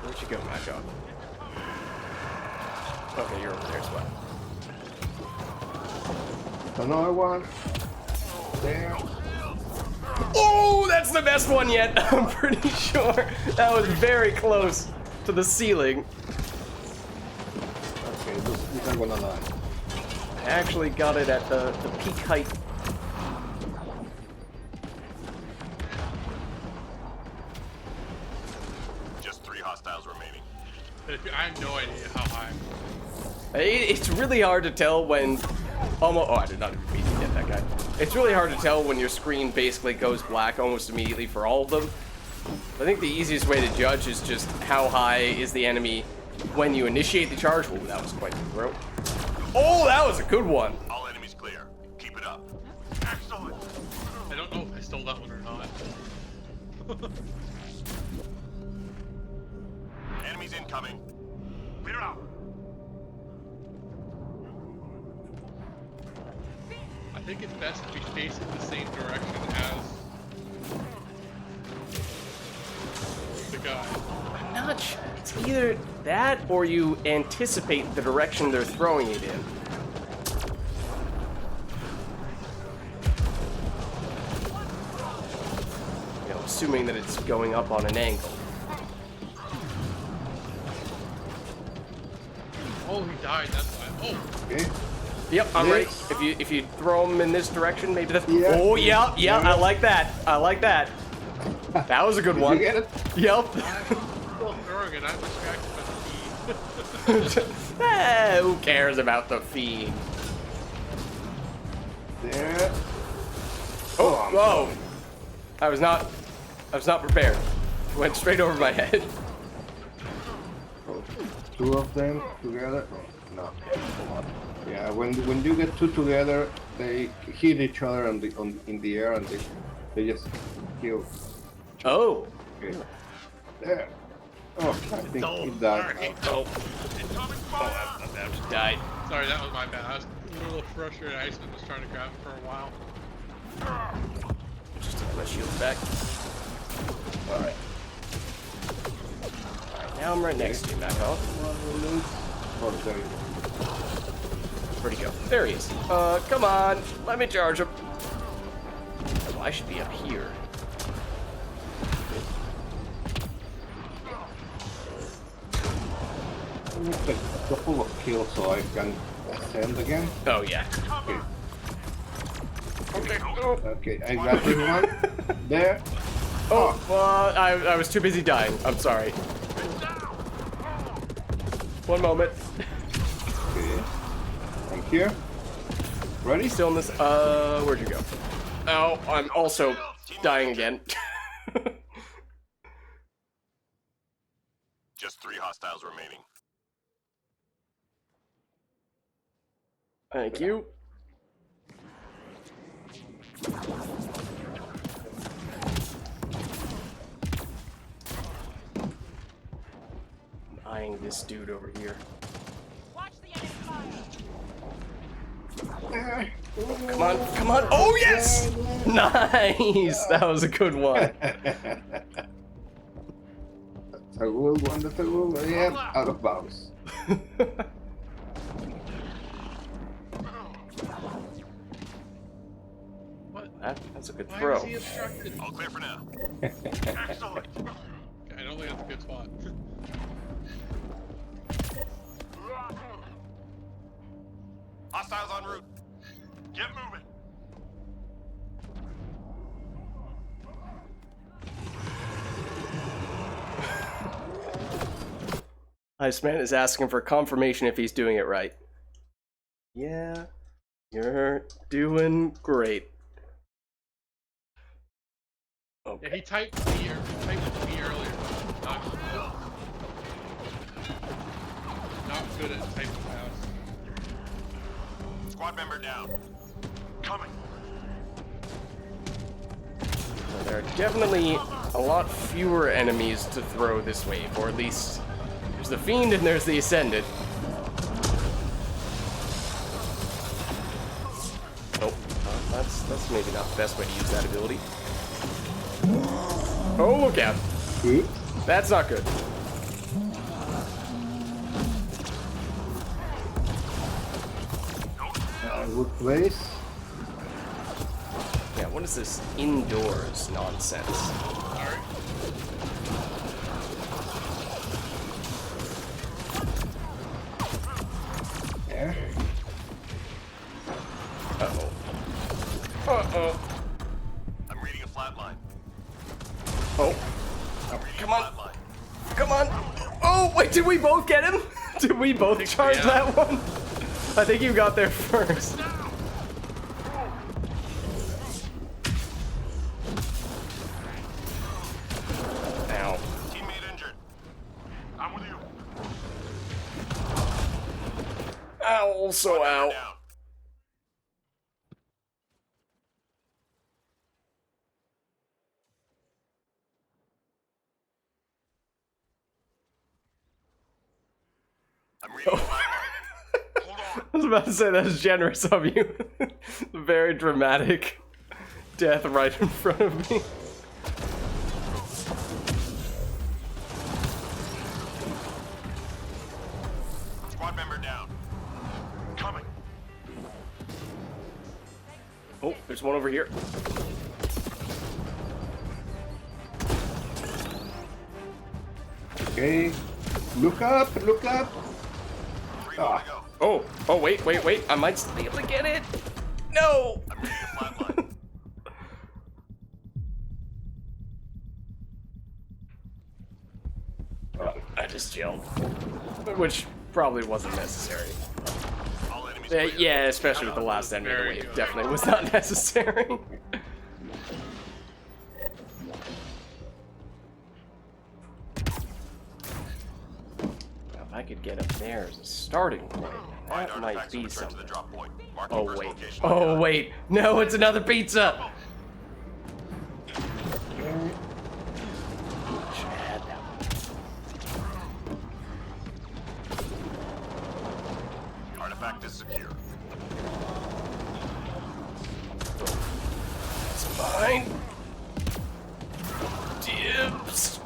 Where'd you go, Macho? Okay, you're over there as well. Another one. There. Oh, that's the best one yet. I'm pretty sure that was very close to the ceiling. Okay, these are gonna die. I actually got it at the peak height. just 3 hostiles remaining. I have no idea how high. It's really hard to tell when almost. Oh, I did not even mean to get that guy. It's really hard to tell when your screen basically goes black almost immediately for all of them. I think the easiest way to judge is just how high is the enemy when you initiate the charge. Oh, that was quite the throw. Oh, that was a good one. All enemies clear. Keep it up. Excellent. I don't know if I stole that one or not. Enemies incoming. Clear out. I think it's best to be facing the same direction as the guy. I'm not sure. It's either that or you anticipate the direction they're throwing it in. You know, assuming that it's going up on an angle. Oh, he died. That's why. Oh, Okay. Yep, I'm ready. Yes. If you throw them in this direction, maybe that's. Yeah. Oh yeah, yeah, I like that. I like that. That was a good Did one. you get it? Yep. I'm still throwing it. I'm distracted by the Who cares about the feed? There. Oh, whoa! I was not prepared. It went straight over my head. Oh, 2 of them together. Oh, no. Yeah, when you get 2 together, they hit each other in the air and they just kill. Oh. Okay. There. Oh, I think he died. Oh. That died. Sorry, that was my bad. I was a little frustrated. Iceman was trying to grab him for a while. Just take my shield back. Alright. Alright, now I'm right next to you, Maco. Oh, there you go. Where'd he go? There he is. Come on. Let me charge him. Oh, I should be up here. I need a couple of kills so I can ascend again. Oh, yeah. Okay. Okay, I got this one. There. Oh, well, I was too busy dying. I'm sorry. One moment. Okay. I'm here. Ready? Still in this. Where'd you go? Oh, I'm also dying again. Just 3 hostiles remaining. Thank you. I'm eyeing this dude over here. Watch the enemy fire. Come on, come on. Oh, yes! Nice! That was a good one. That's a good one. That's a good one. Yeah, out of bounds. What? That's a good Why throw. is he obstructed? All clear for now. Excellent. I don't think that's a good spot. Hostiles en route. Get moving. Iceman is asking for confirmation if he's doing it right. Yeah, you're doing great. Yeah, Okay. he typed me earlier. Not good at typing fast. Squad member down. Coming. There are definitely a lot fewer enemies to throw this wave, or at least there's the Fiend and there's the Ascended. Oh, that's maybe not the best way to use that ability. Oh, look out. Oops. That's not good. Good place. Yeah, what is this indoors nonsense? Yeah. Uh-oh. Uh-oh. I'm reading a flat line. Oh. I'm reading Come a on. flat line. Come on. Oh, wait, did we both get him? Did we both charge yeah. that one? I think you got there first. Ow. Teammate injured. I'm with you. Ow, also Member ow. down. I'm reading a flat line. Hold on. I was about to say that's generous of you. Very dramatic death right in front of me. Squad member down. Coming. Oh, there's one over here. Okay. Look up, look up. 3 more to go. Oh, wait. I might still be able to get it. No. I'm reading a flat line. I just chilled. Which probably wasn't necessary. All enemies clear. Yeah, especially with the last enemy of the Very wave. good. Definitely was not necessary. Now, if I could get up there as a starting point, Find that might artifacts and be return to something. the drop point. Marking Oh first wait. location on Oh the wait. No, it's another pizza. Should have had that one. artifact is secure. It's mine. Dibs.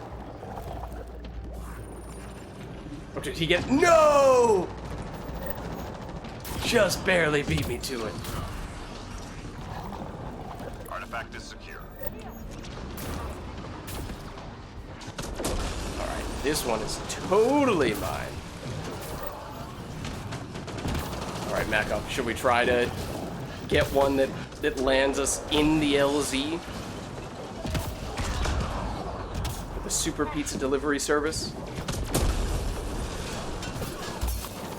Oh, did he get? No! Just barely beat me to it. Artifact is secure. Alright, this one is totally mine. Alright, Mako, should we try to get one that lands us in the LZ? With the super pizza delivery service?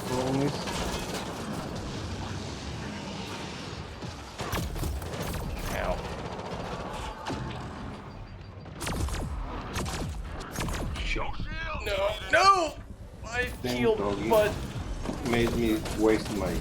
Promise. Ow. Show shield. No, no! My Damn shield, doggy. but Made me waste my.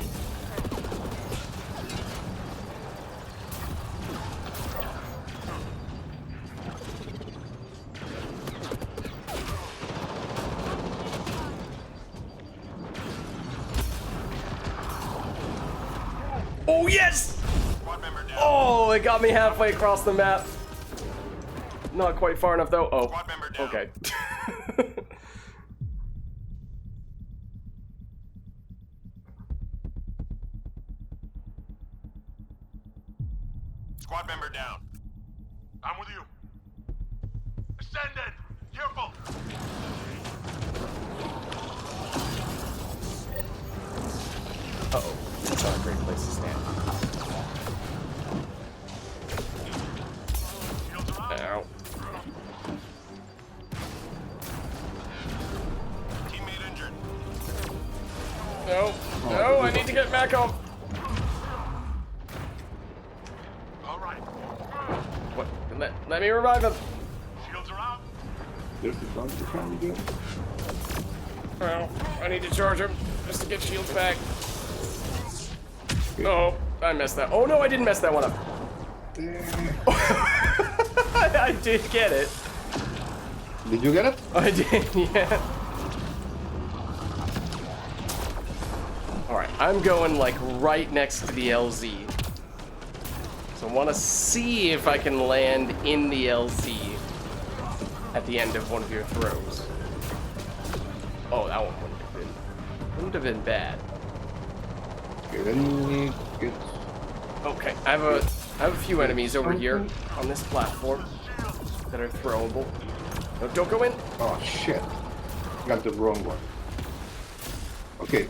oh yes! Squad member down. Oh, it got me halfway across the map. Not quite far enough though. Oh, Squad member down. okay. Squad member down. I'm with you. Ascended. Careful. Uh-oh, that's not a great place to stand. Shields are out. Ow. Teammate injured. No, no, I need to get back up. All right. What? Let me revive him. Shields are out. There's the dog to come again. Oh, I need to charge him just to get shields back. Oh, I messed that. Oh no, I didn't mess that one up. Eh, I I did get it. Did you get it? I did, yeah. Alright, I'm going like right next to the LZ. So I want to see if I can land in the LZ at the end of one of your throws. Oh, that one wouldn't have been bad. Okay, let me get... Okay, I have a few enemies over here on this platform that are throwable. No, don't go in. Oh shit. Got the wrong one. Okay.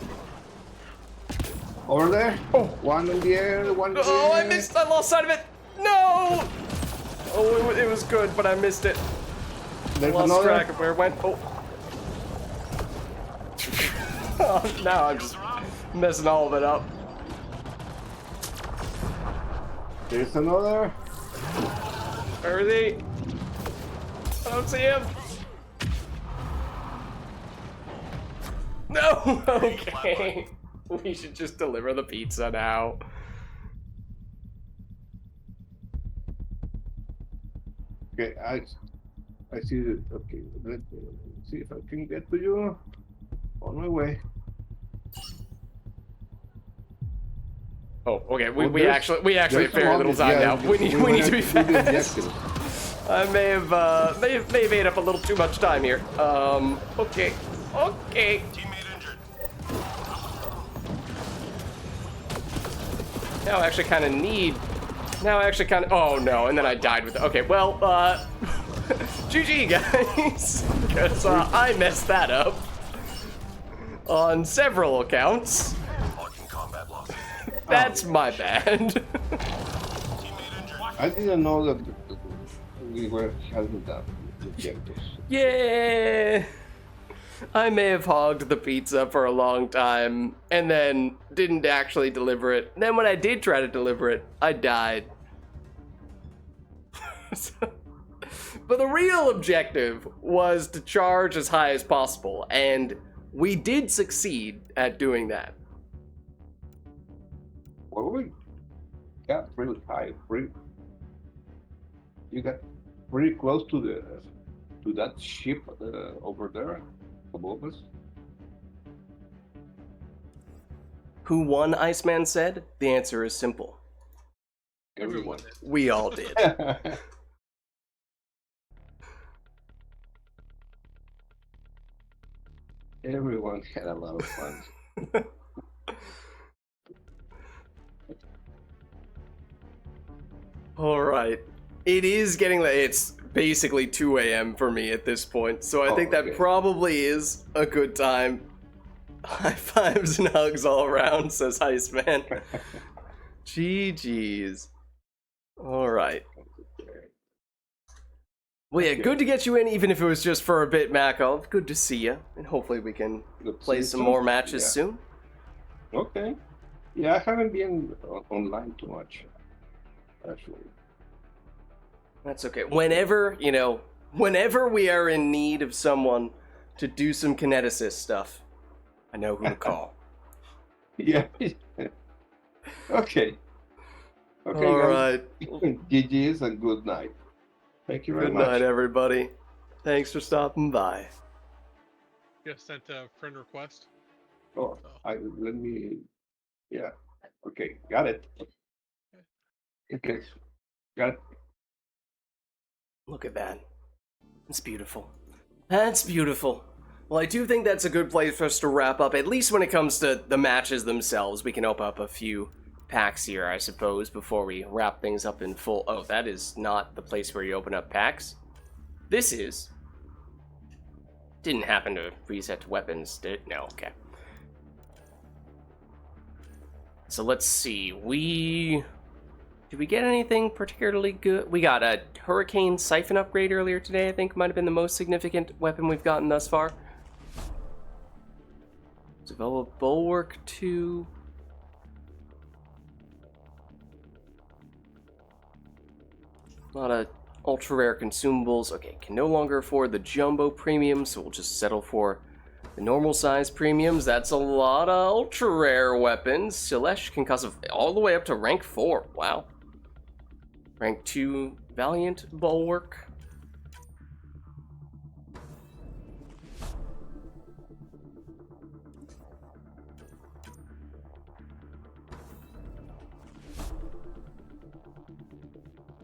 Over there. Oh. One in the air, one in the Oh, air. I missed. I lost sight of it. No. Oh, it was good, but I missed it. There's Lost another. track of where it went. Oh. Oh, now I'm just messing all of it up. There's another. Where is he? I don't see him. No. Okay. We should just deliver the pizza now. Okay, I see it. Okay, let me see if I can get to you. On my way. Oh, okay. We there's- actually have there's very little some time obvious- now. We need to be do the fast. objectives. I may have ate up a little too much time here. Okay. Okay. Teammate injured. Now I actually kind of need. Now I actually kind of. Oh no! And then I died with. Okay. Well, GG guys, because I messed that up on several accounts. Marking combat loss. That's my bad. Teammate injured. I didn't know that we were having that objectives. Yeah. I may have hogged the pizza for a long time and then didn't actually deliver it. Then when I did try to deliver it, I died. But the real objective was to charge as high as possible, and we did succeed at doing that. Well, we got really high. You got pretty close to that ship over there above us. Who won, Iceman said? The answer is simple. Everyone. We all did. Everyone had a lot of fun. All right. It is getting late. It's basically 2 a.m. for me at this point, so I think that okay. probably is a good time. High fives and hugs all around, says Iceman. GG's. All right. Well, yeah, good to get you in, even if it was just for a bit, Makov. Good to see you, and hopefully we can Good to play see you some too. more matches Yeah. soon. Okay. Yeah, I haven't been online too much, actually. That's okay. Whenever we are in need of someone to do some kineticist stuff, I know who to call. Yeah. Okay. Okay, All guys. right. GG's and good night. Thank you very Good much. night, everybody. Thanks for stopping by. You have sent a friend request. Oh, let me. Yeah. Okay, got it. Okay, got it. Look at that. It's beautiful. That's beautiful. Well, I do think that's a good place for us to wrap up, at least when it comes to the matches themselves. We can open up a few packs here, I suppose, before we wrap things up in full. Oh, that is not the place where you open up packs. This is. Didn't happen to reset to weapons, did it? No, okay. So let's see. Did we get anything particularly good? We got a Hurricane Siphon upgrade earlier today, I think might have been the most significant weapon we've gotten thus far. Develop Bulwark 2. A lot of ultra rare consumables. Okay, can no longer afford the jumbo premium, so we'll just settle for the normal size premiums. That's a lot of ultra rare weapons. Silesh can cost all the way up to rank 4. Wow. Rank 2 Valiant Bulwark.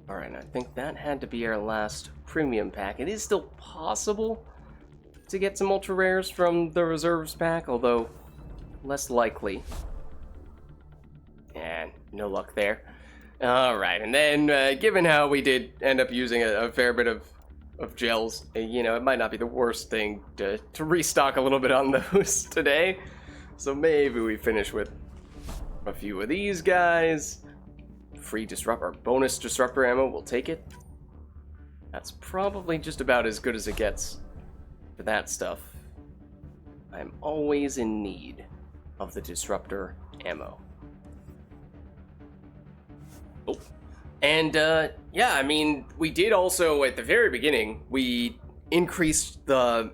Alright, I think that had to be our last premium pack. It is still possible to get some ultra rares from the reserves pack, although less likely. And no luck there. Alright, and then given how we did end up using a fair bit of gels, you know, it might not be the worst thing to restock a little bit on those today. So maybe we finish with a few of these guys. Free disruptor, bonus disruptor ammo, we'll take it. That's probably just about as good as it gets for that stuff. I'm always in need of the disruptor ammo. Oh. And yeah, I mean, we did also at the very beginning, we increased the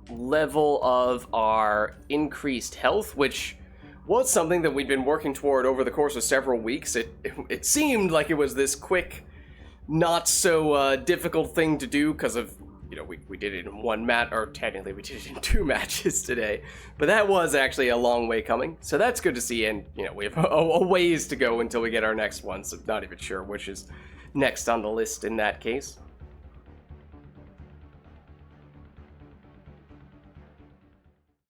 level of our increased health, which was something that we'd been working toward over the course of several weeks. It seemed like it was this quick, not so difficult thing to do because of, you know, we did it in one match, or technically we did it in 2 matches today, but that was actually a long way coming, so that's good to see. And you know, we have a ways to go until we get our next one, so not even sure which is next on the list in that case.